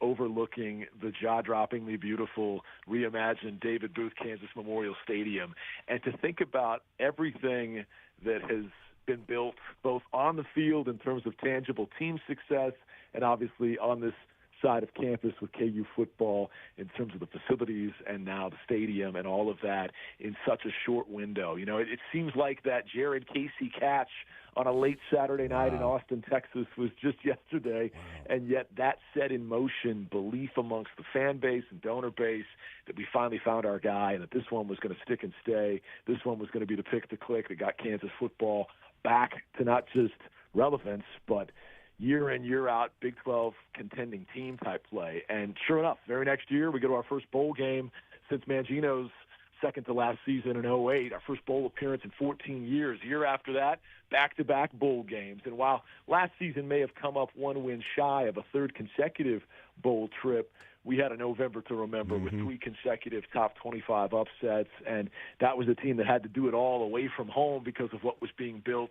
overlooking the jaw-droppingly beautiful, reimagined David Booth Kansas Memorial Stadium. And to think about everything that has been built both on the field in terms of tangible team success and obviously on this side of campus with KU football in terms of the facilities and now the stadium and all of that in such a short window. It seems like that Jared Casey catch on a late Saturday night in Austin, Texas was just yesterday, and yet that set in motion belief amongst the fan base and donor base that we finally found our guy and that this one was going to stick and stay. This one was going to be the pick to click that got Kansas football back to not just relevance, but year in, year out, Big 12 contending team type play. And sure enough, very next year, we go to our first bowl game since Mangino's second to last season in 2008, our first bowl appearance in 14 years. A year after that, back-to-back bowl games. And while last season may have come up one win shy of a third consecutive bowl trip, we had a November to remember with 3 consecutive top 25 upsets, and that was a team that had to do it all away from home because of what was being built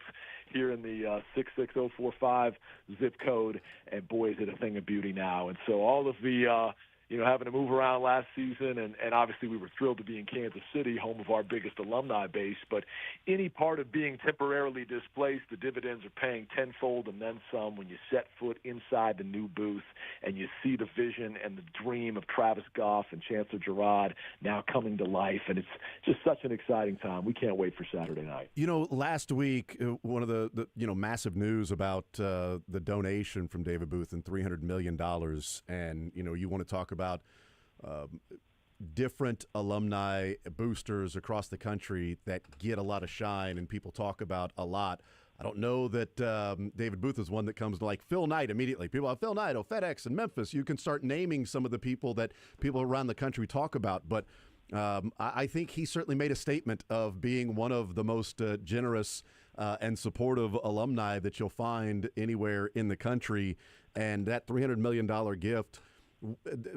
here in the 66045 zip code, and boy, is it a thing of beauty now. And so all of the having to move around last season, and obviously we were thrilled to be in Kansas City, home of our biggest alumni base, but any part of being temporarily displaced, the dividends are paying tenfold and then some when you set foot inside the new booth and you see the vision and the dream of Travis Goff and Chancellor Girard now coming to life, and it's just such an exciting time. We can't wait for Saturday night. Last week, one of the massive news about the donation from David Booth and $300 million, and, you want to talk about different alumni boosters across the country that get a lot of shine and people talk about a lot. I don't know that David Booth is one that comes to like Phil Knight immediately. People have Phil Knight, FedEx, and Memphis. You can start naming some of the people that people around the country talk about. But I think he certainly made a statement of being one of the most generous and supportive alumni that you'll find anywhere in the country. And that $300 million gift,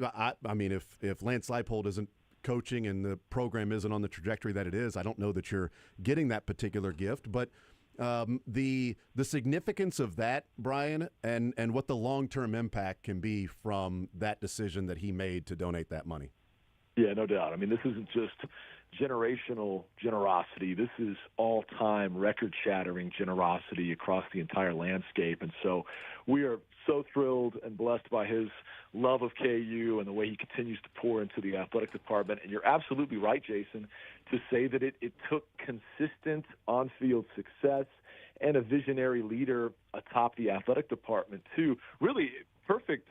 I mean, if Lance Leipold isn't coaching and the program isn't on the trajectory that it is, I don't know that you're getting that particular gift. But the significance of that, Brian, and what the long-term impact can be from that decision that he made to donate that money. Yeah, no doubt. I mean, this isn't just generational generosity. This is all-time record-shattering generosity across the entire landscape. And so we are so thrilled and blessed by his love of KU and the way he continues to pour into the athletic department. And you're absolutely right, Jason, to say that it took consistent on-field success and a visionary leader atop the athletic department, too. Really perfect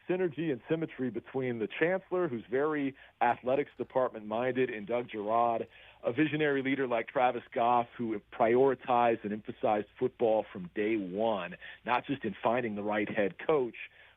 synergy and symmetry between the chancellor, who's very athletics department minded, and Doug Girard, a visionary leader like Travis Goff, who prioritized and emphasized football from day one, not just in finding the right head coach,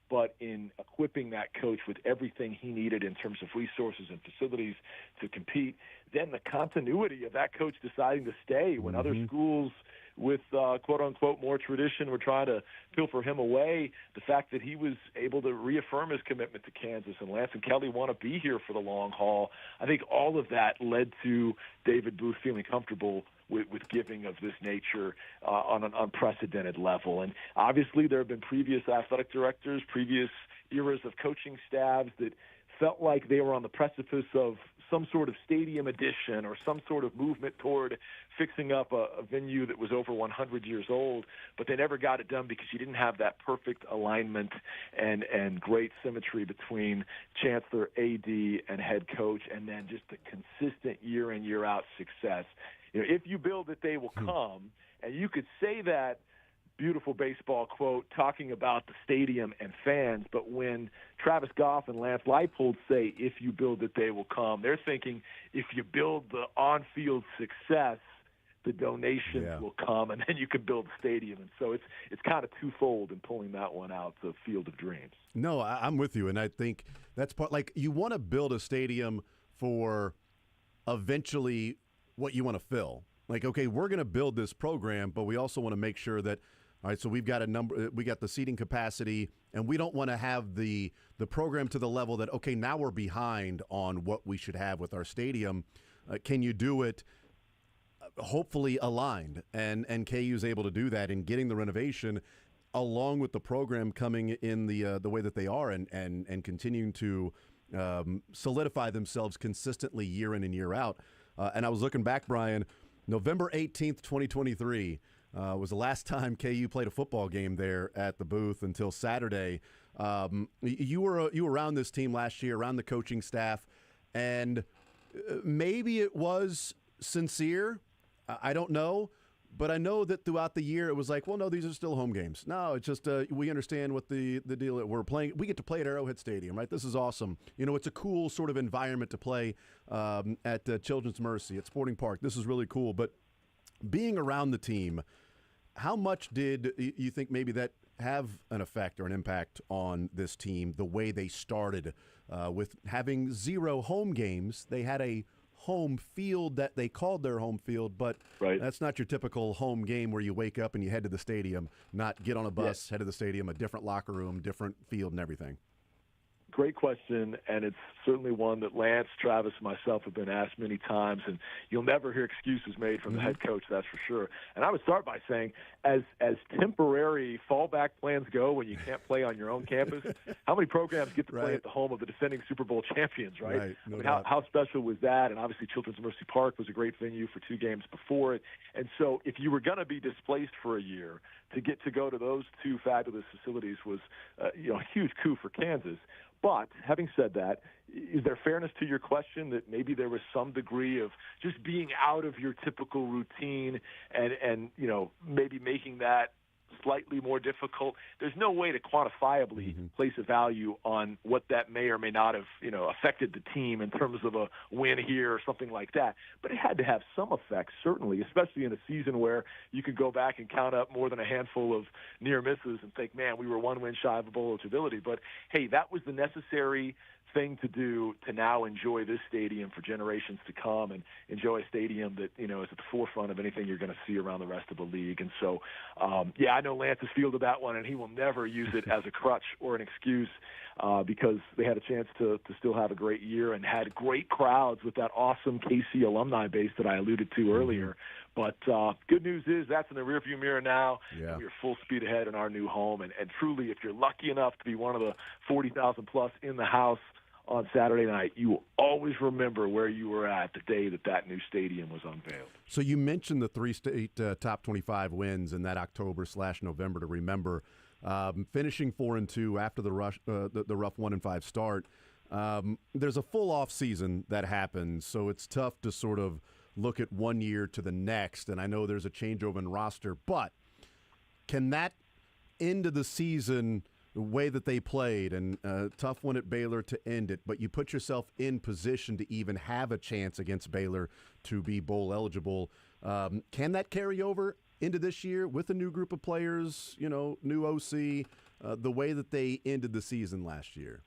but in equipping that coach with everything he needed in terms of resources and facilities to compete. Then the continuity of that coach deciding to stay when other schools with quote-unquote more tradition were trying to pilfer him away. The fact that he was able to reaffirm his commitment to Kansas, and Lance and Kelly want to be here for the long haul, I think all of that led to David Booth feeling comfortable with giving of this nature on an unprecedented level. And obviously there have been previous athletic directors, previous eras of coaching staffs that felt like they were on the precipice of some sort of stadium addition or some sort of movement toward fixing up a venue that was over 100 years old, but they never got it done because you didn't have that perfect alignment and great symmetry between Chancellor, AD, and head coach, and then just the consistent year in, year out success. If you build it, they will come, and you could say that beautiful baseball quote talking about the stadium and fans, but when Travis Goff and Lance Leipold say, if you build it, they will come, they're thinking if you build the on-field success, the donations will come, and then you can build the stadium. And so it's kind of twofold in pulling that one out, the field of dreams. No, I'm with you, and I think that's part, like, you want to build a stadium for eventually what you want to fill. Like, okay, we're going to build this program, but we also want to make sure that, all right, so we got the seating capacity, and we don't want to have the program to the level that, okay, now we're behind on what we should have with our stadium. Can you do it hopefully aligned? And KU's able to do that in getting the renovation along with the program coming in the way that they are and continuing to solidify themselves consistently year in and year out. And I was looking back, Brian, November 18th, 2023, was the last time KU played a football game there at the booth until Saturday. You were around this team last year, around the coaching staff, and maybe it was sincere. I don't know, but I know that throughout the year it was like, well, no, these are still home games. No, it's just we understand what the deal that we're playing. We get to play at Arrowhead Stadium, right? This is awesome. It's a cool sort of environment to play at Children's Mercy, at Sporting Park. This is really cool, but being around the team, how much did you think maybe that have an effect or an impact on this team, the way they started with having 0 home games? They had a home field that they called their home field, but that's not your typical home game where you wake up and you head to the stadium, not get on a bus, head to the stadium, a different locker room, different field and everything. Great question, and it's certainly one that Lance, Travis, and myself have been asked many times, and you'll never hear excuses made from the head coach, that's for sure. And I would start by saying, as temporary fallback plans go when you can't play on your own campus, how many programs get to play at the home of the defending Super Bowl champions, right? No I mean, how special was that? And obviously Children's Mercy Park was a great venue for 2 games before it. And so if you were going to be displaced for a year, to get to go to those 2 fabulous facilities was a huge coup for Kansas. But having said that, is there fairness to your question that maybe there was some degree of just being out of your typical routine and maybe making that slightly more difficult? There's no way to quantifiably place a value on what that may or may not have, affected the team in terms of a win here or something like that. But it had to have some effect, certainly, especially in a season where you could go back and count up more than a handful of near misses and think, man, we were 1 win shy of bowl eligibility. But, hey, that was the necessary thing to do to now enjoy this stadium for generations to come and enjoy a stadium that, is at the forefront of anything you're going to see around the rest of the league. And so, I know Lance has fielded that one, and he will never use it as a crutch or an excuse because they had a chance to still have a great year and had great crowds with that awesome KC alumni base that I alluded to earlier. But good news is that's in the rearview mirror now. Yeah. We're full speed ahead in our new home. And truly, if you're lucky enough to be one of the 40,000-plus in the house on Saturday night, you will always remember where you were at the day that new stadium was unveiled. So you mentioned the 3 state top 25 wins in that October/November to remember. Finishing 4-2 after the rough 1-5 start. There's a full off season that happens, so it's tough to sort of look at 1 year to the next. And I know there's a changeover in roster, but can that end of the season, the way that they played, and tough one at Baylor to end it, but you put yourself in position to even have a chance against Baylor to be bowl eligible. Can that carry over into this year with a new group of players, new OC, the way that they ended the season last year?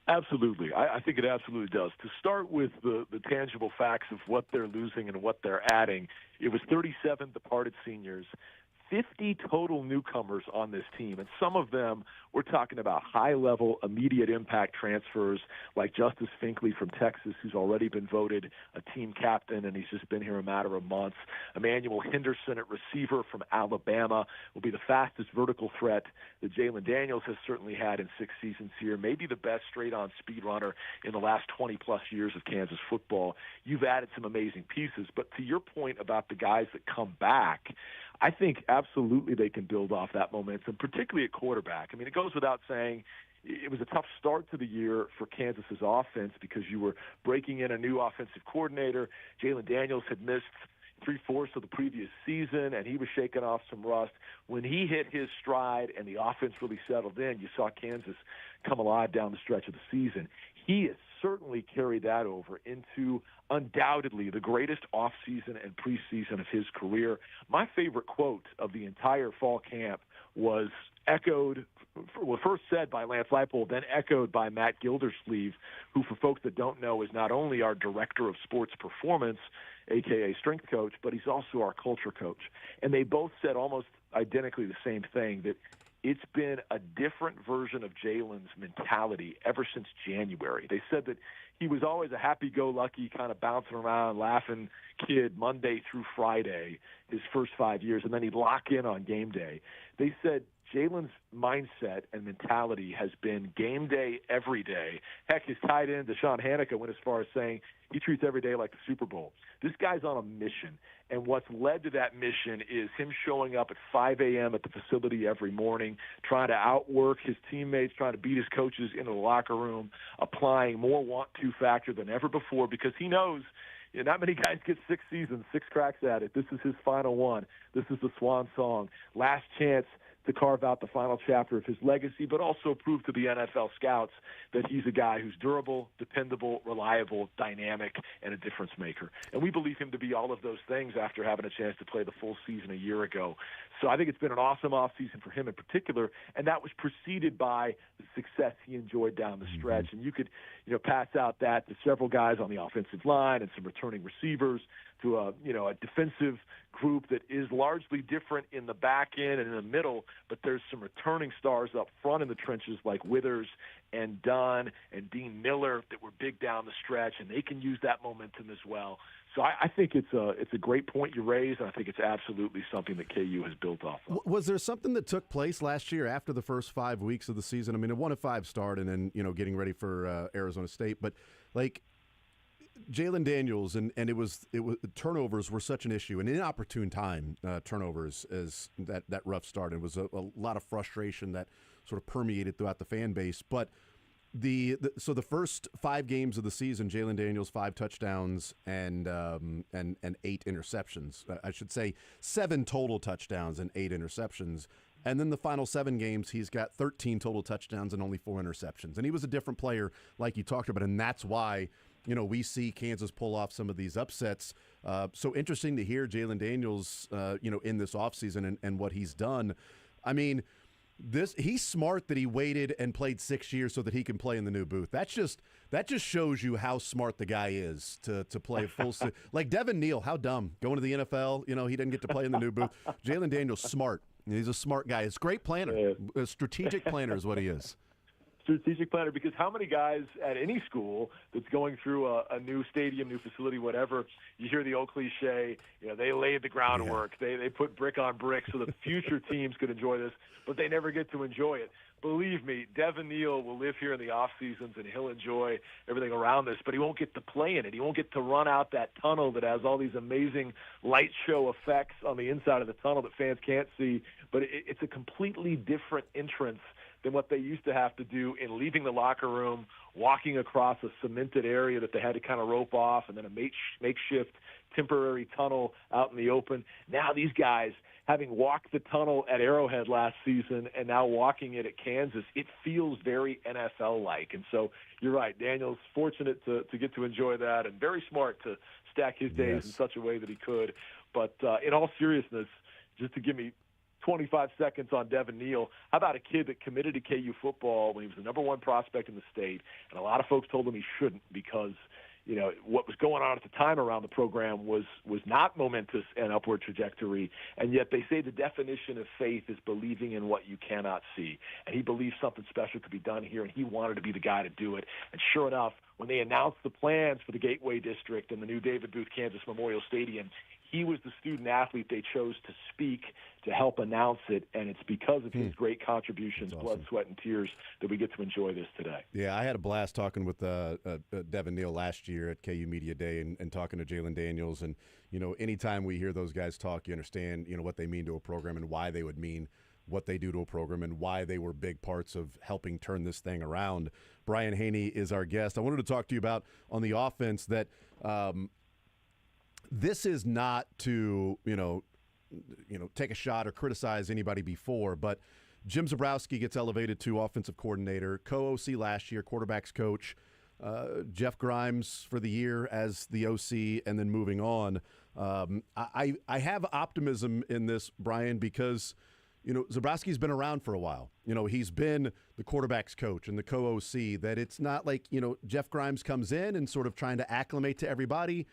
Absolutely. I think it absolutely does. To start with the tangible facts of what they're losing and what they're adding, it was 37 departed seniors, 50 total newcomers on this team, and some of them we're talking about high-level, immediate impact transfers like Justice Finkley from Texas, who's already been voted a team captain, and he's just been here a matter of months. Emmanuel Henderson at receiver from Alabama will be the fastest vertical threat that Jalen Daniels has certainly had in 6 seasons here, maybe the best straight-on speed runner in the last 20-plus years of Kansas football. You've added some amazing pieces, but to your point about the guys that come back, I think absolutely they can build off that momentum, particularly at quarterback. I mean, it goes without saying it was a tough start to the year for Kansas's offense because you were breaking in a new offensive coordinator. Jalen Daniels had missed 3/4 of the previous season, and he was shaking off some rust. When he hit his stride and the offense really settled in, you saw Kansas come alive down the stretch of the season. He has certainly carried that over into undoubtedly the greatest offseason and preseason of his career. My favorite quote of the entire fall camp was first said by Lance Leipold, then echoed by Matt Gildersleeve, who, for folks that don't know, is not only our director of sports performance, a.k.a. strength coach, but he's also our culture coach. And they both said almost identically the same thing, that it's been a different version of Jalen's mentality ever since January. They said that he was always a happy-go-lucky, kind of bouncing around, laughing kid Monday through Friday his first 5 years, and then he'd lock in on game day. They said Jalen's mindset and mentality has been game day every day. Heck, his tight end, Deshaun Hanukkah, went as far as saying he treats every day like the Super Bowl. This guy's on a mission, and what's led to that mission is him showing up at 5 a.m. at the facility every morning, trying to outwork his teammates, trying to beat his coaches into the locker room, applying more want-to factor than ever before because he knows not many guys get 6 seasons, 6 cracks at it. This is his final one. This is the swan song. Last chance to carve out the final chapter of his legacy, but also prove to the NFL scouts that he's a guy who's durable, dependable, reliable, dynamic, and a difference maker. And we believe him to be all of those things after having a chance to play the full season a year ago. So I think it's been an awesome offseason for him in particular, and that was preceded by the success he enjoyed down the stretch. And you could, pass out that to several guys on the offensive line and some returning receivers, to a defensive group that is largely different in the back end and in the middle, but there's some returning stars up front in the trenches like Withers and Dunn and Dean Miller that were big down the stretch, and they can use that momentum as well. So I think it's a great point you raised, and I think it's absolutely something that KU has built off of. Was there something that took place last year after the first 5 weeks of the season? I mean, a 1-5 start and then, getting ready for Arizona State, but like Jalen Daniels and it was turnovers were such an issue, and inopportune time turnovers as that rough start. It was a lot of frustration that sort of permeated throughout the fan base, but so the first 5 games of the season, Jalen Daniels 5 touchdowns and 8 interceptions. I should say 7 total touchdowns and 8 interceptions. And then the final 7 games, he's got 13 total touchdowns and only 4 interceptions. And he was a different player, like you talked about, and that's why we see Kansas pull off some of these upsets. So interesting to hear Jalen Daniels, in this offseason and what he's done. I mean, he's smart that he waited and played 6 years so that he can play in the new booth. That just shows you how smart the guy is to play a full season. Like Devin Neal, how dumb going to the NFL. He didn't get to play in the new booth. Jalen Daniels, smart. He's a smart guy. He's a great planner. A strategic planner is what he is. Strategic planner, because how many guys at any school that's going through a new stadium, new facility, whatever, you hear the old cliche, they laid the groundwork, they put brick on brick so that future teams could enjoy this, but they never get to enjoy it. Believe me, Devin Neal will live here in the off seasons and he'll enjoy everything around this, but he won't get to play in it. He won't get to run out that tunnel that has all these amazing light show effects on the inside of the tunnel that fans can't see, but it's a completely different entrance than what they used to have to do in leaving the locker room, walking across a cemented area that they had to kind of rope off, and then a makeshift temporary tunnel out in the open. Now these guys, having walked the tunnel at Arrowhead last season and now walking it at Kansas, it feels very NFL-like. And so you're right, Daniel's fortunate to get to enjoy that and very smart to stack his days in such a way that he could. But in all seriousness, just to give me 25 seconds on Devin Neal. How about a kid that committed to KU football when he was the number 1 prospect in the state, and a lot of folks told him he shouldn't because what was going on at the time around the program was not momentous and upward trajectory, and yet they say the definition of faith is believing in what you cannot see. And he believed something special could be done here, and he wanted to be the guy to do it. And sure enough, when they announced the plans for the Gateway District and the new David Booth Kansas Memorial Stadium, he was the student-athlete they chose to speak to help announce it, and it's because of his great contributions, awesome. blood, sweat, and tears, that we get to enjoy this today. Yeah, I had a blast talking with Devin Neal last year at KU Media Day and talking to Jalen Daniels. And, anytime we hear those guys talk, you understand, what they mean to a program and why they would mean what they do to a program and why they were big parts of helping turn this thing around. Brian Haney is our guest. I wanted to talk to you about on the offense that this is not to, take a shot or criticize anybody before, but Jim Zebrowski gets elevated to offensive coordinator, co-OC last year, quarterbacks coach, Jeff Grimes for the year as the OC, and then moving on. I have optimism in this, Brian, because Zebrowski's been around for a while. He's been the quarterback's coach and the co-OC, that it's not like, Jeff Grimes comes in and sort of trying to acclimate to everybody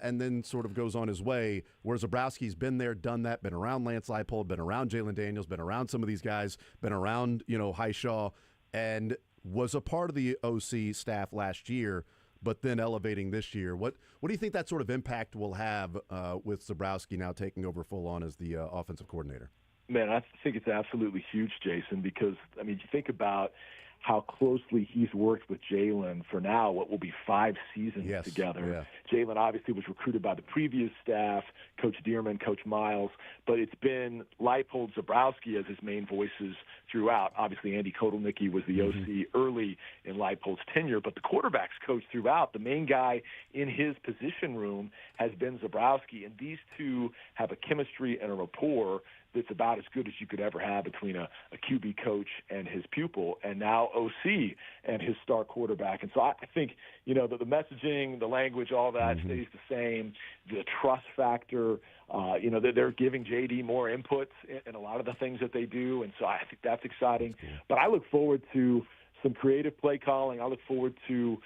and then sort of goes on his way, whereas Zebrowski's been there, done that, been around Lance Leipold, been around Jalen Daniels, been around some of these guys, been around, Highshaw, and was a part of the OC staff last year, but then elevating this year. What do you think that sort of impact will have with Zebrowski now taking over full on as the offensive coordinator? Man, I think it's absolutely huge, Jason, because, you think about how closely he's worked with Jalen for now what will be 5 seasons together. Yeah. Jalen obviously was recruited by the previous staff, Coach Dearman, Coach Miles, but it's been Leipold, Zebrowski as his main voices throughout. Obviously, Andy Kotelnicki was the OC early in Leipold's tenure, but the quarterback's coach throughout. The main guy in his position room has been Zebrowski, and these two have a chemistry and a rapport that's about as good as you could ever have between a QB coach and his pupil, and now OC and his star quarterback. And so I think, the messaging, the language, all that stays the same. The trust factor, they're giving JD more inputs in a lot of the things that they do, and so I think that's exciting. But I look forward to some creative play calling. I look forward to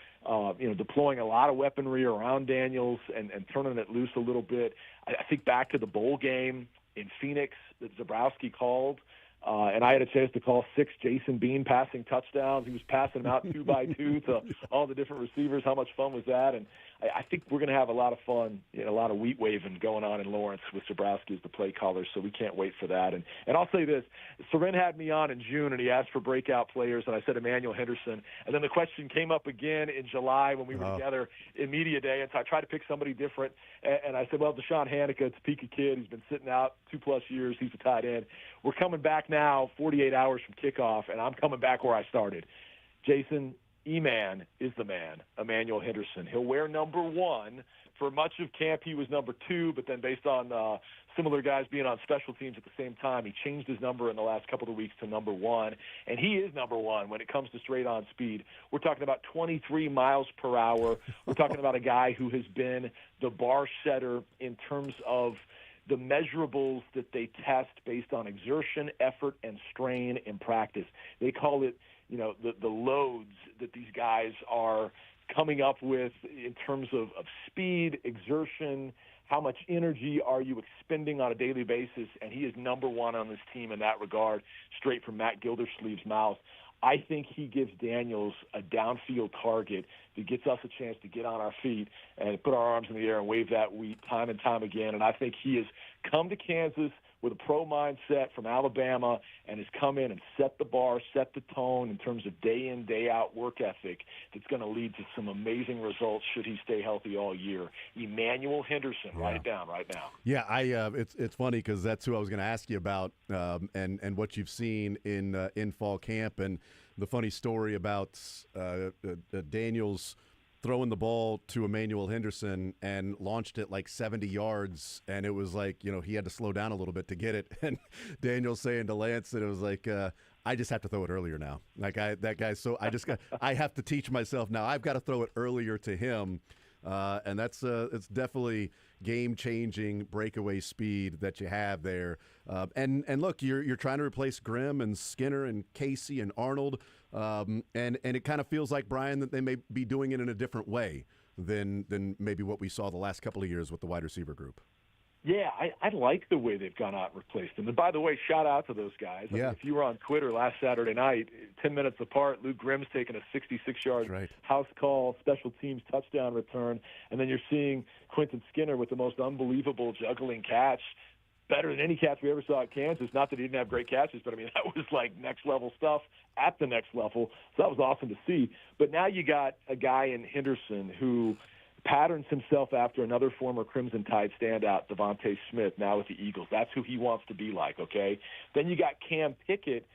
deploying a lot of weaponry around Daniels and turning it loose a little bit. I think back to the bowl game in Phoenix that Zebrowski called, and I had a chance to call 6 Jason Bean passing touchdowns. He was passing them out 2 by 2 to all the different receivers. How much fun was that? And I think we're going to have a lot of fun, a lot of wheat waving going on in Lawrence with Zebrowski as the play caller, so we can't wait for that. And I'll say this, Soren had me on in June, and he asked for breakout players, and I said Emmanuel Henderson. And then the question came up again in July when we were together in Media Day, and so I tried to pick somebody different. And I said, well, Deshaun Hanika, Topeka kid. He's been sitting out 2+ years. He's a tight end. We're coming back now 48 hours from kickoff, and I'm coming back where I started. Jason, E-Man is the man, Emmanuel Henderson. He'll wear number 1. For much of camp, he was number 2, but then based on similar guys being on special teams at the same time, he changed his number in the last couple of weeks to number 1, and he is number 1 when it comes to straight-on speed. We're talking about 23 miles per hour. We're talking about a guy who has been the bar setter in terms of the measurables that they test based on exertion, effort, and strain in practice. They call it, the loads that these guys are coming up with in terms of speed, exertion, how much energy are you expending on a daily basis, and he is number 1 on this team in that regard, straight from Matt Gildersleeve's mouth. I think he gives Daniels a downfield target that gets us a chance to get on our feet and put our arms in the air and wave that wheat time and time again. And I think he has come to Kansas with a pro mindset from Alabama and has come in and set the bar, set the tone in terms of day in, day out work ethic that's going to lead to some amazing results should he stay healthy all year. Emmanuel Henderson, write it down right now. Yeah, it's funny because that's who I was going to ask you about and what you've seen in fall camp, and the funny story about Daniels throwing the ball to Emmanuel Henderson and launched it like 70 yards, and it was like, he had to slow down a little bit to get it. And Daniel saying to Lance that it was like, I just have to throw it earlier now. Like I have to teach myself now. I've got to throw it earlier to him. And that's it's definitely game-changing breakaway speed that you have there. And look, you're trying to replace Grimm and Skinner and Casey and Arnold, and it kind of feels like, Brian, that they may be doing it in a different way. than maybe what we saw the last couple of years with the wide receiver group. Yeah, I like the way they've gone out and replaced them. And by the way, shout out to those guys. I mean, if you were on Twitter last Saturday night, 10 minutes apart, Luke Grimm's taking a 66-yard house call, special teams touchdown return, and then you're seeing Quentin Skinner with the most unbelievable juggling catch, better than any catch we ever saw at Kansas. Not that he didn't have great catches, but, I mean, that was like next-level stuff at the next level. So that was awesome to see. But now you got a guy in Henderson who patterns himself after another former Crimson Tide standout, Devontae Smith, now with the Eagles. That's who he wants to be like, okay? Then you got Cam Pickett,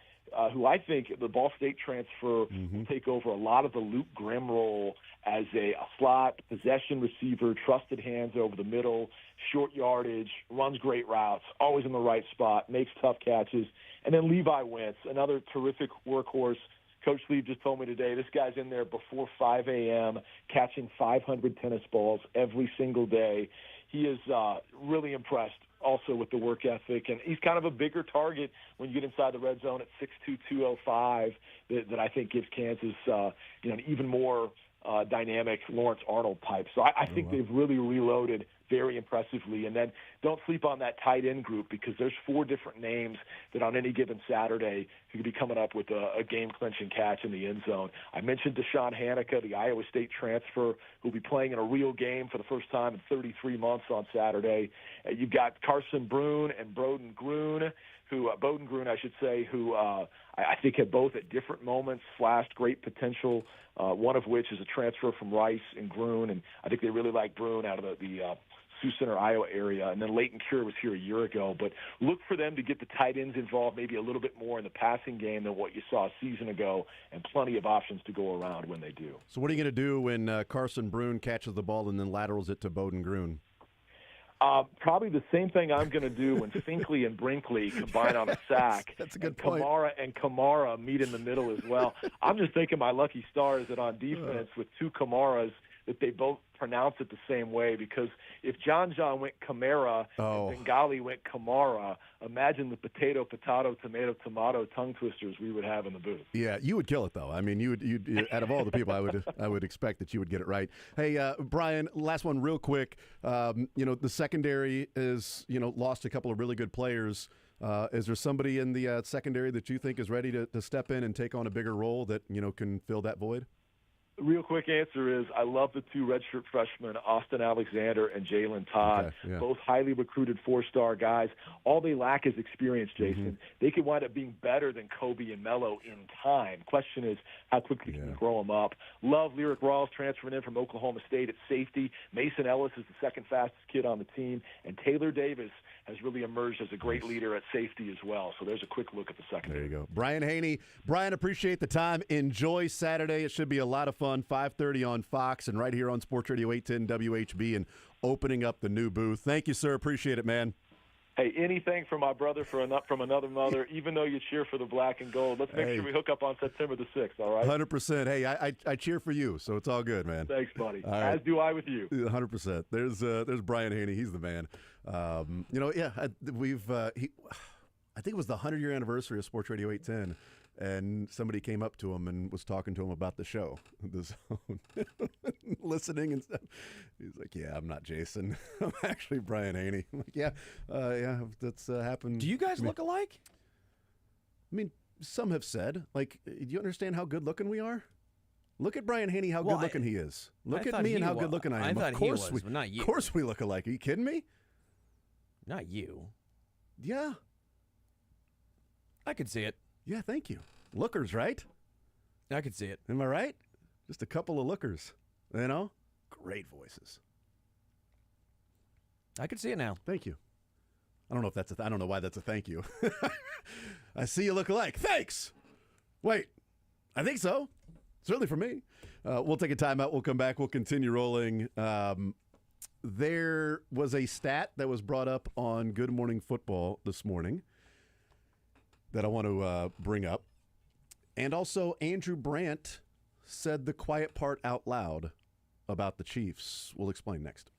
who I think the Ball State transfer will take over a lot of the Luke Grimm role as a slot, possession receiver, trusted hands over the middle, short yardage, runs great routes, always in the right spot, makes tough catches. And then Levi Wentz, another terrific workhorse. Coach Lee just told me today this guy's in there before 5 a.m. catching 500 tennis balls every single day. He is really impressed also with the work ethic, and he's kind of a bigger target when you get inside the red zone at 6'2", 205 that I think gives Kansas an even more dynamic Lawrence Arnold type. So I think they've really reloaded very impressively. And then don't sleep on that tight end group because there's 4 different names that on any given Saturday who could be coming up with a game-clinching catch in the end zone. I mentioned Deshaun Hanukkah, the Iowa State transfer, who'll be playing in a real game for the first time in 33 months on Saturday. You've got Carson Brune and Bowden Gruen, who I think have both at different moments flashed great potential, one of which is a transfer from Rice and Gruen, and I think they really like Brune out of the Sioux Center, Iowa area. And then Leighton Cure was here a year ago. But look for them to get the tight ends involved maybe a little bit more in the passing game than what you saw a season ago, and plenty of options to go around when they do. So what are you going to do when Carson Brune catches the ball and then laterals it to Bowden Gruen? Probably the same thing I'm going to do when Finkley and Brinkley combine on a sack. That's a good point. Kamara meet in the middle as well. I'm just thinking my lucky stars that on defense with 2 Kamaras that they both pronounce it the same way, because if John went Kamara and Bengali went Kamara, imagine the potato, tomato tongue twisters we would have in the booth. Yeah, you would kill it though. I mean, you'd out of all the people, I would expect that you would get it right. Hey, Brian, last one real quick. The secondary is lost a couple of really good players. Is there somebody in the secondary that you think is ready to step in and take on a bigger role that can fill that void? The real quick answer is I love the 2 redshirt freshmen, Austin Alexander and Jalen Todd, both highly recruited 4-star guys. All they lack is experience, Jason. They could wind up being better than Kobe and Melo in time. Question is, how quickly can you grow them up? Love Lyric Rawls transferring in from Oklahoma State at safety. Mason Ellis is the second fastest kid on the team. And Taylor Davis has really emerged as a great leader at safety as well. So there's a quick look at the secondary. There you go. Brian Haney. Brian, appreciate the time. Enjoy Saturday. It should be a lot of fun. 5:30 on Fox and right here on Sports Radio 810 WHB and opening up the new booth. Thank you, sir. Appreciate it, man. Hey, anything for my brother from another mother, even though you cheer for the black and gold. Let's make sure we hook up on September the 6th, all right? 100%. Hey, I cheer for you, so it's all good, man. Thanks, buddy. Right. As do I with you. 100%. There's Brian Haney. He's the man. I think it was the 100-year anniversary of Sports Radio 810, and somebody came up to him and was talking to him about the show, the Zone, listening and stuff. He's like, "Yeah, I'm not Jason. I'm actually Brian Haney." I'm like, "Yeah, that's happened." Do you guys look alike? I mean, some have said, like, do you understand how good-looking we are? Look at Brian Haney, how good-looking he is. Look at me and how good-looking I am. I thought he was, but not you. Of course we look alike. Are you kidding me? Not you. Yeah. I could see it. Yeah, thank you. Lookers, right? I could see it. Am I right? Just a couple of lookers. Great voices. I could see it now. Thank you. I don't know if that's I don't know why that's a thank you. I see you look alike. Thanks. Wait, I think so. Certainly for me. We'll take a timeout. We'll come back. We'll continue rolling. There was a stat that was brought up on Good Morning Football this morning that I want to bring up. And also, Andrew Brandt said the quiet part out loud about the Chiefs. We'll explain next.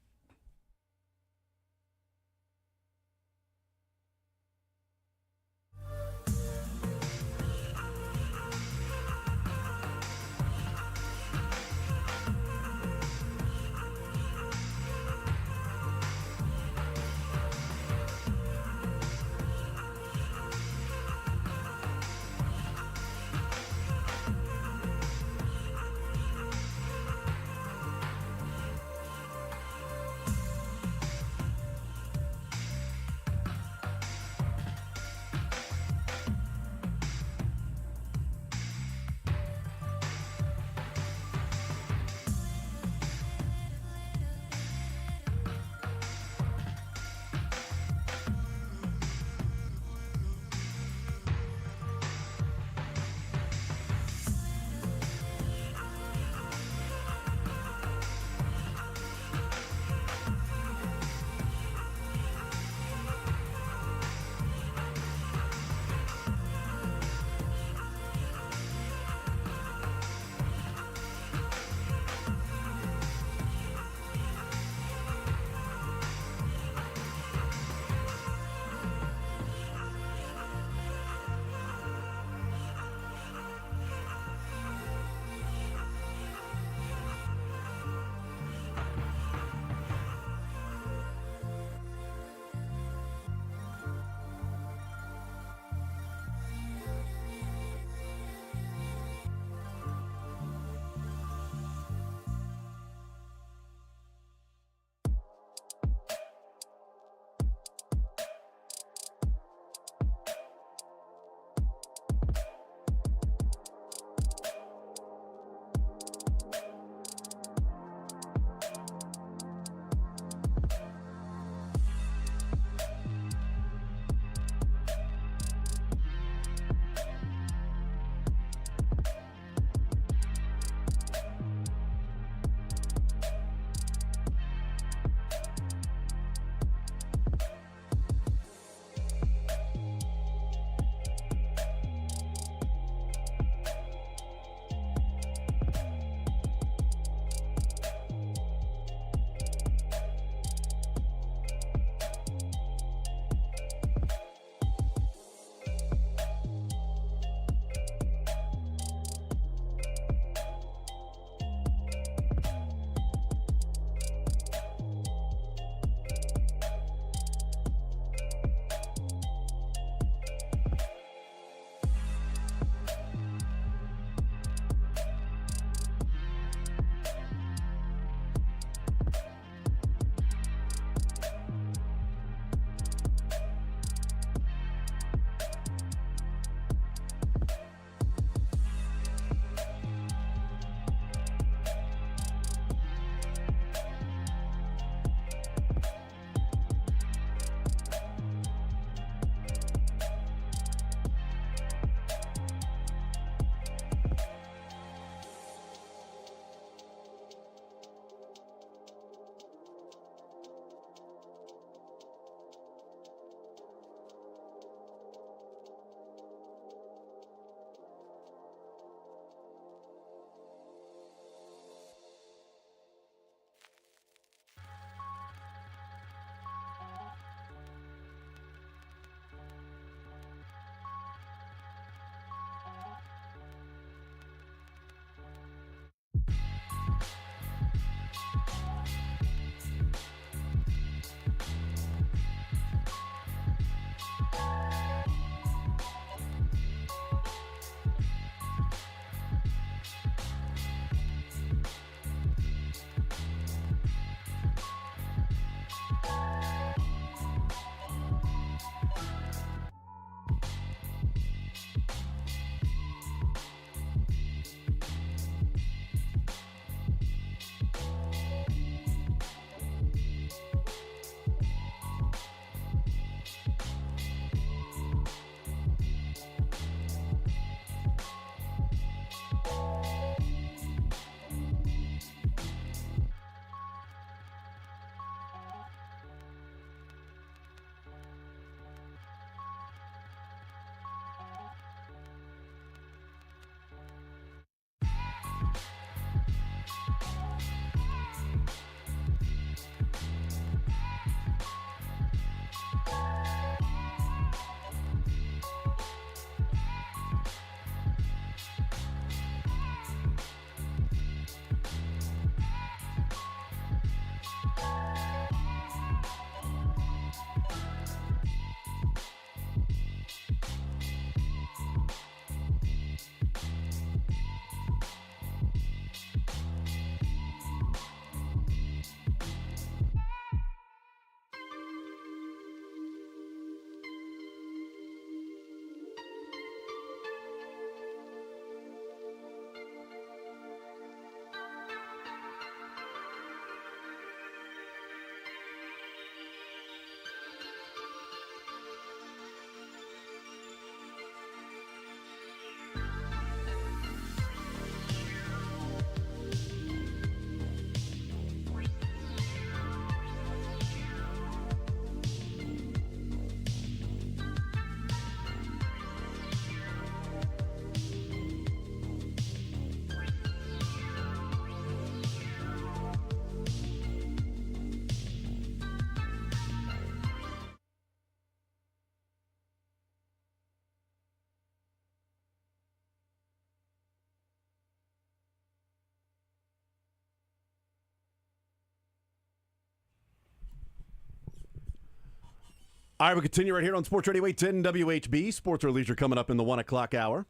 All right, we'll continue right here on Sports Radio 810 WHB. Sports or Leisure coming up in the 1 o'clock hour.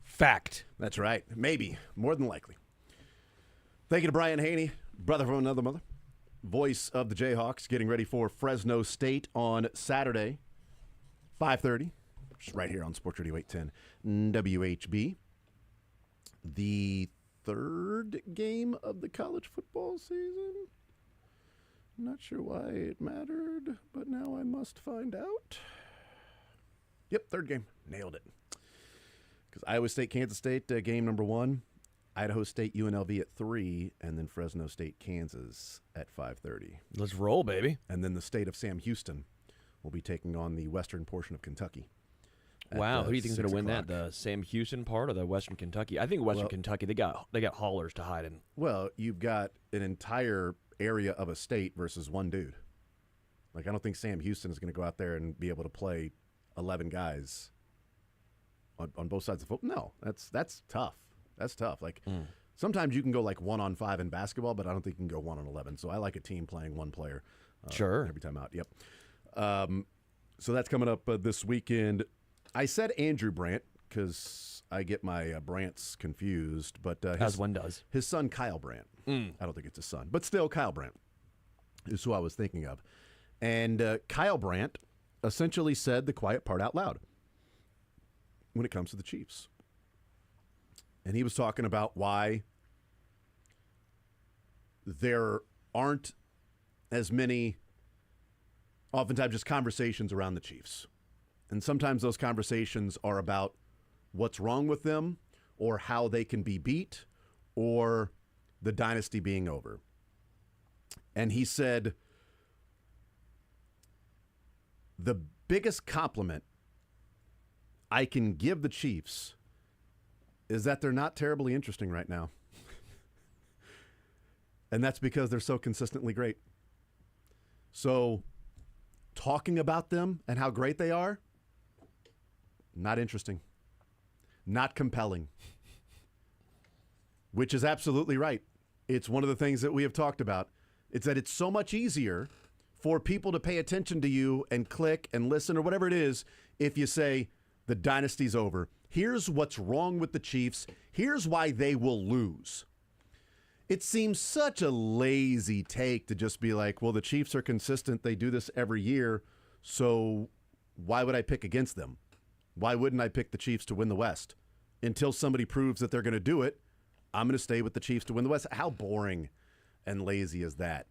Fact. That's right. Maybe. More than likely. Thank you to Brian Haney, brother from another mother, voice of the Jayhawks, getting ready for Fresno State on Saturday, 5:30. Just right here on Sports Radio 810 WHB. The third game of the college football season. Not sure why it mattered, but now I must find out. Yep, third game. Nailed it. Because Iowa State, Kansas State, game number 1. Idaho State, UNLV at 3, and then Fresno State, Kansas at 5:30. Let's roll, baby. And then the state of Sam Houston will be taking on the western portion of Kentucky. Wow, who do you think is going to win that? The Sam Houston part or the Western Kentucky? I think Western Kentucky, they got haulers to hide in. Well, you've got an entire area of a state versus one dude. Like, I don't think Sam Houston is going to go out there and be able to play 11 guys on both sides of the football. No, that's tough. That's tough. Like, sometimes you can go like 1-on-5 in basketball, but I don't think you can go 1-on-11. So I like a team playing one player every time out. Yep. So that's coming up this weekend. I said Andrew Brandt because I get my Brandts confused, but as one does. His son Kyle Brandt. I don't think it's his son, but still Kyle Brandt is who I was thinking of. And Kyle Brandt essentially said the quiet part out loud when it comes to the Chiefs. And he was talking about why there aren't as many, oftentimes just conversations around the Chiefs. And sometimes those conversations are about what's wrong with them or how they can be beat or the dynasty being over. And he said, the biggest compliment I can give the Chiefs is that they're not terribly interesting right now. And that's because they're so consistently great. So talking about them and how great they are, not interesting. Not compelling. Which is absolutely right. It's one of the things that we have talked about. It's that it's so much easier for people to pay attention to you and click and listen or whatever it is if you say the dynasty's over. Here's what's wrong with the Chiefs. Here's why they will lose. It seems such a lazy take to just be like, well, the Chiefs are consistent. They do this every year. So why would I pick against them? Why wouldn't I pick the Chiefs to win the West? Until somebody proves that they're going to do it, I'm going to stay with the Chiefs to win the West. How boring and lazy is that?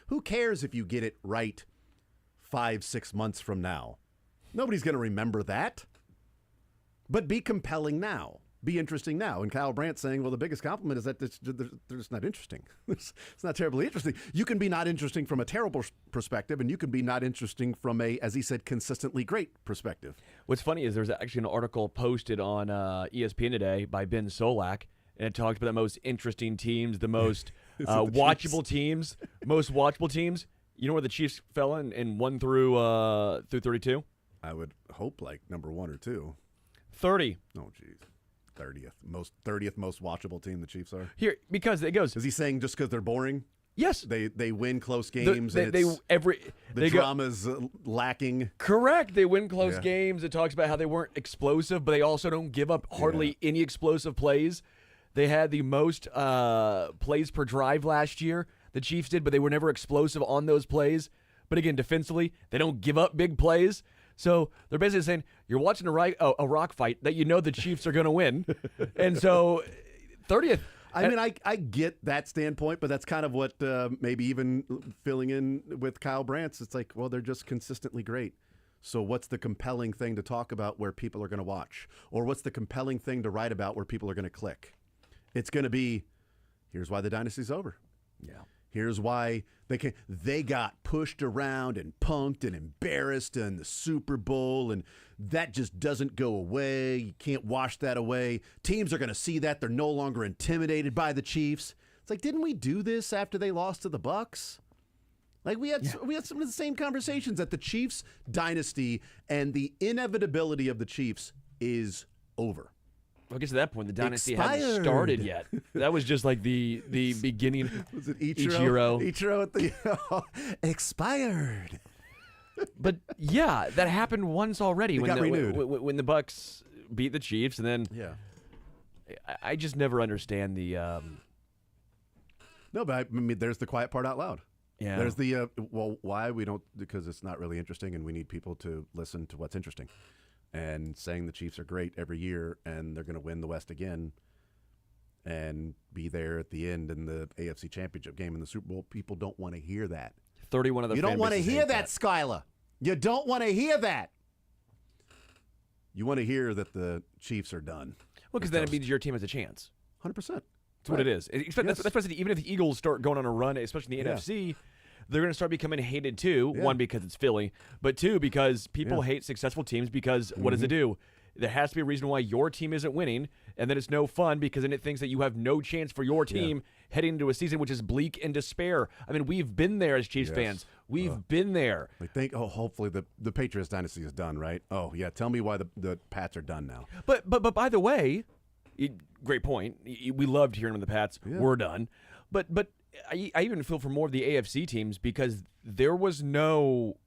Who cares if you get it right 5-6 months from now? Nobody's going to remember that. But be compelling now. Be interesting now. And Kyle Brandt saying, well, the biggest compliment is that they're just not interesting. It's not terribly interesting. You can be not interesting from a terrible perspective, and you can be not interesting from a, as he said, consistently great perspective. What's funny is there's actually an article posted on ESPN today by Ben Solak, and it talks about the most interesting teams, the most watchable teams, most watchable teams. You know where the Chiefs fell in 1 through 32? I would hope like number 1 or 2. 30. Oh, geez. 30th most watchable team the Chiefs are? Here, because it goes. Is he saying just because they're boring? Yes. They win close games. The drama's lacking. Correct. They win close games. It talks about how they weren't explosive, but they also don't give up hardly any explosive plays. They had the most plays per drive last year. The Chiefs did, but they were never explosive on those plays. But again, defensively, they don't give up big plays. So they're basically saying you're watching a rock fight that you know the Chiefs are going to win. And so 30th. I mean, I get that standpoint, but that's kind of what maybe even filling in with Kyle Brandt. It's like, well, they're just consistently great. So what's the compelling thing to talk about where people are going to watch? Or what's the compelling thing to write about where people are going to click? It's going to be, here's why the dynasty's over. Yeah. Here's why they got pushed around and punked and embarrassed in the Super Bowl, and that just doesn't go away. You can't wash that away. Teams are going to see that. They're no longer intimidated by the Chiefs. It's like, didn't we do this after they lost to the Bucs? Like we had some of the same conversations that the Chiefs dynasty and the inevitability of the Chiefs is over. Well, I guess at that point, the dynasty hadn't started yet. That was just like the beginning. Was it Ichiro? Ichiro at the expired. But yeah, that happened once already got renewed. when the Bucks beat the Chiefs, and then I just never understand the. No, but I mean, there's the quiet part out loud. Yeah. There's the why we don't, because it's not really interesting, and we need people to listen to what's interesting. And saying the Chiefs are great every year and they're going to win the West again and be there at the end in the AFC Championship game in the Super Bowl, people don't want to hear that. 31 of the You don't want to hear that, Skylar. You don't want to hear that. You want to hear that the Chiefs are done. Well, because then it means your team has a chance. 100%. That's what it is. That's even if the Eagles start going on a run, especially in the NFC, they're going to start becoming hated too. Yeah. One, because it's Philly, but two, because people hate successful teams because what does it do? There has to be a reason why your team isn't winning, and then it's no fun because then it thinks that you have no chance for your team heading into a season which is bleak and despair. I mean, we've been there as Chiefs fans. We've been there. Hopefully the Patriots dynasty is done, right? Oh, yeah, tell me why the Pats are done now. But by the way, great point. We loved hearing from the Pats. Yeah. We're done. But I even feel for more of the AFC teams because there was no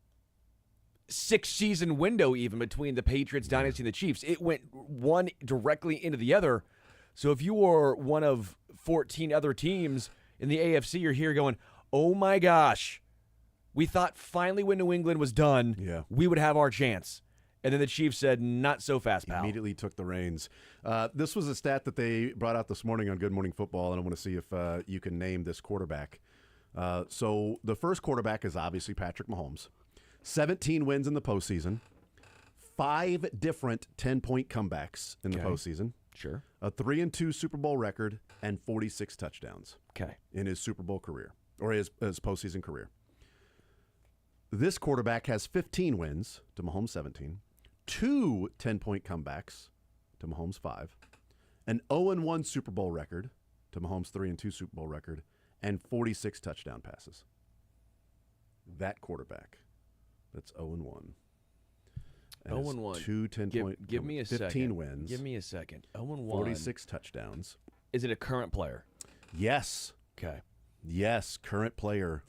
6-season window even between the Patriots dynasty and the Chiefs. It went one directly into the other. So if you were one of 14 other teams in the AFC, you're here going, oh my gosh, we thought finally when New England was done, we would have our chance. And then the Chiefs said, not so fast, pal. Immediately took the reins. This was a stat that they brought out this morning on Good Morning Football, and I want to see if you can name this quarterback. So the first quarterback is obviously Patrick Mahomes. 17 wins in the postseason. 5 different 10-point comebacks in the postseason. Sure. A 3-2 Super Bowl record and 46 touchdowns in his Super Bowl career, or his postseason career. This quarterback has 15 wins to Mahomes' 17. 2 10-point comebacks to Mahomes' 5, an 0-1 Super Bowl record to Mahomes' 3-2 Super Bowl record, and 46 touchdown passes. That quarterback, that's 0-1. 0-1. 2 10-point. Give me a 15 second. wins. Give me a second. 0-1. 46 touchdowns. Is it a current player? Yes. Okay. Yes, current player.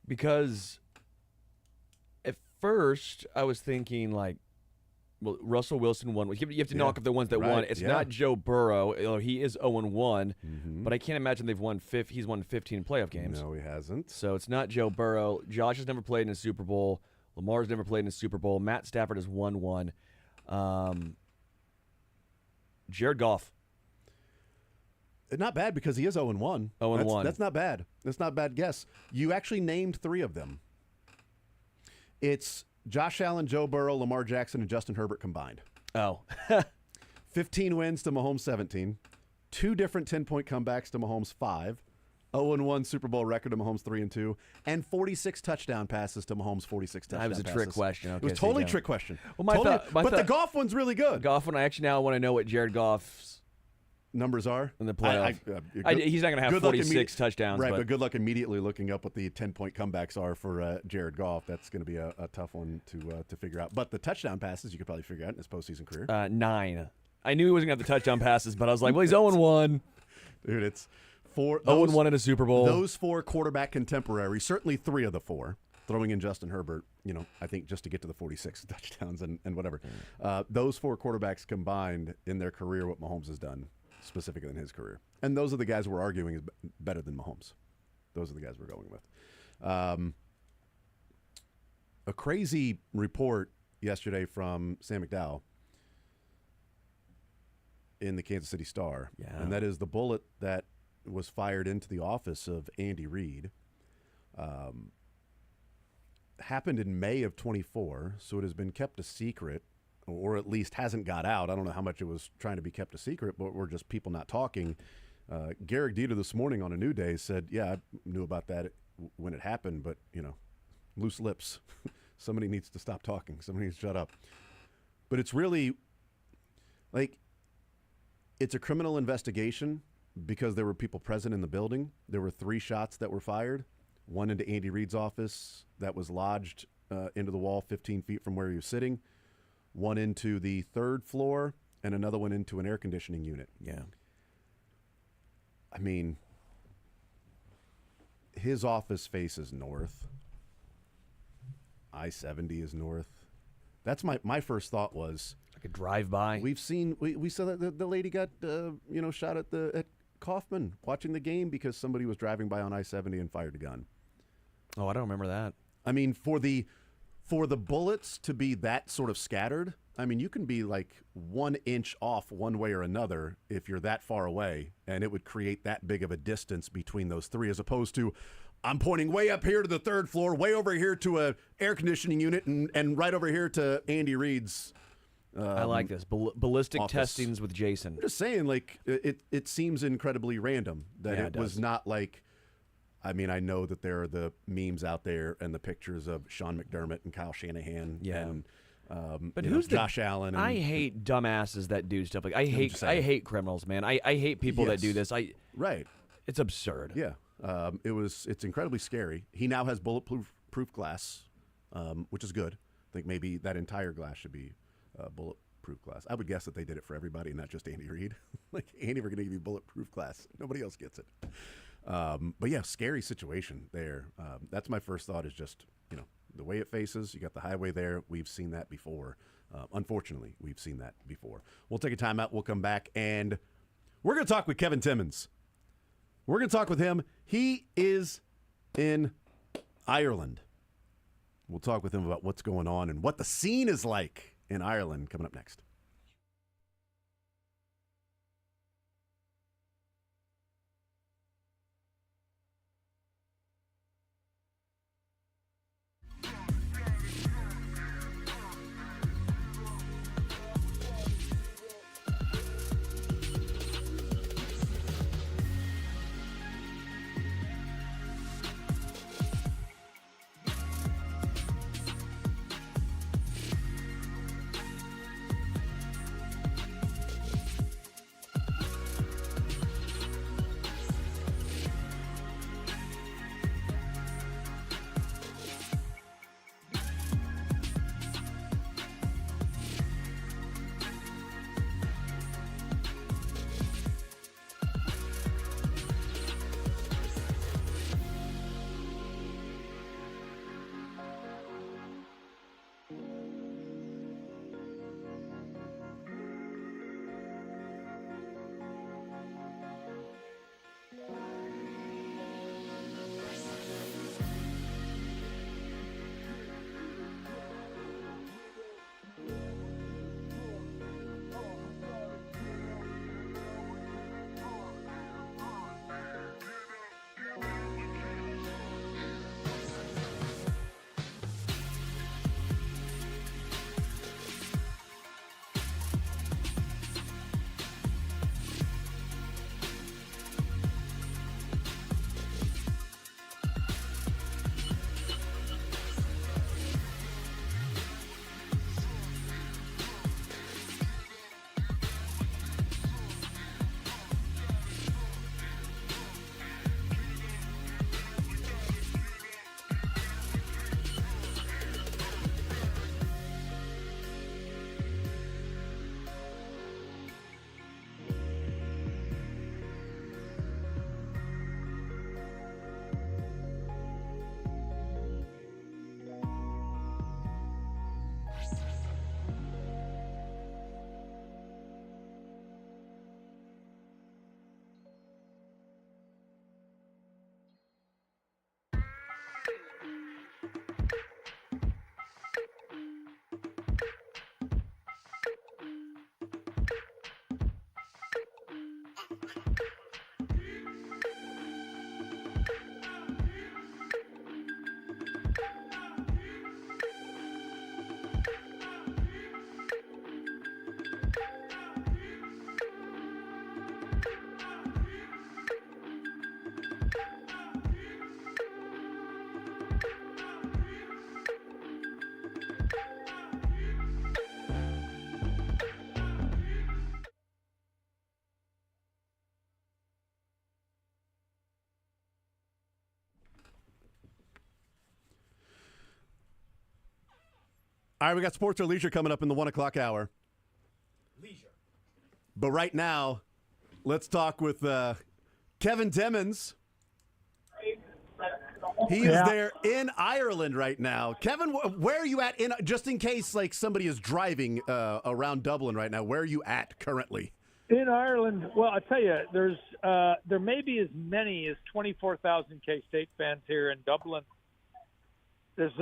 Because at first I was thinking like, well, Russell Wilson won. You have to knock off the ones that won. It's not Joe Burrow. He is 0-1, but I can't imagine they've won. He's won 15 playoff games. No, he hasn't. So it's not Joe Burrow. Josh has never played in a Super Bowl. Lamar's never played in a Super Bowl. Matt Stafford has won one. Jared Goff. Not bad because he is 0-1. 0-1. That's not bad. That's not a bad guess. You actually named 3 of them. It's Josh Allen, Joe Burrow, Lamar Jackson, and Justin Herbert combined. Oh. 15 wins to Mahomes' 17. 2 different 10-point comebacks to Mahomes' 5. 0-1 Super Bowl record to Mahomes 3-2, and 46 touchdown passes to Mahomes 46 touchdown passes. That was a trick question. Okay, it was totally a trick question. Well, but the Goff one's really good. Goff one, I actually now want to know what Jared Goff's numbers are in the playoff. He's not going to have 46 touchdowns. Right, but good luck immediately looking up what the 10-point comebacks are for Jared Goff. That's going to be a tough one to figure out. But the touchdown passes you could probably figure out in his postseason career. 9. I knew he wasn't going to have the touchdown passes, but I was like, well, he's 0-1. Dude, it's 0-1 in a Super Bowl. Those 4 quarterback contemporaries, certainly 3 of the 4, throwing in Justin Herbert, I think just to get to the 46 touchdowns and whatever. Those 4 quarterbacks combined in their career what Mahomes has done, specifically in his career. And those are the guys we're arguing is better than Mahomes. Those are the guys we're going with. A crazy report yesterday from Sam McDowell in the Kansas City Star. Yeah. And that is the bullet that was fired into the office of Andy Reid. Happened in May of 24, so it has been kept a secret, or at least hasn't got out. I don't know how much it was trying to be kept a secret, but we're just people not talking. Garrick Dieter this morning on A New Day said, yeah, I knew about that when it happened, but, loose lips. Somebody needs to stop talking. Somebody needs to shut up. But it's really, it's a criminal investigation because there were people present in the building. There were 3 shots that were fired, one into Andy Reid's office that was lodged into the wall 15 feet from where he was sitting, one into the 3rd floor, and another one into an air conditioning unit. Yeah. I mean, his office faces north. I-70 is north. That's my first thought was like a drive-by. We saw that the lady got shot at Kaufman watching the game because somebody was driving by on I-70 and fired a gun. Oh, I don't remember that. I mean, for the bullets to be that sort of scattered, I mean, you can be like 1 inch off one way or another if you're that far away, and it would create that big of a distance between those three, as opposed to I'm pointing way up here to the third floor, way over here to a air conditioning unit, and right over here to Andy Reid's. I like this. Ballistic office. Testings with Jason. I'm just saying, like, it seems incredibly random that it was not like, I mean, I know that there are the memes out there and the pictures of Sean McDermott and Kyle Shanahan and but who's Josh Allen. And, I hate dumbasses that do stuff like I hate criminals, man. I hate people that do this. Right. It's absurd. Yeah. It's incredibly scary. He now has bulletproof glass, which is good. I think maybe that entire glass should be bulletproof glass. I would guess that they did it for everybody, not just Andy Reid. Like, Andy, we're going to give you bulletproof glass. Nobody else gets it. But yeah, scary situation there. That's my first thought, is just, the way it faces. You got the highway there. We've seen that before. Unfortunately, we've seen that before. We'll take a timeout. We'll come back, and we're going to talk with Kevin Timmons. We're going to talk with him. He is in Ireland. We'll talk with him about what's going on and what the scene is like in Ireland coming up next. All right, we got Sports or Leisure coming up in the 1 o'clock hour. Leisure. But right now, let's talk with Kevin Timmons. He is there in Ireland right now. Kevin, where are you at? Just in case like somebody is driving around Dublin right now, where are you at currently? In Ireland, well, I tell you, there may be as many as 24,000 K-State fans here in Dublin. There's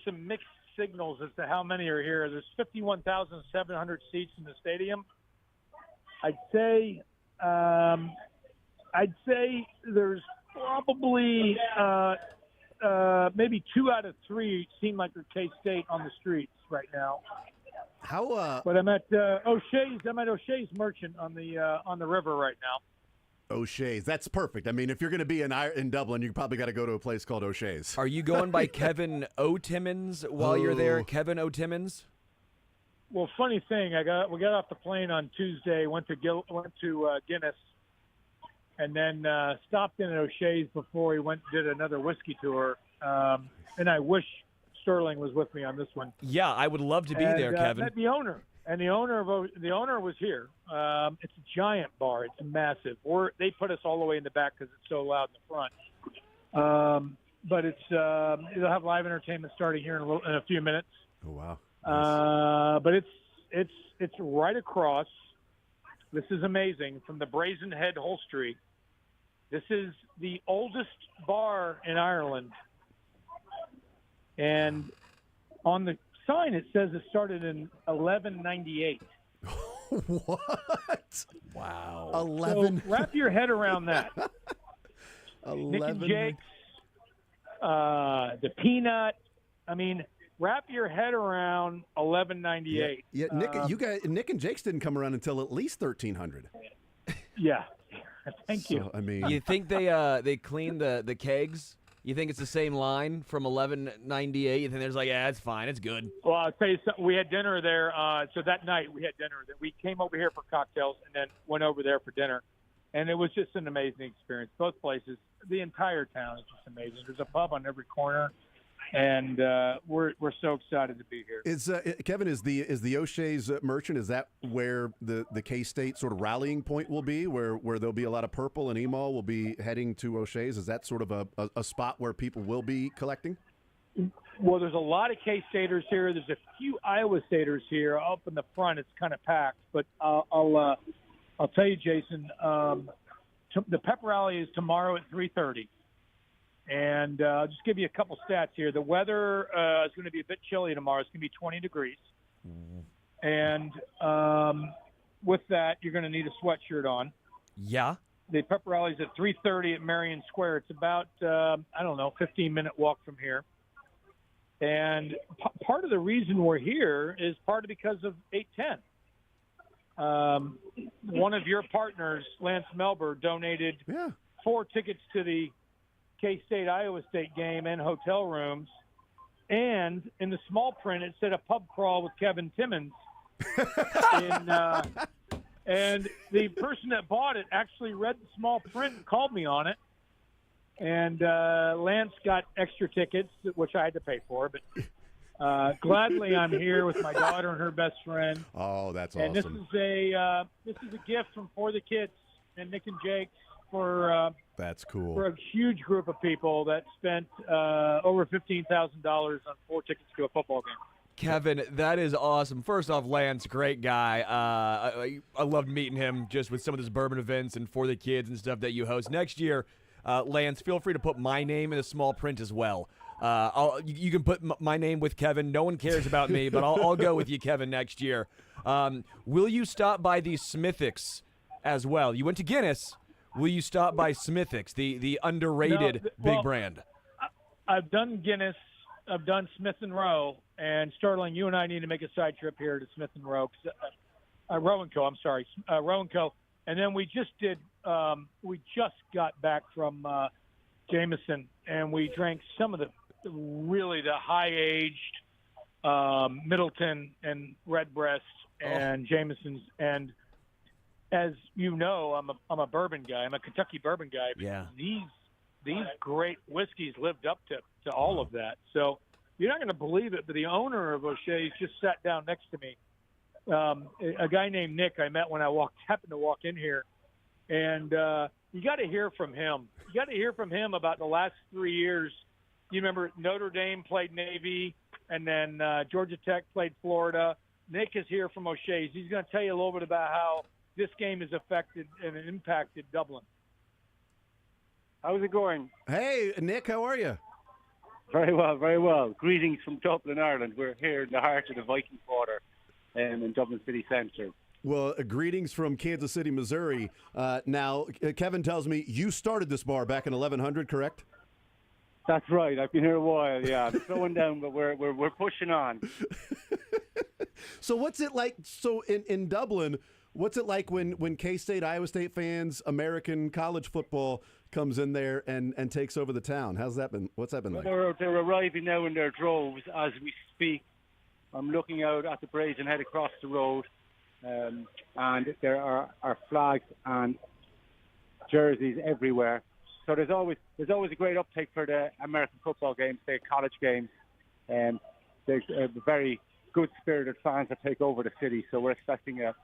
some mixed signals as to how many are here. There's 51,700 seats in the stadium. I'd say there's probably maybe 2 out of 3 seem like they're K-State on the streets right now. But I'm at O'Shea's. I'm at O'Shea's Merchant on the river right now. O'Shea's. That's perfect. I mean, if you're going to be in Dublin, you probably got to go to a place called O'Shea's. Are you going by Kevin O'Timmons while you're there? Kevin O'Timmons? Well, funny thing, we got off the plane on Tuesday, went to Guinness, and then stopped in at O'Shea's before we did another whiskey tour. And I wish Sterling was with me on this one. Yeah, I would love to be there, Kevin. Met the owner, and the owner was here. It's a giant bar. It's massive. They put us all the way in the back because it's so loud in the front. But they'll have live entertainment starting here in a few minutes. Oh wow! Nice. But it's right across. This is amazing from the Brazen Head Holstery. This is the oldest bar in Ireland. And on the sign, it says it started in 1198. What? Wow. 11. So wrap your head around that. 11. Nick and Jake's, the Peanut. I mean, wrap your head around 1198. Yeah, Nick and Jake's didn't come around until at least 1300. Yeah. Thank you. I mean, you think they cleaned the kegs? You think it's the same line from 1198? You think there's it's fine, it's good. Well, I'll tell you something. We had dinner there. So that night we had dinner. We came over here for cocktails and then went over there for dinner. And it was just an amazing experience. Both places, the entire town is just amazing. There's a pub on every corner. And we're so excited to be here. Kevin, is the O'Shea's Merchant, is that where the K-State sort of rallying point will be, where there'll be a lot of purple and emo will be heading to O'Shea's? Is that sort of a spot where people will be collecting? Well, there's a lot of K-Staters here. There's a few Iowa Staters here. Up in the front, it's kind of packed. But I'll tell you, Jason, the pep rally is tomorrow at 3:30. And I'll just give you a couple stats here. The weather is going to be a bit chilly tomorrow. It's going to be 20 degrees. And with that, you're going to need a sweatshirt on. Yeah. The pep rally's at 3:30 at Marion Square. It's about, 15-minute walk from here. And part of the reason we're here is because of 810. One of your partners, Lance Melber, donated 4 tickets to the K-State Iowa State game and hotel rooms, and in the small print it said a pub crawl with Kevin Timmons. And the person that bought it actually read the small print and called me on it. And Lance got extra tickets, which I had to pay for, but gladly I'm here with my daughter and her best friend. Oh, that's and awesome. And this is a gift from For the Kids and Nick and Jake for that's cool. For a huge group of people that spent over $15,000 on 4 tickets to a football game. Kevin, that is awesome. First off, Lance, great guy. I loved meeting him just with some of those bourbon events and For the Kids and stuff that you host. Next year, Lance, feel free to put my name in the small print as well. You can put my name with Kevin. No one cares about me, but I'll go with you, Kevin, next year. Will you stop by the Smithics as well? You went to Guinness. Will you stop by Smithics, the underrated big brand? I've done Guinness. I've done Smith & Rowe. And, Sterling, you and I need to make a side trip here to Smith & Rowe. Rowe & Co., I'm sorry. Rowe & Co. And then we just got back from Jameson, and we drank some of the high-aged Middleton and Redbreast and Jameson's. And as you know, I'm a bourbon guy. I'm a Kentucky bourbon guy. Yeah. These great whiskeys lived up to all of that. So you're not going to believe it, but the owner of O'Shea's just sat down next to me. A guy named Nick I met when I happened to walk in here. And you got to hear from him. You got to hear from him about the last 3 years You remember Notre Dame played Navy, and then Georgia Tech played Florida. Nick is here from O'Shea's. He's going to tell you a little bit about how this game has affected and impacted Dublin. How's it going? Hey, Nick, how are you? Very well, very well. Greetings from Dublin, Ireland. We're here in the heart of the Viking Quarter in Dublin City Centre. Well, greetings from Kansas City, Missouri. Now, Kevin tells me you started this bar back in 1100, correct? That's right. I've been here a while. Yeah, I'm slowing down, but we're pushing on. So, what's it like? So, in Dublin, what's it like when K-State, Iowa State fans, American college football comes in there and takes over the town? How's that been? What's that been like? They're arriving now in their droves as we speak. I'm looking out at the Brazen Head across the road. And there are flags and jerseys everywhere. So there's always a great uptake for the American football games, the college games, and there's very good spirited fans that take over the city. So we're expecting a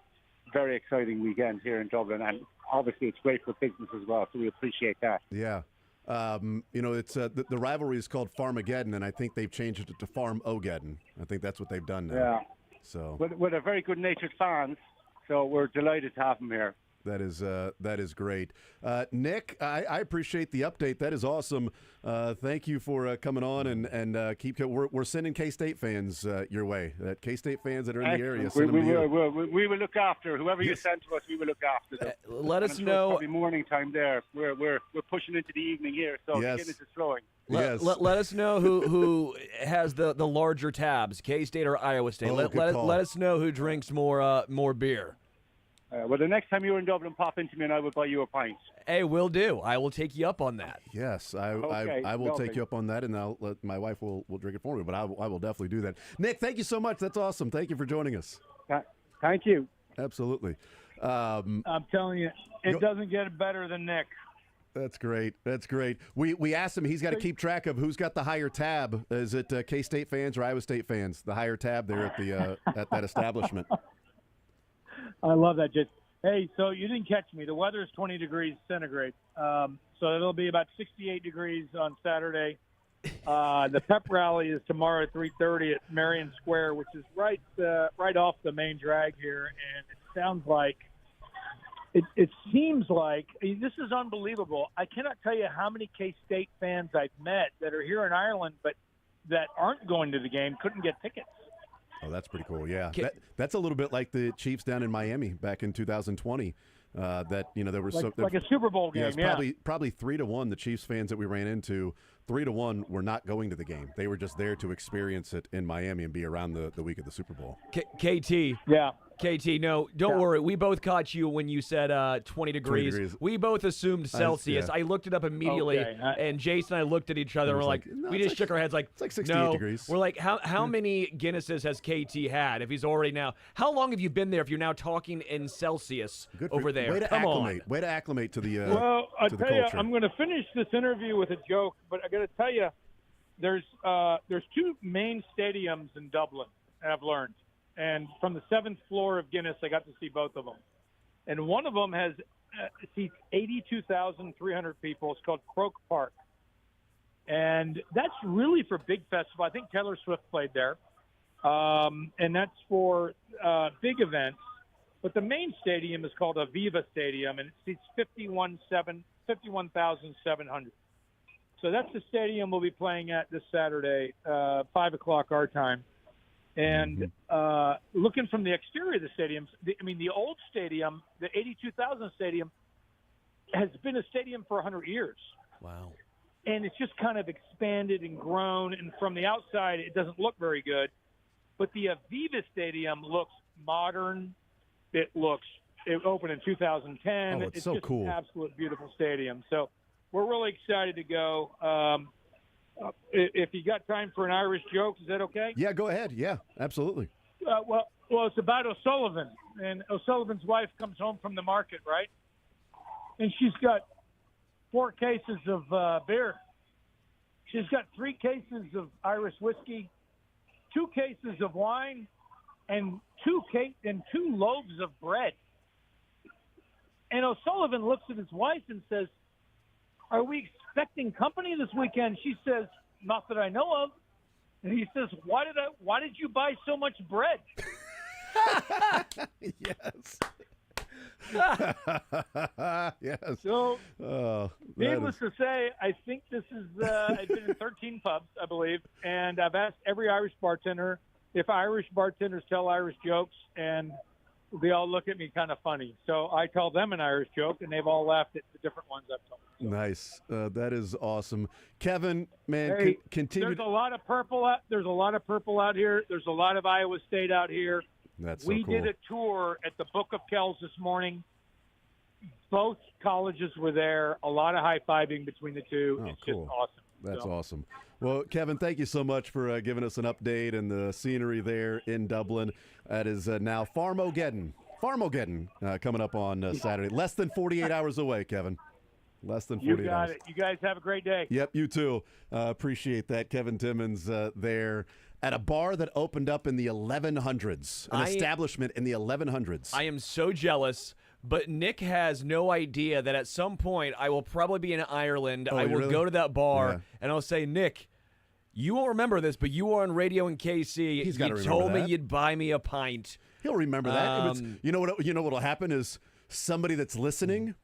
very exciting weekend here in Dublin, and obviously it's great for business as well. So we appreciate that. Yeah. It's the rivalry is called Farmageddon, and I think they've changed it to Farm-O-Geddon. I think that's what they've done now. Yeah. So with a very good-natured fans, so we're delighted to have them here. That is great. Nick, I appreciate the update. That is awesome. Thank you for coming on and we're sending K-State fans your way. That K-State fans that are in the area. We will look after whoever you send to us. We will look after them. Let us know. know. It's probably morning time there. We're pushing into the evening here, so yes. Guinness is flowing. Let us know who has the larger tabs, K-State or Iowa State. Let us know who drinks more beer. Well, the next time you're in Dublin, pop into me and I will buy you a pint. Hey, will do. I will take you up on that. Yes, I will take you up on that, and my wife will drink it for me, but I will definitely do that. Nick, thank you so much. That's awesome. Thank you for joining us. Thank you. Absolutely. I'm telling you, it doesn't get better than Nick. That's great. That's great. We asked him. He's got to keep track of who's got the higher tab. Is it K-State fans or Iowa State fans? The higher tab there at the at that establishment. I love that, Jake. Hey, so you didn't catch me. The weather is 20 degrees centigrade, so it'll be about 68 degrees on Saturday. The pep rally is tomorrow at 3:30 at Marion Square, which is right off the main drag here, and it sounds like it seems like this is unbelievable. I cannot tell you how many K-State fans I've met that are here in Ireland, but that aren't going to the game, couldn't get tickets. Oh, that's pretty cool. Yeah, that's a little bit like the Chiefs down in Miami back in 2020. There was like a Super Bowl game. Probably 3-1. The Chiefs fans that we ran into, 3-1 were not going to the game. They were just there to experience it in Miami and be around the week of the Super Bowl. KT. Yeah. KT, no, don't worry. We both caught you when you said 20 degrees. 20 degrees. We both assumed Celsius. I looked it up immediately, and Jason and I looked at each other and we're like, we just shook our heads like, it's like 68 no. degrees. We're like, how many Guinnesses has KT had if he's already now? How long have you been there if you're now talking in Celsius over there? Way to acclimate. Way to acclimate to the Well, I tell you, culture. I'm going to finish this interview with a joke, but I got to tell you, there's two main stadiums in Dublin, I've learned. And from the 7th floor of Guinness, I got to see both of them. And one of them has seats 82,300 people. It's called Croke Park. And that's really for big festival. I think Taylor Swift played there. And that's for big events. But the main stadium is called Aviva Stadium, and it seats 51,700. So that's the stadium we'll be playing at this Saturday, 5 o'clock our time. And looking from the exterior of the stadium, the old stadium, the 82,000 stadium, has been a stadium for 100 years. Wow. And it's just kind of expanded and grown. And from the outside, it doesn't look very good. But the Aviva Stadium looks modern. It opened in 2010. Oh, it's so just cool. An absolute beautiful stadium. So we're really excited to go. If you got time for an Irish joke, is that okay? Yeah, go ahead. Yeah, absolutely. Well, it's about O'Sullivan. And O'Sullivan's wife comes home from the market, right? And she's got 4 cases of beer. She's got 3 cases of Irish whiskey, 2 cases of wine, and 2 loaves of bread. And O'Sullivan looks at his wife and says, "Are we expecting company this weekend?" She says, not that I know of. And he says, why did you buy so much bread? Yes. Yes. So, Oh, needless to say, I think this is, I've been in 13 pubs, I believe, and I've asked every Irish bartender if Irish bartenders tell Irish jokes, and they all look at me kind of funny. So I tell them an Irish joke, and they've all laughed at the different ones I've told. So. Nice. That is awesome. Kevin, man, Hey, continue. There's a lot of purple out. There's a lot of purple out here. There's a lot of Iowa State out here. That's so we cool. did a tour at the Book of Kells this morning. Both colleges were there. A lot of high-fiving between the two. Oh, it's cool. just awesome. That's So. awesome. Well, Kevin, thank you so much for giving us an update and the scenery there in Dublin. That is now Farmogeddon. Coming up on Saturday. Less than 48 hours away, Kevin. Less than 48 hours. You got it. You guys have a great day. Yep, you too. Appreciate that. Kevin Timmons there at a bar that opened up in the 1100s, an establishment in the 1100s. I am so jealous. But Nick has no idea that at some point I will probably be in Ireland. I will go to that bar and I'll say, Nick, you won't remember this, but you were on radio in KC. He's got to remember told me that. you'd buy me a pint. He'll remember that. You know what'll happen is somebody that's listening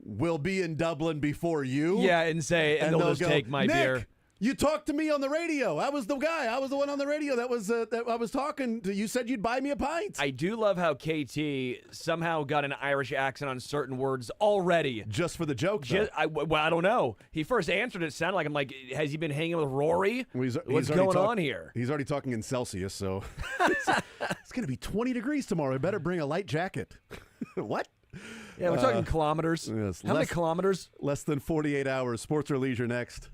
will be in Dublin before you. Yeah, and they'll just go, take my Nick, beer. You talked to me on the radio. I was the guy. I was the one on the radio that I was talking to. You said you'd buy me a pint. I do love how KT somehow got an Irish accent on certain words already. Just for the joke, though. I don't know. He first answered it. Sounded like I'm like, has he been hanging with Rory? What's going on here? He's already talking in Celsius, so it's going to be 20 degrees tomorrow. I better bring a light jacket. What? Yeah, we're talking kilometers. Yes, How many kilometers? Less than 48 hours. Sports or leisure next.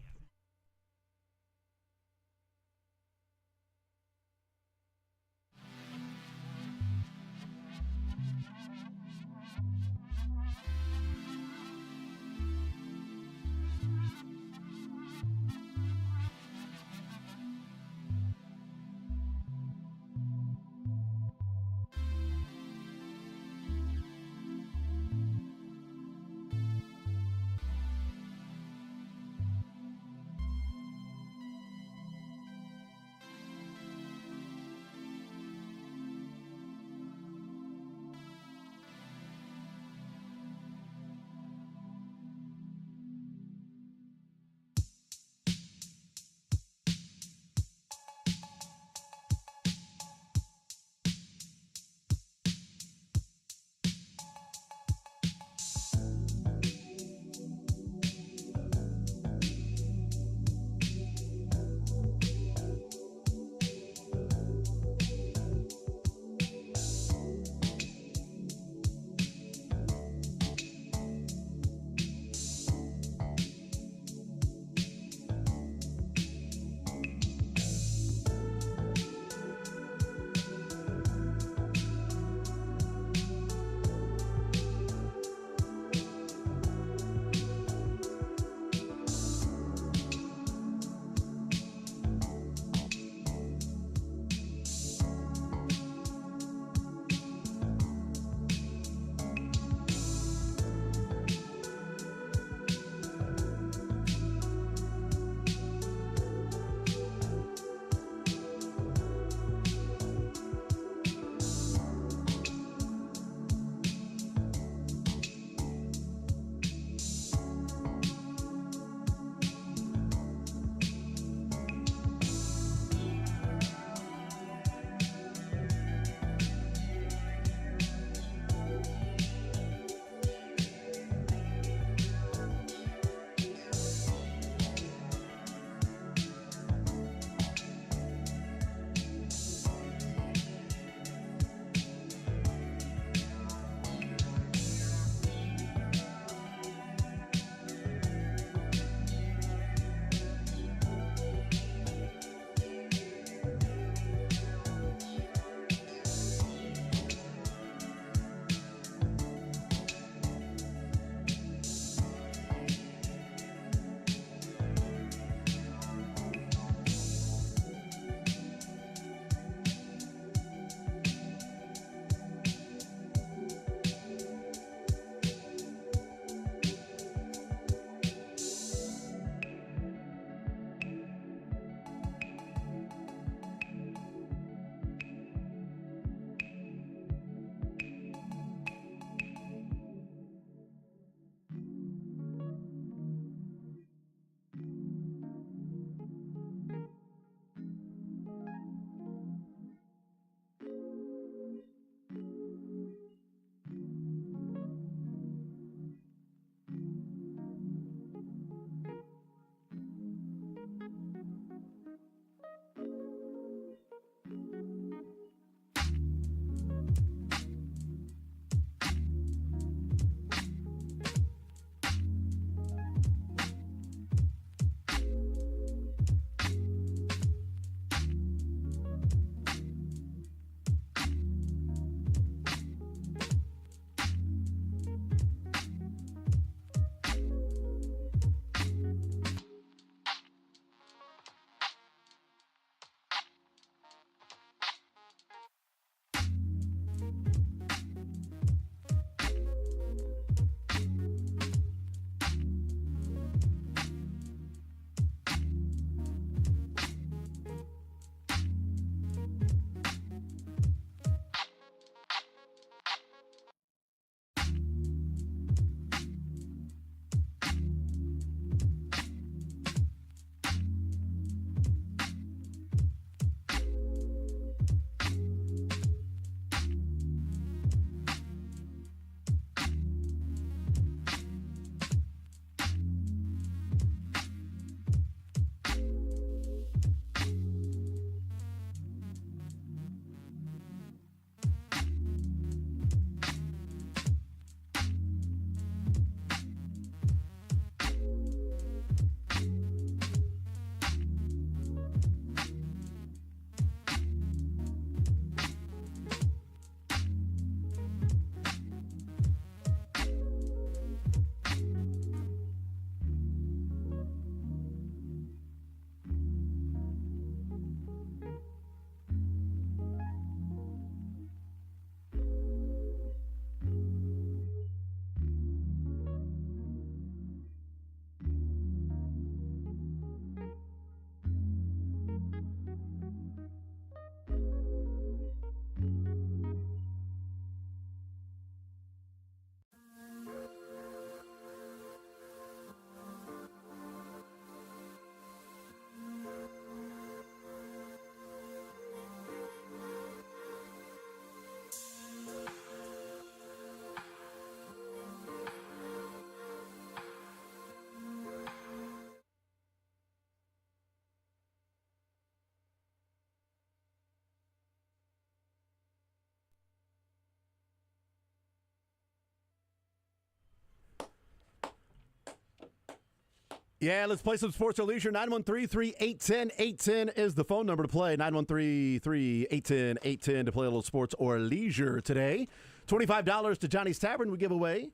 Yeah, let's play some sports or leisure. 913-3810-810 is the phone number to play. 913-3810-810 to play a little sports or leisure today. $25 to Johnny's Tavern we give away.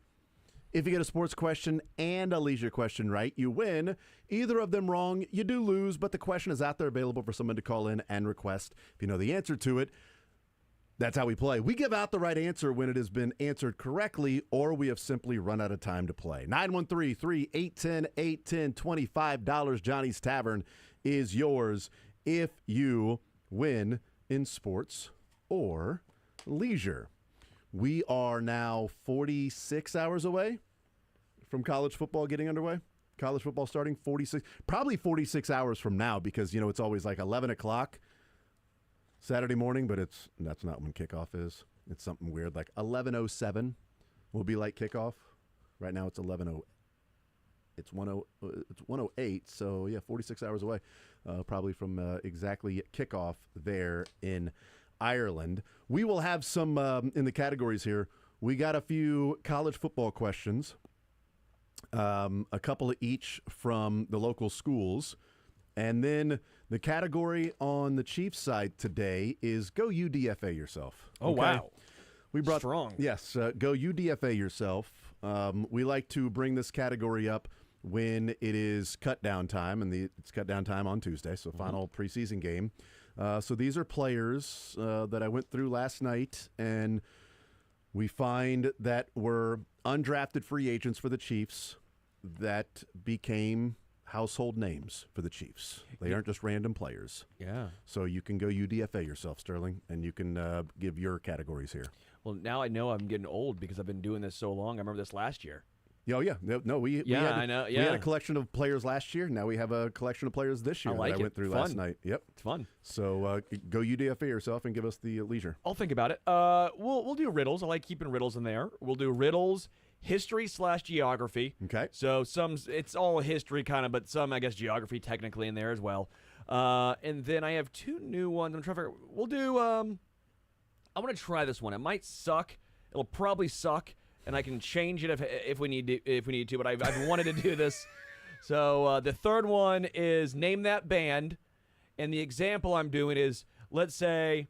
If you get a sports question and a leisure question right, you win. Either of them wrong, you do lose, but the question is out there available for someone to call in and request. If you know the answer to it, that's how we play. We give out the right answer when it has been answered correctly, or we have simply run out of time to play. 913-3810-810, $25. Johnny's Tavern is yours if you win in sports or leisure. We are now 46 hours away from college football getting underway. College football starting probably 46 hours from now, because, you know, it's always like 11 o'clock. Saturday morning, but that's not when kickoff is. It's something weird, like 11:07 will be like kickoff. Right now it's 11:08. It's 1:08. So yeah, 46 hours away, probably from exactly kickoff there in Ireland. We will have some in the categories here. We got a few college football questions, a couple of each from the local schools. And then the category on the Chiefs side today is go UDFA yourself. Oh, okay? Wow. We brought strong. Yes, go UDFA yourself. We like to bring this category up when it is cut down time, and it's cut down time on Tuesday, so final preseason game. So these are players that I went through last night, and we find that were undrafted free agents for the Chiefs that became household names for the Chiefs. They aren't just random players. Yeah. So you can go UDFA yourself, Sterling, and you can give your categories here. Well, now I know I'm getting old because I've been doing this so long. I remember this last year. Oh, yeah. No, we had, I know. We had a collection of players last year. Now we have a collection of players this year I like that I went through fun. last night. Yep. It's fun. So go UDFA yourself and give us the leisure. I'll think about it. We'll do riddles. I like keeping riddles in there. We'll do riddles, history/geography. Okay. So it's all history kind of, but some, I guess, geography technically in there as well. And then I have two new ones. I'm trying to figure. We'll do. I want to try this one. It might suck. It'll probably suck, and I can change it if we need to. But I've wanted to do this. So the third one is name that band, and the example I'm doing is, let's say,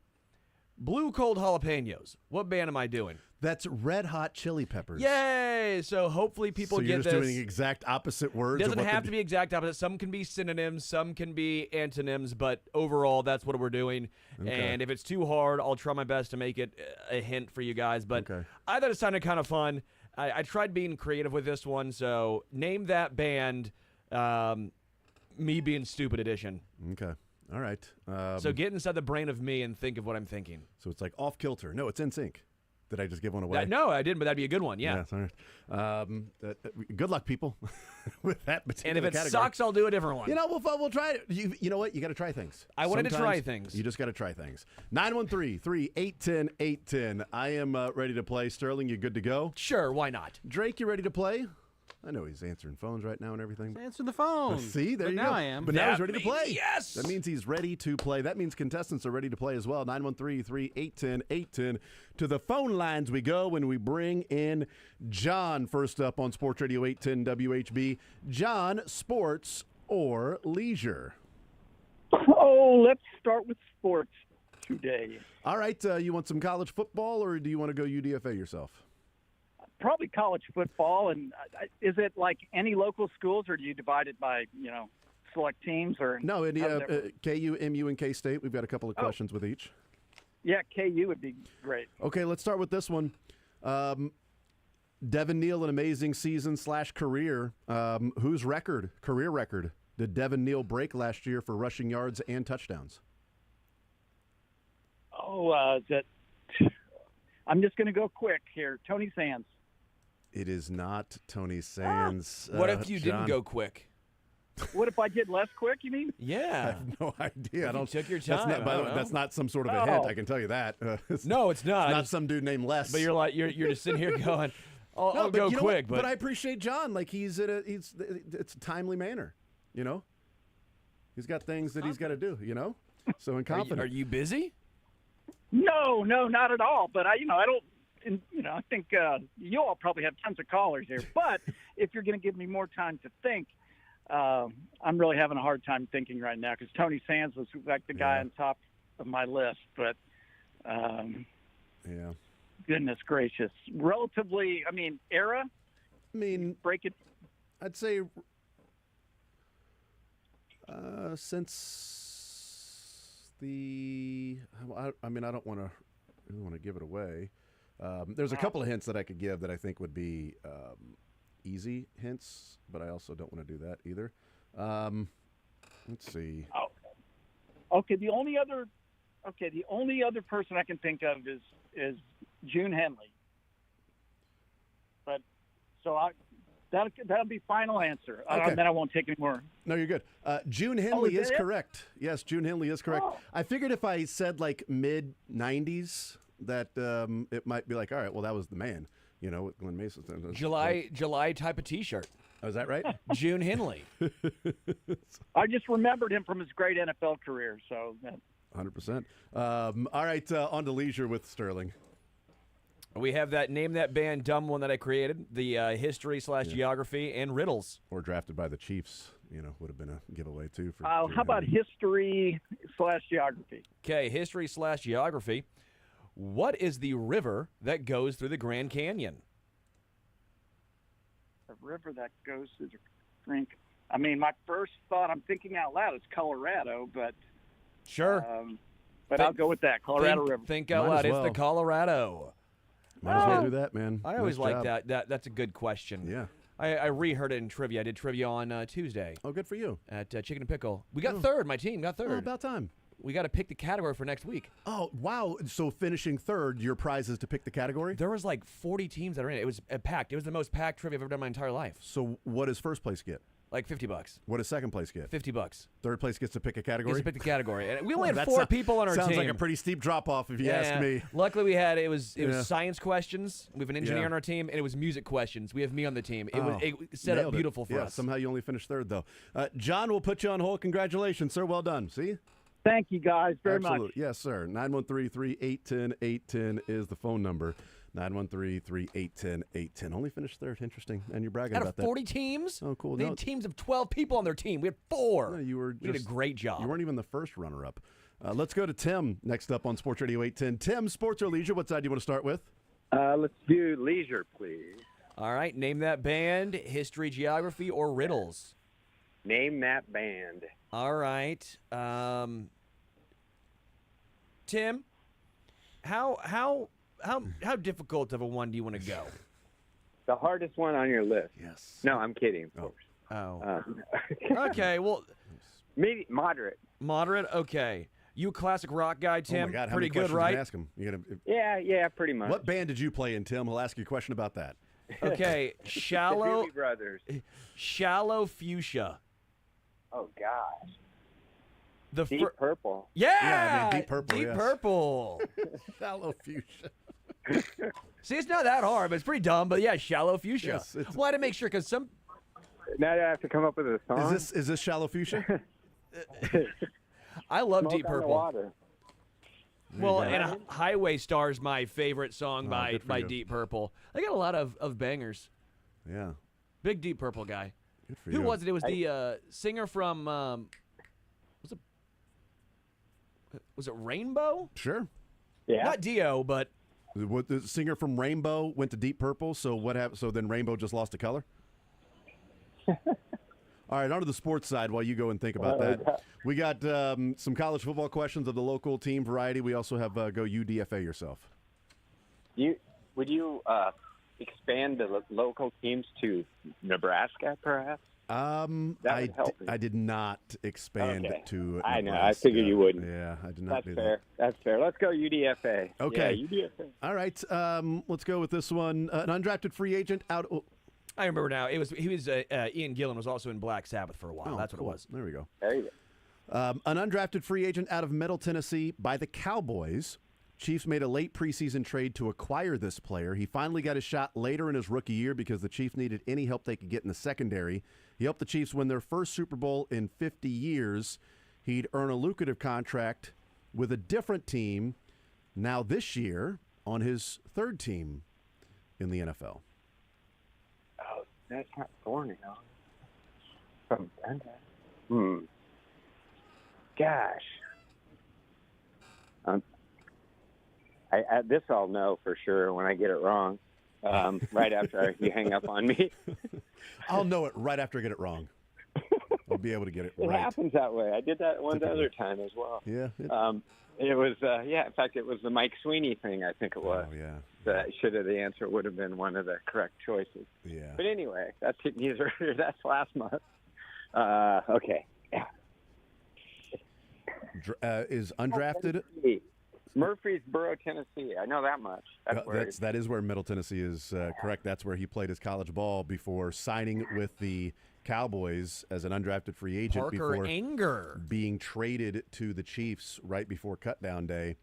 Blue Cold Jalapenos. What band am I doing? That's Red Hot Chili Peppers. Yay! So hopefully people get this. So you're just doing exact opposite words? Doesn't have to be exact opposite. Some can be synonyms. Some can be antonyms. But overall, that's what we're doing. Okay. And if it's too hard, I'll try my best to make it a hint for you guys. But I thought it sounded kind of fun. I tried being creative with this one. So name that band, me being stupid edition. Okay. All right. So get inside the brain of me and think of what I'm thinking. So it's like Off Kilter. No, it's NSYNC. Did I just give one away? No, I didn't, but that'd be a good one, yeah. Sorry. Good luck, people, with that particular And if it category. sucks, I'll do a different one. You know, we'll try it. You know what? You got to try things. I wanted to try things. You just got to try things. 913-3-810-810. I am ready to play. Sterling, you good to go? Sure, why not? Drake, you ready to play? I know he's answering phones right now and everything. He's answering the phone. See, there you now go. I am. But now he's ready to play. Yes. That means he's ready to play. That means contestants are ready to play as well. 913-3-810-810. To the phone lines we go when we bring in John first up on Sports Radio 810 WHB. John, sports or leisure? Oh, let's start with sports today. All right. You want some college football, or do you want to go UDFA yourself? Probably college football. And is it like any local schools, or do you divide it by, select teams? Or no, KU, MU, and K-State. We've got a couple of questions with each. Yeah, KU would be great. Okay, let's start with this one. Devin Neal, an amazing season / career. Whose career record, did Devin Neal break last year for rushing yards and touchdowns? I'm just going to go quick here. Tony Sands. It is not Tony Sands. What if you John. didn't go quick? What if I did less quick, you mean? Yeah. I have no idea. You took your time. That's not some sort of a hint. I can tell you that. No, it's not. It's not some dude named Les. But you're just sitting here going, I'll go quick. But I appreciate John. Like it's a timely manner. He's got things that he's got to do. So confident. Are you busy? No, not at all. But I don't. I think you all probably have tons of callers here. But if you're going to give me more time to think, I'm really having a hard time thinking right now because Tony Sands was like the guy on top of my list, but yeah. Goodness gracious, relatively. I mean, era. I mean, break it. I'd say since the. I mean, I don't want to give it away. There's a couple of hints that I could give that I think would be easy hints, but I also don't want to do that either. Let's see. Oh. Okay, the only other person I can think of is June Henley. But so that'll be final answer. Okay. Then I won't take any more. No, you're good. June Henley is it? correct. Yes, June Henley is correct. Oh. I figured if I said like mid '90s that it might be like, all right, well that was the man, with Glenn Mason. July type of T-shirt. Oh, is that right? June Henley. I just remembered him from his great NFL career. So. 100%. All right, on to leisure with Sterling. We have that Name That Band dumb one that I created, the history/geography and riddles. Or drafted by the Chiefs, would have been a giveaway too. For how about history/geography? Okay, history/geography. What is the river that goes through the Grand Canyon? The river that goes through the Grand. I mean, my first thought, I'm thinking out loud, is Colorado, but. Sure. But I'll go with that, Colorado River. Think out loud. It's the Colorado. Might as well do that, man. I always like that. That's a good question. Yeah. I reheard it in trivia. I did trivia on Tuesday. Oh, good for you. At Chicken and Pickle. We got third. My team got third. Oh, about time. We got to pick the category for next week. Oh, wow. So finishing third, your prize is to pick the category? There was like 40 teams that are in it. It was packed. It was the most packed trivia I've ever done in my entire life. So what does first place get? Like $50. What does second place get? $50. Third place gets to pick a category? Gets to pick the category. And we only had 4 people on our team. Sounds like a pretty steep drop-off if you ask me. Luckily, it was science questions. We have an engineer on our team, and it was music questions. We have me on the team. It set up beautiful for us. Somehow you only finished third, though. John, we'll put you on hold. Congratulations, sir. Well done. See? Thank you, guys, very much. Yes, sir. 913-381-810 is the phone number. 913-381-810. Only finished third. Interesting. And you're bragging about that. Out of 40 teams? Oh, cool. They had teams of 12 people on their team. We had 4. No, we did a great job. You weren't even the first runner-up. Let's go to Tim next up on Sports Radio 810. Tim, sports or leisure? What side do you want to start with? Let's do leisure, please. All right. Name that band, history, geography, or riddles. Name that band. All right. Tim, how difficult of a one do you want to go? The hardest one on your list. Yes. No, I'm kidding, of course. Oh. Okay, well. Maybe moderate. Moderate? Okay. You a classic rock guy, Tim? Oh my God, how pretty many good, right? Ask him? Yeah, pretty much. What band did you play in, Tim? He'll ask you a question about that. Okay, Shallow. The Doobie Brothers. Shallow Fuchsia. Oh gosh. Deep Purple. Yeah, Deep Purple. Deep Purple. Shallow Fuchsia. See, it's not that hard, but it's pretty dumb. But yeah, Shallow Fuchsia. Yes, well, I had to make sure because some. Now I have to come up with a song. Is this Shallow Fuchsia? I love Smoke Deep on the Purple. water. Well, and Highway Star is my favorite song by you. Deep Purple. They got a lot of bangers. Yeah. Big Deep Purple guy. Good for Who you. was it? It was the singer from. Was it Rainbow? Sure. Yeah. Not Dio, but. What, the singer from Rainbow went to Deep Purple, so what happened? So then Rainbow just lost a color? All right, on to the sports side while you go and think about that. We got some college football questions of the local team variety. We also have go UDFA yourself. Would you expand the local teams to Nebraska, perhaps? I did not expand to Nebraska. I know. I figured you wouldn't. Yeah, I did not do that. That's fair. Let's go UDFA. Okay. Yeah, UDFA. All right. Let's go with this one. An undrafted free agent out. I remember now. Ian Gillan was also in Black Sabbath for a while. That's cool. what it was. There we go. There you go. An undrafted free agent out of Middle Tennessee by the Cowboys. Chiefs made a late preseason trade to acquire this player. He finally got his shot later in his rookie year because the Chiefs needed any help they could get in the secondary. He helped the Chiefs win their first Super Bowl in 50 years. He'd earn a lucrative contract with a different team now this year on his third team in the NFL. Oh, that's not Thorny, huh? Gosh. This I'll know for sure when I get it wrong. Right after you hang up on me. I'll know it right after I get it wrong. I'll be able to get it It right. happens that way. I did that one other time as well. Yeah. It was, in fact, it was the Mike Sweeney thing, I think it was. Oh, yeah. The answer would have been one of the correct choices. Yeah. But anyway, that's last month. Okay. Yeah. Is undrafted? Murfreesboro, Tennessee. I know that much. That is where Middle Tennessee is correct. That's where he played his college ball before signing with the Cowboys as an undrafted free agent Parker Anger being traded to the Chiefs right before cutdown day.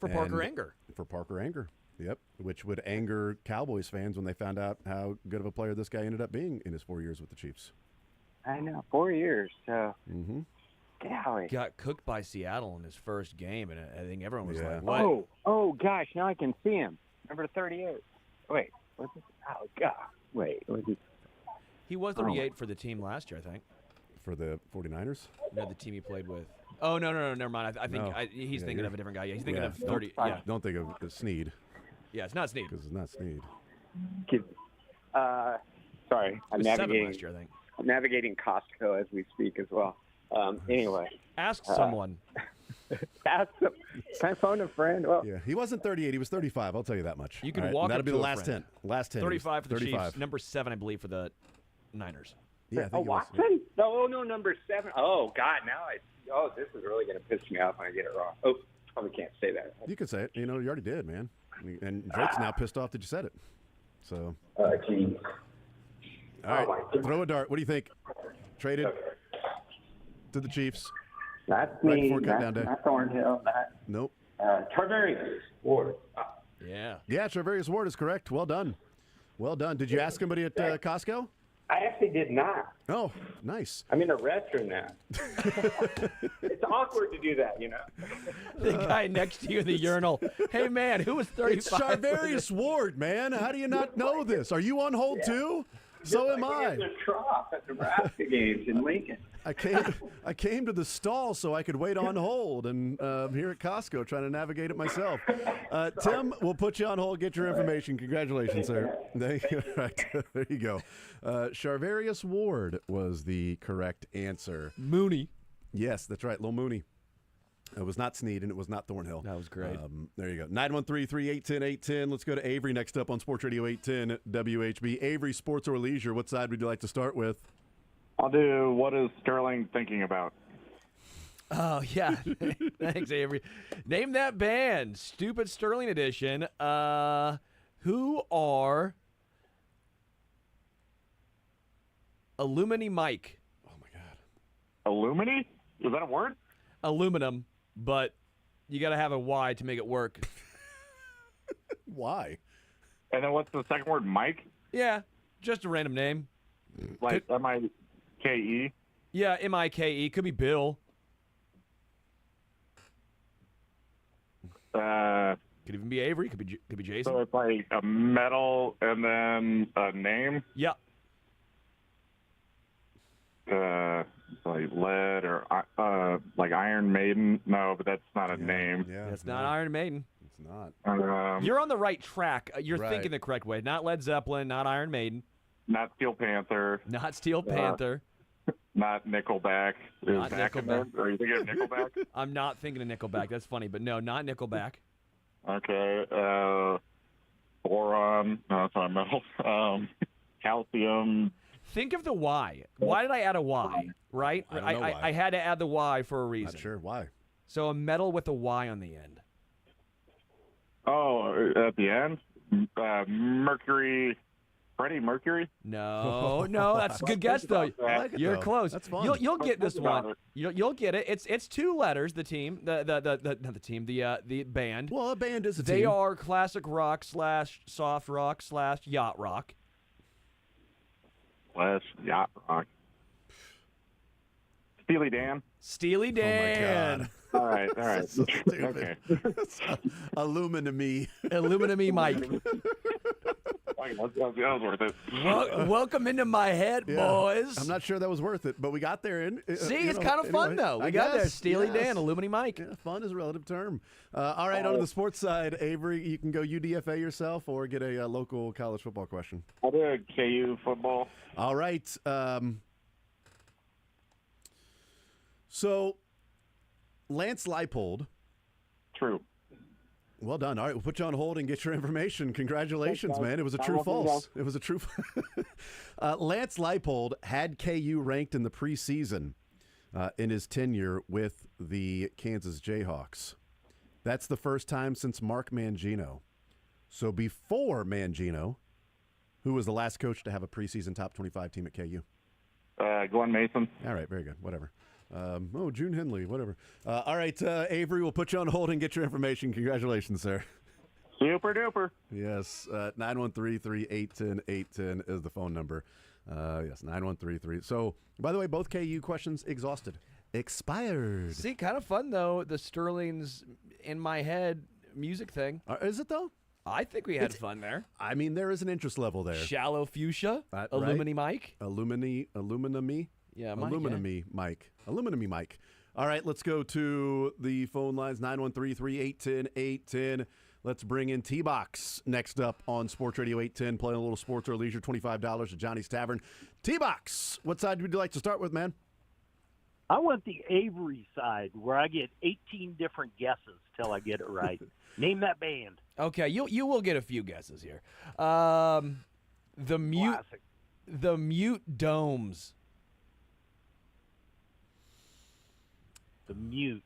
Parker Anger. For Parker Anger. Yep, which would anger Cowboys fans when they found out how good of a player this guy ended up being in his 4 years with the Chiefs. I know, 4 years. So, golly. Got cooked by Seattle in his first game, and I think everyone was like, "What?" Oh, gosh! Now I can see him. Number 38. Wait, what's this? Oh, God! Wait, was he? He was 38 for the team last year, I think. For the 49ers? No, the team he played with. Oh, no, never mind. I think he's thinking of a different guy. Yeah, he's thinking of 30. Yeah. Don't think of Snead. Yeah, it's not Snead. Because it's not Snead. Sorry, I'm navigating. Last year, I think. I'm navigating Costco as we speak as well. Anyway. Ask someone. Ask them. Can I phone a friend? Well, yeah, he wasn't 38. He was 35. I'll tell you that much. You can walk. That'll be the last 10. Last 10. 35 for the Chiefs. Number 7, I believe, for the Niners. Yeah. Watson? No, number 7. Oh God, this is really going to piss me off when I get it wrong. Oh, probably can't say that. You can say it. You already did, man. And Drake's now pissed off that you said it. So. Geez. All right, throw a dart. What do you think? Traded to the Chiefs. That's right me. Before cutdown day. Not Thornhill. Nope. Tarvarius Ward. Yeah. Yeah, Tarvarius Ward is correct. Well done. Well done. Did you ask somebody at Costco? I actually did not. Oh, nice. I'm in a restroom now. It's awkward to do that, The guy next to you in the urinal. Hey, man, who was 35? It's Tarvarius Ward, man. How do you not know this? Are you on hold too? So am I. The trough at Nebraska games in Lincoln. I came to the stall so I could wait on hold, and I'm here at Costco trying to navigate it myself. Tim, we'll put you on hold, get your information. Congratulations, sir. There you go. Charvarius Ward was the correct answer. Mooney. Yes, that's right, Lil Mooney. It was not Snead, and it was not Thornhill. That was great. There you go. 913-381-810. Let's go to Avery next up on Sports Radio 810 WHB. Avery, sports or leisure, what side would you like to start with? I'll do what is Sterling thinking about? Oh, yeah. Thanks, Avery. Name that band. Stupid Sterling edition. Who are Illumini Mike? Oh, my God. Illumini? Is that a word? Aluminum, but you got to have a Y to make it work. Why? And then what's the second word? Mike? Yeah, just a random name. Like M-I-K-E? Yeah, M-I-K-E. Could be Bill. Could even be Avery. Could be Jason. So it's like a metal and then a name? Yeah. Like lead or like Iron Maiden. No, but that's not a name. Yeah, that's not Iron Maiden. It's not. You're on the right track. You're thinking the correct way. Not Led Zeppelin, not Iron Maiden. Not Steel Panther. Not Steel Panther. Not Nickelback. Not Nickelback. Are you thinking of Nickelback? I'm not thinking of Nickelback. That's funny, but no, not Nickelback. Okay. Boron. No, that's not metal. Calcium. Think of the Y. Why did I add a Y? Right? I don't know why. I had to add the Y for a reason. Not sure why. So a metal with a Y on the end. Oh, at the end? Mercury. Freddie Mercury? No, that's a good guess though. You're close. That's fun. You'll get this one. You'll get it. It's 2 letters. The team, the band. Well, a band is a team. They are classic rock / soft rock / yacht rock. / yacht rock. Steely Dan. Steely Dan. Oh my God. All right. That's so stupid. Okay. Illumini. Illumini Mike. That was worth it. Welcome into my head, boys. I'm not sure that was worth it, but we got there. See, it's kind of fun, though. We got there. Steely Dan, Illumini Mike. Yeah, fun is a relative term. All right, on to the sports side. Avery, you can go UDFA yourself or get a local college football question. I'll do a KU football. All right. So, Lance Leipold. True. Well done. All right, we'll put you on hold and get your information. Congratulations, man. It was a true false. It was a true. Lance Leipold had KU ranked in the preseason in his tenure with the Kansas Jayhawks. That's the first time since Mark Mangino. So before Mangino, who was the last coach to have a preseason top 25 team at KU? Glenn Mason. All right, very good. Whatever. June Henley, whatever. All right, Avery, we'll put you on hold and get your information. Congratulations, sir. Super duper. Yes, 913-381-810 is the phone number. Yes, 9133. So, by the way, both KU questions exhausted. Expired. See, kind of fun, though, the Sterling's in my head music thing. Is it, though? I think we had fun there. I mean, there is an interest level there. Shallow Fuchsia, Illumini Mike. Illumini. Yeah, Mike. Mike. Illumini Mike. All right, let's go to the phone lines, 913-381-810. Let's bring in T-Box next up on Sports Radio 810, playing a little sports or leisure, $25 at Johnny's Tavern. T-Box, what side would you like to start with, man? I want the Avery side, where I get 18 different guesses till I get it right. Name that band. Okay, you will get a few guesses here. The Mute Domes. The Mute.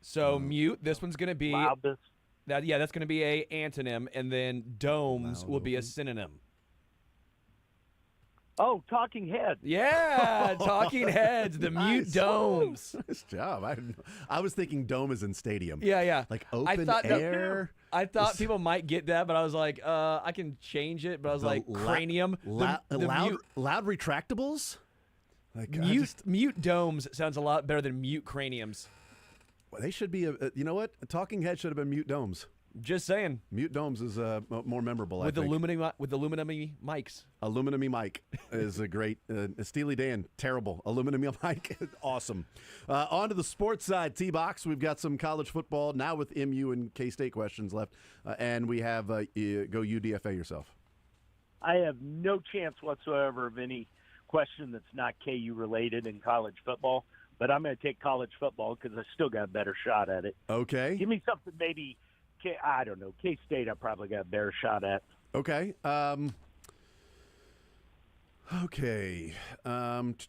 So Mute. This one's gonna be Loudness. that's gonna be a antonym, and then domes will be a synonym. Oh, Talking Heads. Yeah, Talking Heads. The Mute Domes. Nice job. I was thinking dome is in stadium. Yeah. Like open air. I thought people might get that, but I was like, I can change it. But I was like, cranium. Loud retractables? Like, mute domes sounds a lot better than mute craniums. Well, they should be, you know what? A Talking Head should have been Mute Domes. Just saying. Mute Domes is more memorable, with I think. With aluminum mics. Aluminum Mike is a great. Steely Dan, terrible. Aluminum Mike, awesome. On to the sports side, T-Box. We've got some college football now with MU and K-State questions left. And we have go UDFA yourself. I have no chance whatsoever of any question that's not KU related in college football, but I'm going to take college football because I still got a better shot at it. Okay. Give me something maybe, I don't know, K-State I probably got a better shot at. Okay. Okay. I don't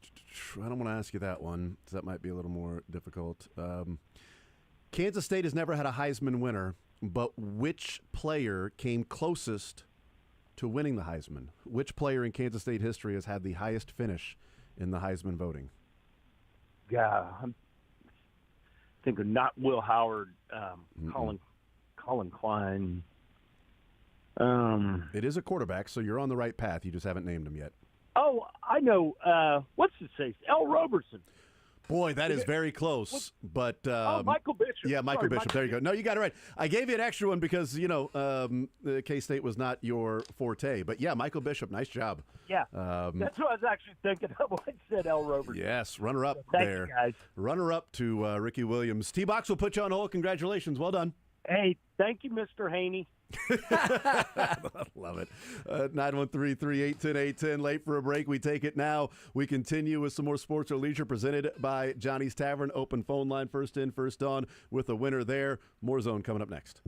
want to ask you that one because that might be a little more difficult. Kansas State has never had a Heisman winner, but which player came closest to winning the Heisman? Which player in Kansas State history has had the highest finish in the Heisman voting? Yeah, I'm thinking not Will Howard, Colin Klein. It is a quarterback, so you're on the right path. You just haven't named him yet. Oh, I know. What's his face? L. Roberson. Boy, that is very close. But Michael Bishop. Yeah, Michael Bishop. There you go. No, you got it right. I gave you an extra one because, the K-State was not your forte. But, yeah, Michael Bishop, nice job. Yeah, that's what I was actually thinking of when I said L. Roberson. Yes, runner-up there. Thank you, guys. Runner-up to Ricky Williams. T-Box will put you on hold. Congratulations. Well done. Hey, thank you, Mr. Haney. Love it. 913-381-810. Late for a break. We take it now. We continue with some more sports or leisure presented by Johnny's Tavern. Open phone line, first in, first on, with a winner there. More Zone coming up next.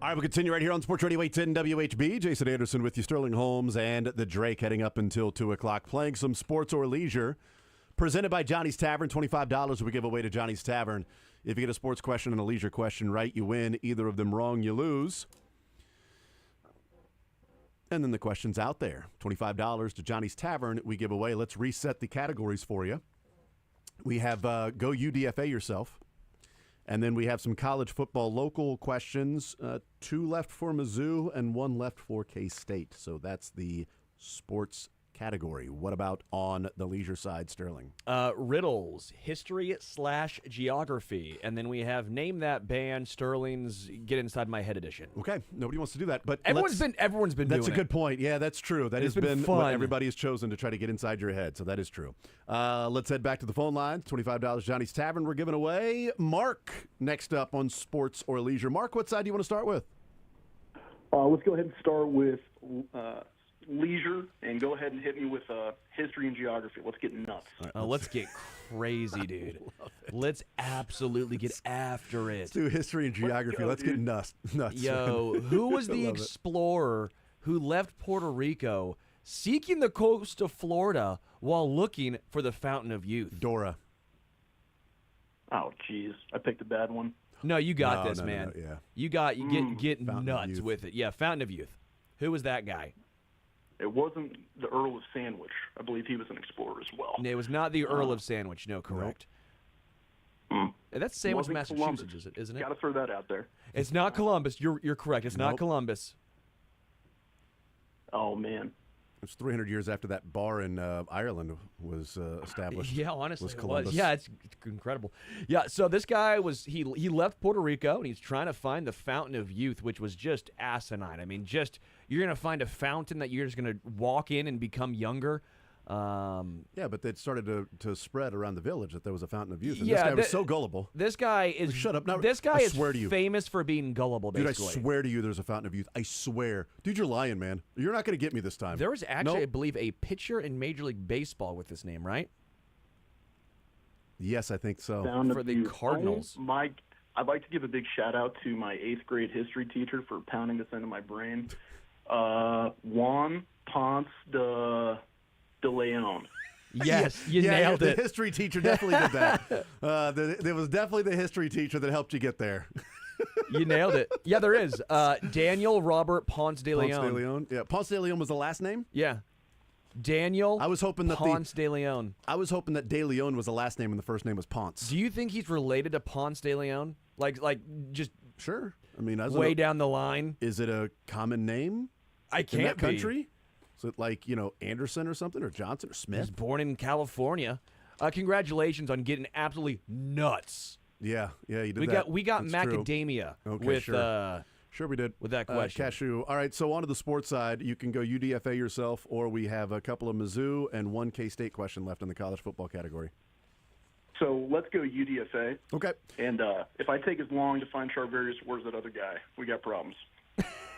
All right, we'll continue right here on Sports Radio 810 WHB. Jason Anderson with you, Sterling Holmes and the Drake heading up until 2 o'clock. Playing some sports or leisure. Presented by Johnny's Tavern. $25 we give away to Johnny's Tavern. If you get a sports question and a leisure question right, you win. Either of them wrong, you lose. And then the question's out there. $25 to Johnny's Tavern we give away. Let's reset the categories for you. We have Go UDFA Yourself. And then we have some college football local questions. 2 left for Mizzou and 1 left for K-State. So that's the sports category. What about on the leisure side, Sterling? Riddles, history/geography. And then we have Name That Band, Sterling's Get Inside My Head edition. Okay. Nobody wants to do that. But everyone's been doing That's it. a good point. Yeah, that's true. That has been fun. What everybody has chosen to try to get inside your head. So that is true. Let's head back to the phone lines. $25 Johnny's Tavern we're giving away. Mark, next up on sports or leisure. Mark, what side do you want to start with? Let's go ahead and start with leisure, and go ahead and hit me with history and geography. Let's get nuts. Right, let's get crazy, dude. Let's absolutely get after it. Let's do history and geography. Let's get nuts. Yo, who was the explorer who left Puerto Rico seeking the coast of Florida while looking for the Fountain of Youth? Dora. Oh, jeez. I picked a bad one. No, you got this, man. Yeah. You get nuts with it. Yeah, Fountain of Youth. Who was that guy? It wasn't the Earl of Sandwich. I believe he was an explorer as well. It was not the Earl of Sandwich. No, correct. That's Sandwich, Massachusetts, isn't it? Got to throw that out there. It's not Columbus. You're correct. It's not Columbus. Oh, man. It's 300 years after that bar in Ireland was established. Yeah, honestly, was Columbus. Yeah, it's incredible. Yeah, so this guy he left Puerto Rico and he's trying to find the Fountain of Youth, which was just asinine. I mean, you're gonna find a fountain that you're just gonna walk in and become younger. Yeah, but it started to spread around the village that there was a Fountain of Youth. And this guy was so gullible. This guy is shut up. Now, this guy I is swear to you. famous for being gullible. Basically, dude, I swear to you, there's a Fountain of Youth. I swear, dude, you're lying, man. You're not going to get me this time. There was actually, I believe, a pitcher in Major League Baseball with this name, right? Yes, I think so. For the Cardinals. Mike, I'd like to give a big shout out to my 8th grade history teacher for pounding this into my brain. Juan Ponce de Leon. Yes, you nailed it. The history teacher definitely did that. There was definitely the history teacher that helped you get there. You nailed it. Yeah, there is. Daniel Robert Ponce de Leon. Ponce de Leon. Yeah, Ponce de Leon was the last name? Yeah. Daniel I was hoping that Ponce de Leon. I was hoping that de Leon was the last name and the first name was Ponce. Do you think he's related to Ponce de Leon? Like just sure. I mean, way down the line. Is it a common name? I can't in that country? Is it like, Anderson or something, or Johnson or Smith? He's born in California. Congratulations on getting absolutely nuts. Yeah, you did that. We got That's macadamia true. with Sure we did. With that question. Cashew. All right, so on to the sports side. You can go UDFA yourself, or we have a couple of Mizzou and 1 K-State question left in the college football category. So let's go UDFA. Okay. And if I take as long to find Charvarius, where's that other guy? We got problems.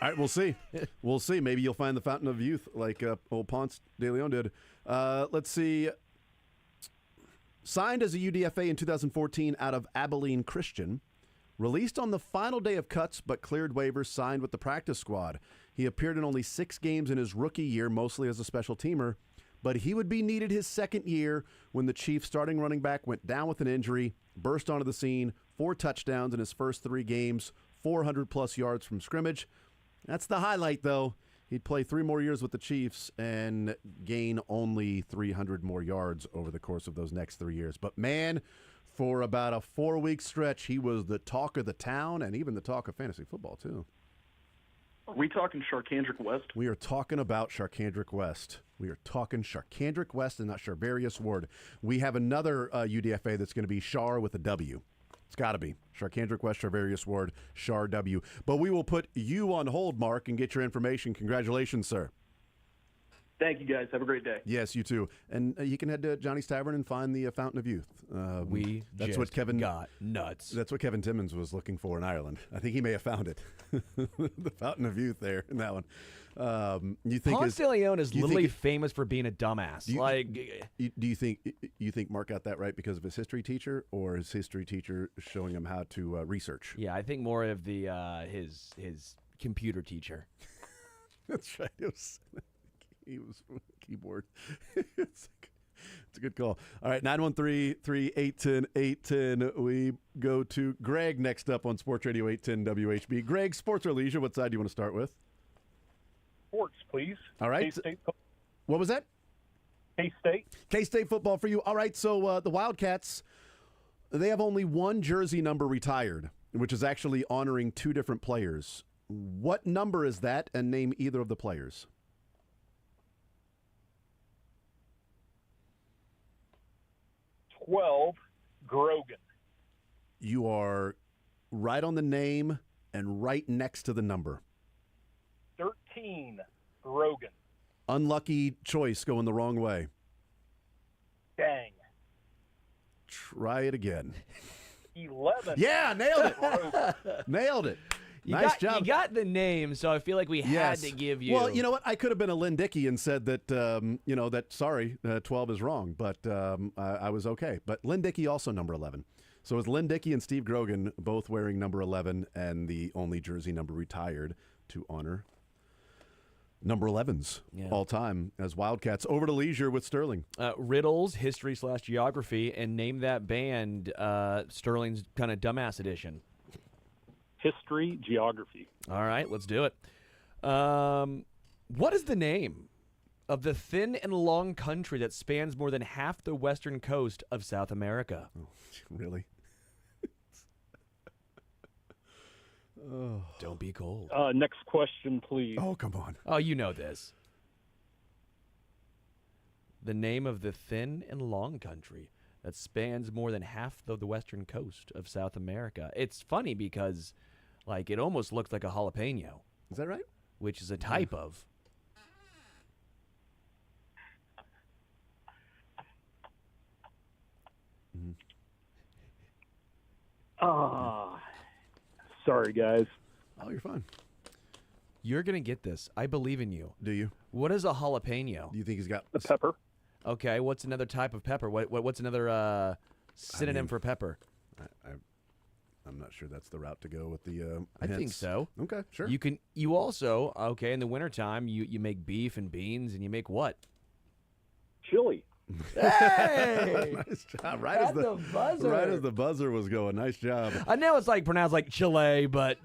All right, we'll see. We'll see. Maybe you'll find the Fountain of Youth like old Ponce de Leon did. Let's see. Signed as a UDFA in 2014 out of Abilene Christian. Released on the final day of cuts, but cleared waivers, signed with the practice squad. He appeared in only 6 games in his rookie year, mostly as a special teamer. But he would be needed his second year when the Chiefs' starting running back went down with an injury, burst onto the scene, 4 touchdowns in his first 3 games, 400-plus yards from scrimmage. That's the highlight, though. He'd play 3 more years with the Chiefs and gain only 300 more yards over the course of those next 3 years. But, man, for about a 4-week stretch, he was the talk of the town and even the talk of fantasy football, too. Are we talking Sharkandrick West? We are talking about Sharkandrick West. We are talking Sharkandrick West and not Charvarius Ward. We have another UDFA that's going to be Char with a W. It's got to be. Sharkandrick West, Charvarius Ward, Char W. But we will put you on hold, Mark, and get your information. Congratulations, sir. Thank you, guys. Have a great day. Yes, you too. And you can head to Johnny's Tavern and find the Fountain of Youth. That's what Kevin got nuts. That's what Kevin Timmons was looking for in Ireland. I think he may have found it. The Fountain of Youth there in that one. You think Ponce de Leon is literally famous for being a dumbass. Do you think Mark got that right because of his history teacher, or his history teacher showing him how to research? Yeah, I think more of the his computer teacher. That's right. He was keyboard. It's a good call. All right, 913-381-0810. We go to Greg next up on Sports Radio 810 WHB. Greg, sports or leisure? What side do you want to start with? Sports, please. All right. K-State. What was that? K-State. K-State football for you. All right, so the Wildcats, they have only one jersey number retired, which is actually honoring two different players. What number is that, and name either of the players? 12, Grogan. You are right on the name and right next to the number. 13, Grogan. Unlucky choice going the wrong way. Dang. Try it again. 11. Yeah, nailed it. Nailed it. Nice job. You got the name, so I feel like we had to give you. Well, you know what? I could have been a Lynn Dickey and said that, sorry, 12 is wrong, but I was okay. But Lynn Dickey also number 11. So it was Lynn Dickey and Steve Grogan both wearing number 11 and the only jersey number retired to honor number 11s all time as Wildcats. Over to leisure with Sterling. Riddles, history/geography, and name that band, Sterling's kind of dumbass edition. History, geography. All right, let's do it. What is the name of the thin and long country that spans more than half the western coast of South America? Oh, really? Don't be cold. Next question, please. Oh, come on. Oh, you know this. The name of the thin and long country that spans more than half of the western coast of South America. It's funny because, it almost looks like a jalapeno. Is that right? Which is a type of. Sorry, guys. Oh, you're fine. You're going to get this. I believe in you. Do you? What is a jalapeno? Do you think he's got... The pepper. Okay, what's another type of pepper? What's another synonym for pepper? I'm not sure that's the route to go with the I think so. Okay, sure. You also, in the wintertime, you make beef and beans, and you make what? Chili. Hey! Nice job. Right as the buzzer was going. Nice job. I know it's pronounced like Chile, but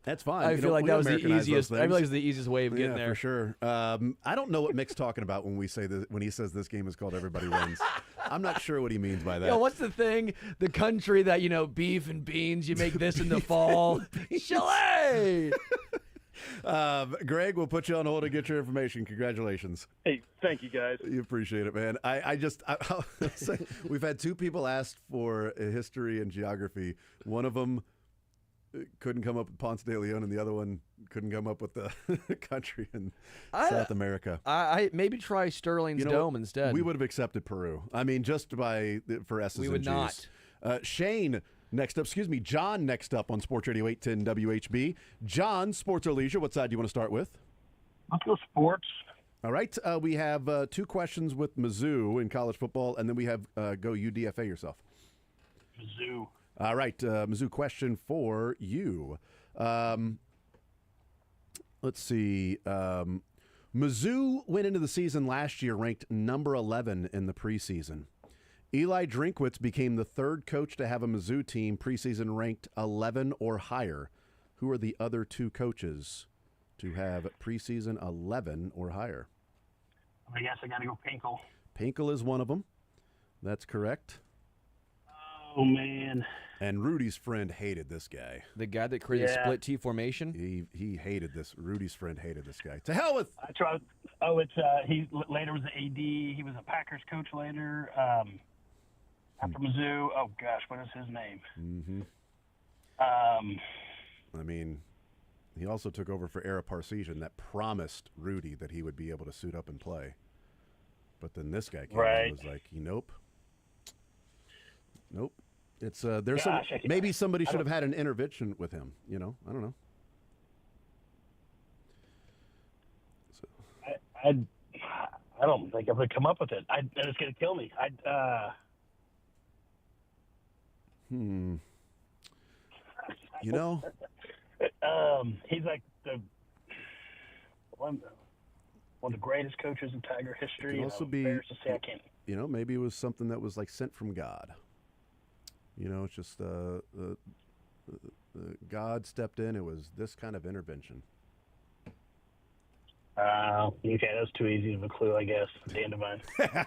that's fine. I feel like that was the easiest. I feel like it's the easiest way of getting there for sure. I don't know what Mick's talking about when we say when he says this game is called Everybody Wins. I'm not sure what he means by that. What's the thing? The country that beef and beans. You make this in the fall. Chile. Greg, we'll put you on hold to get your information. Congratulations. Hey, thank you, guys. You appreciate it, man. I'll say, we've had two people ask for history and geography. One of them couldn't come up with Ponce de Leon, and the other one couldn't come up with the country in South America. I maybe try Sterling's Dome instead. We would have accepted Peru. I mean, just for S's we and would G's. not. Shane. John next up on Sports Radio 810 WHB. John, sports or leisure, what side do you want to start with? Let's go sports. All right. We have two questions with Mizzou in college football, and then we have go UDFA yourself. Mizzou. All right. Mizzou question for you. Let's see. Mizzou went into the season last year ranked number 11 in the preseason. Eli Drinkwitz became the third coach to have a Mizzou team preseason ranked 11 or higher. Who are the other two coaches to have preseason 11 or higher? I guess I got to go Pinkel. Pinkel is one of them. That's correct. Oh, man. And Rudy's friend hated this guy. The guy that created split T formation? He hated this. Rudy's friend hated this guy. To hell with... I tried. Oh, he later was the AD. He was a Packers coach later. After Mizzou, oh gosh, what is his name? Mm-hmm. I mean, he also took over for Ara Parseghian that promised Rudy that he would be able to suit up and play. But then this guy came Right. and was like, nope. It's there's Gosh, maybe somebody should have had an intervention with him. I don't know. So. I don't think I would come up with it. It's going to kill me. He's like one of the greatest coaches in Tiger history. It can also be, embarrassed to say I can't. Maybe it was something that was like sent from God. It's just the God stepped in. It was this kind of intervention. Okay, that's too easy of a clue, I guess. Dan Devine.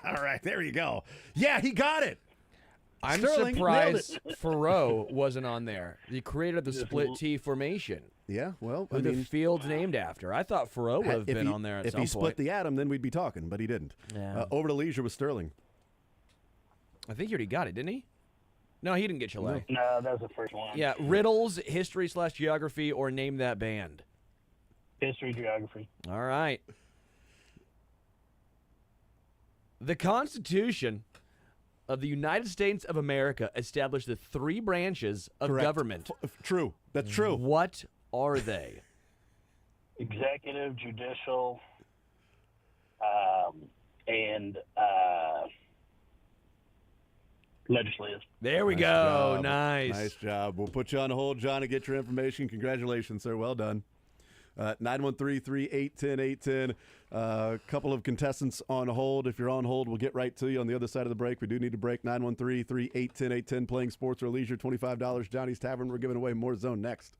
All right, there you go. Yeah, he got it. I'm Sterling surprised Faroe wasn't on there. The creator of the split T formation. Yeah, well, who the field's named after. I thought Faroe would have been on there at some point. If he split the atom, then we'd be talking, but he didn't. Yeah. Over to leisure with Sterling. I think he already got it, didn't he? No, he didn't get Chile. No, that was the first one. Yeah, riddles, history/geography, or name that band. History, geography. All right. The Constitution of the United States of America established the 3 branches of government. True. That's true. What are they? Executive, judicial, and legislative. There we go. Job. Nice. Nice job. We'll put you on hold, John, and get your information. Congratulations, sir. Well done. 913-381-0810. A couple of contestants on hold. If you're on hold, we'll get right to you on the other side of the break. We do need to break. 913-381-0810. Playing sports or leisure, $25. Johnny's Tavern. We're giving away more Zone next.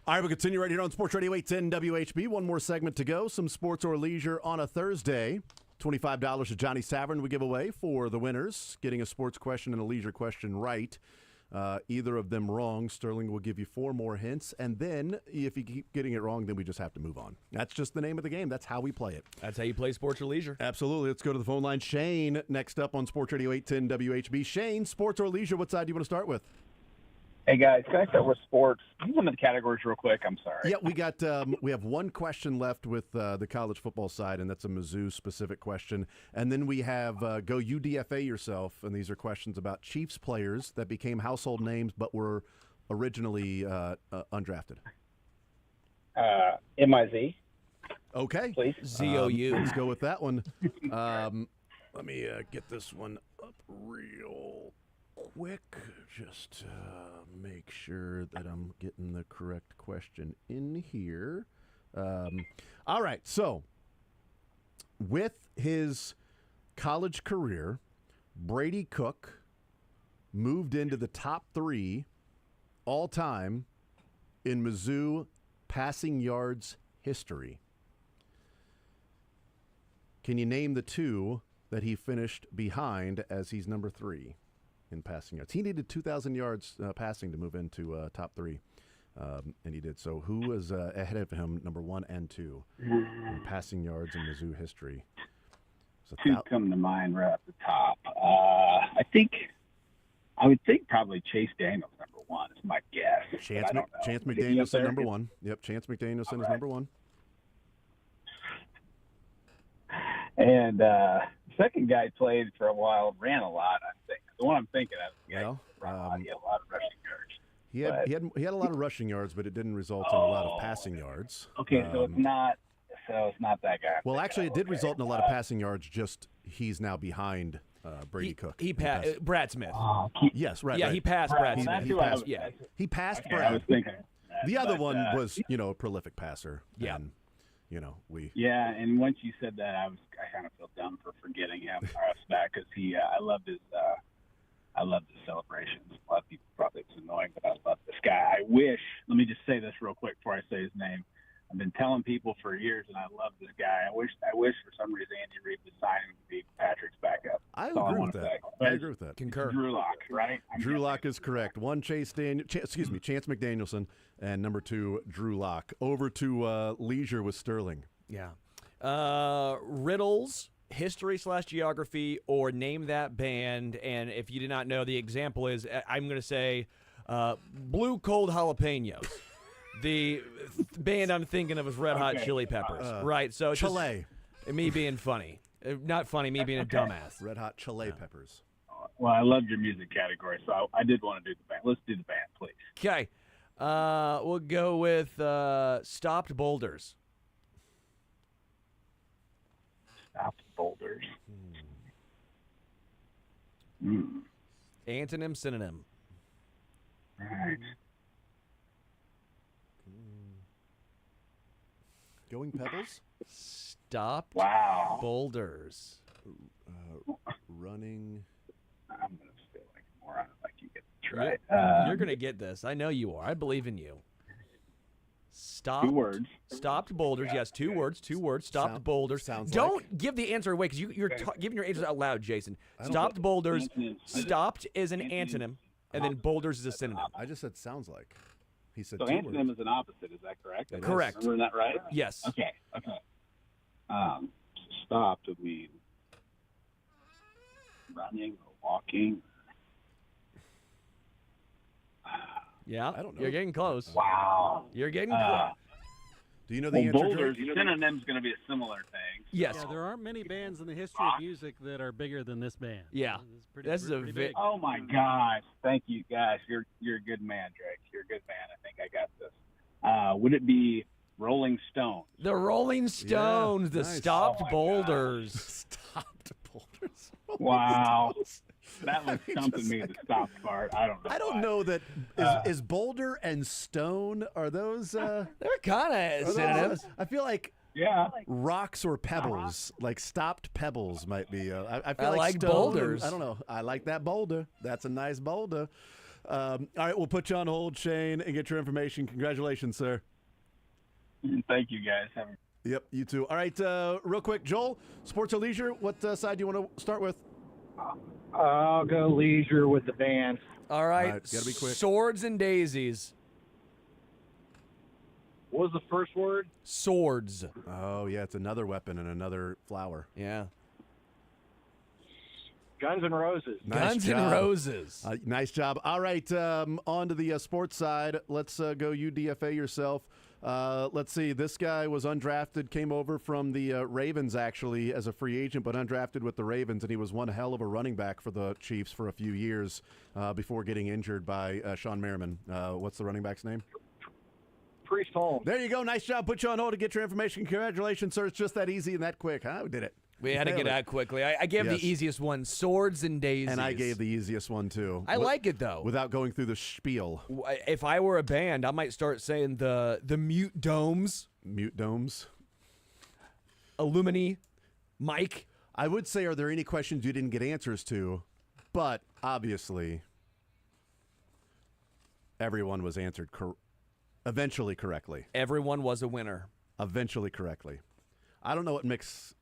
All right, we'll continue right here on Sports Radio 810 WHB. One more segment to go. Some sports or leisure on a Thursday. $25 to Johnny Savern we give away for the winners, getting a sports question and a leisure question right. Either of them wrong, Sterling will give you 4 more hints. And then if you keep getting it wrong, then we just have to move on. That's just the name of the game. That's how we play it. That's how you play sports or leisure. Absolutely. Let's go to the phone line. Shane, next up on Sports Radio 810 WHB. Shane, sports or leisure, what side do you want to start with? Hey, guys, can I start with sports? Can you limit the categories real quick? I'm sorry. Yeah, we have one question left with the college football side, and that's a Mizzou-specific question. And then we have go UDFA yourself, and these are questions about Chiefs players that became household names but were originally undrafted. MIZ. Okay. Please. ZOU. Let's go with that one. Let me get this one up real quick, just to make sure that I'm getting the correct question in here. All right, so with his college career, Brady Cook moved into the top 3 all-time in Mizzou passing yards history. Can you name the 2 that he finished behind as he's number 3? In passing yards. He needed 2,000 yards passing to move into top 3, and he did. So who was ahead of him, number 1 and 2, in passing yards in Mizzou history? So 2 come to mind right off the top. I would think probably Chase Daniels, number 1, is my guess. Chance McDanielson, number 1. Yep, Chance McDanielson is number 1. And second guy played for a while, ran a lot, I think. The one I'm thinking of, he had a lot of rushing yards. He had a lot of rushing yards, but it didn't result in a lot of passing yards. Okay, so it's not that guy. Well, actually, it did result in a lot of passing yards. Just he's now behind Brady Cook. He passed Brad Smith. Yes, right. Yeah, right. he passed Brad Smith. He passed Okay, Brad. I was thinking. The other one was, a prolific passer. Yeah. And, Yeah, and once you said that, I kind of feel dumb for forgetting him back because I loved his celebrations. A lot of people probably it's annoying, but I love this guy. Let me just say this real quick before I say his name. I've been telling people for years, and I love this guy. I wish for some reason Andy Reid would sign him to be Patrick's backup. I agree with that. I agree with that. Concur. Drew Lock, right? Drew Lock is correct. 1, Chance McDanielson, and number 2, Drew Lock. Over to leisure with Sterling. Yeah. Riddles, history/geography, or name that band. And if you did not know, the example is, I'm going to say Blue Cold Jalapenos. The band I'm thinking of is Red Hot Chili Peppers. Right. So it's Chile. Just me being funny. Not funny, me being a dumbass. Red Hot Chili Peppers. Well, I loved your music category, so I did want to do the band. Let's do the band, please. Okay. We'll go with Stopped Boulders. Stopped Boulders. Antonym, synonym. All right. Going Pebbles? Stopped Boulders. Running. I'm going to feel like a moron if I can get to try it. You're going to get this. I know you are. I believe in you. Stopped. 2 words. Stopped Boulders. Yes, 2 words. 2 words. Stopped Boulders. Don't give the answer away because you're giving your answers out loud, Jason. Stopped Boulders. Stopped is an antonym, and then Boulders is a synonym. I just said sounds like. He said so 2 antonym words. is an opposite. Is that correct? Correct. Remember that right? Yes. Okay. Stopped would mean running or walking. Yeah, I don't know. You're getting close. Wow. You're getting close. Do you know the answer? Boulders, synonym's going to be a similar thing. Yes. Yeah, there aren't many bands in the history of music that are bigger than this band. Yeah. This is pretty big. Oh my gosh! Thank you, guys. You're a good man, Drake. You're a good man. I think I got this. Would it be Rolling Stones? The Rolling Stones. Yeah, the nice. Stopped Boulders. Stopped Boulders. Wow. That was stumping me, the stop part. I don't know. I don't why. know that is Boulder and Stone, are those They're kind of synonyms. I feel like rocks or pebbles, like stopped pebbles might be. I feel I like like Stone boulders. I don't know. I like that boulder. That's a nice boulder. All right, we'll put you on hold, Shane, and get your information. Congratulations, sir. Thank you, guys. Yep, you too. All right, real quick, Joel, sports or leisure, what side do you want to start with? I'll go leisure with the band. All right, gotta be quick. Swords and daisies. What was the first word? Swords. Oh, yeah, it's another weapon and another flower. Yeah. Guns N' Roses. Guns N' Roses. Nice job. All right, on to the sports side. Let's go UDFA yourself. Let's see. This guy was undrafted, came over from the Ravens, actually, as a free agent, but undrafted with the Ravens, and he was one hell of a running back for the Chiefs for a few years before getting injured by Sean Merriman. What's the running back's name? Priest Holmes. There you go. Nice job. Put you on hold to get your information. Congratulations, sir. It's just that easy and that quick. Huh? We did it. We had to get out quickly. I gave the easiest one, swords and daisies. And I gave the easiest one, too. I like it, though. Without going through the spiel. If I were a band, I might start saying the mute domes. Mute domes. Illumini. Mike. I would say, are there any questions you didn't get answers to? But, obviously, everyone was answered eventually correctly. Everyone was a winner. Eventually correctly. I don't know what Mick's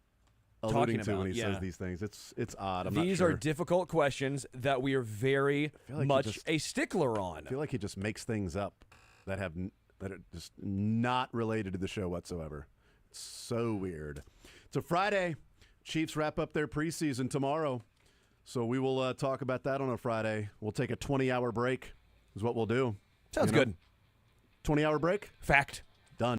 alluding to when he says these things. It's odd. I'm These not sure. are difficult questions that we are very much a stickler on. I feel like he just makes things up that are just not related to the show whatsoever. It's so weird. It's a Friday. Chiefs wrap up their preseason tomorrow, so we will talk about that on a Friday. We'll take a 20-hour break is what we'll do. Sounds good. 20-hour break? Fact.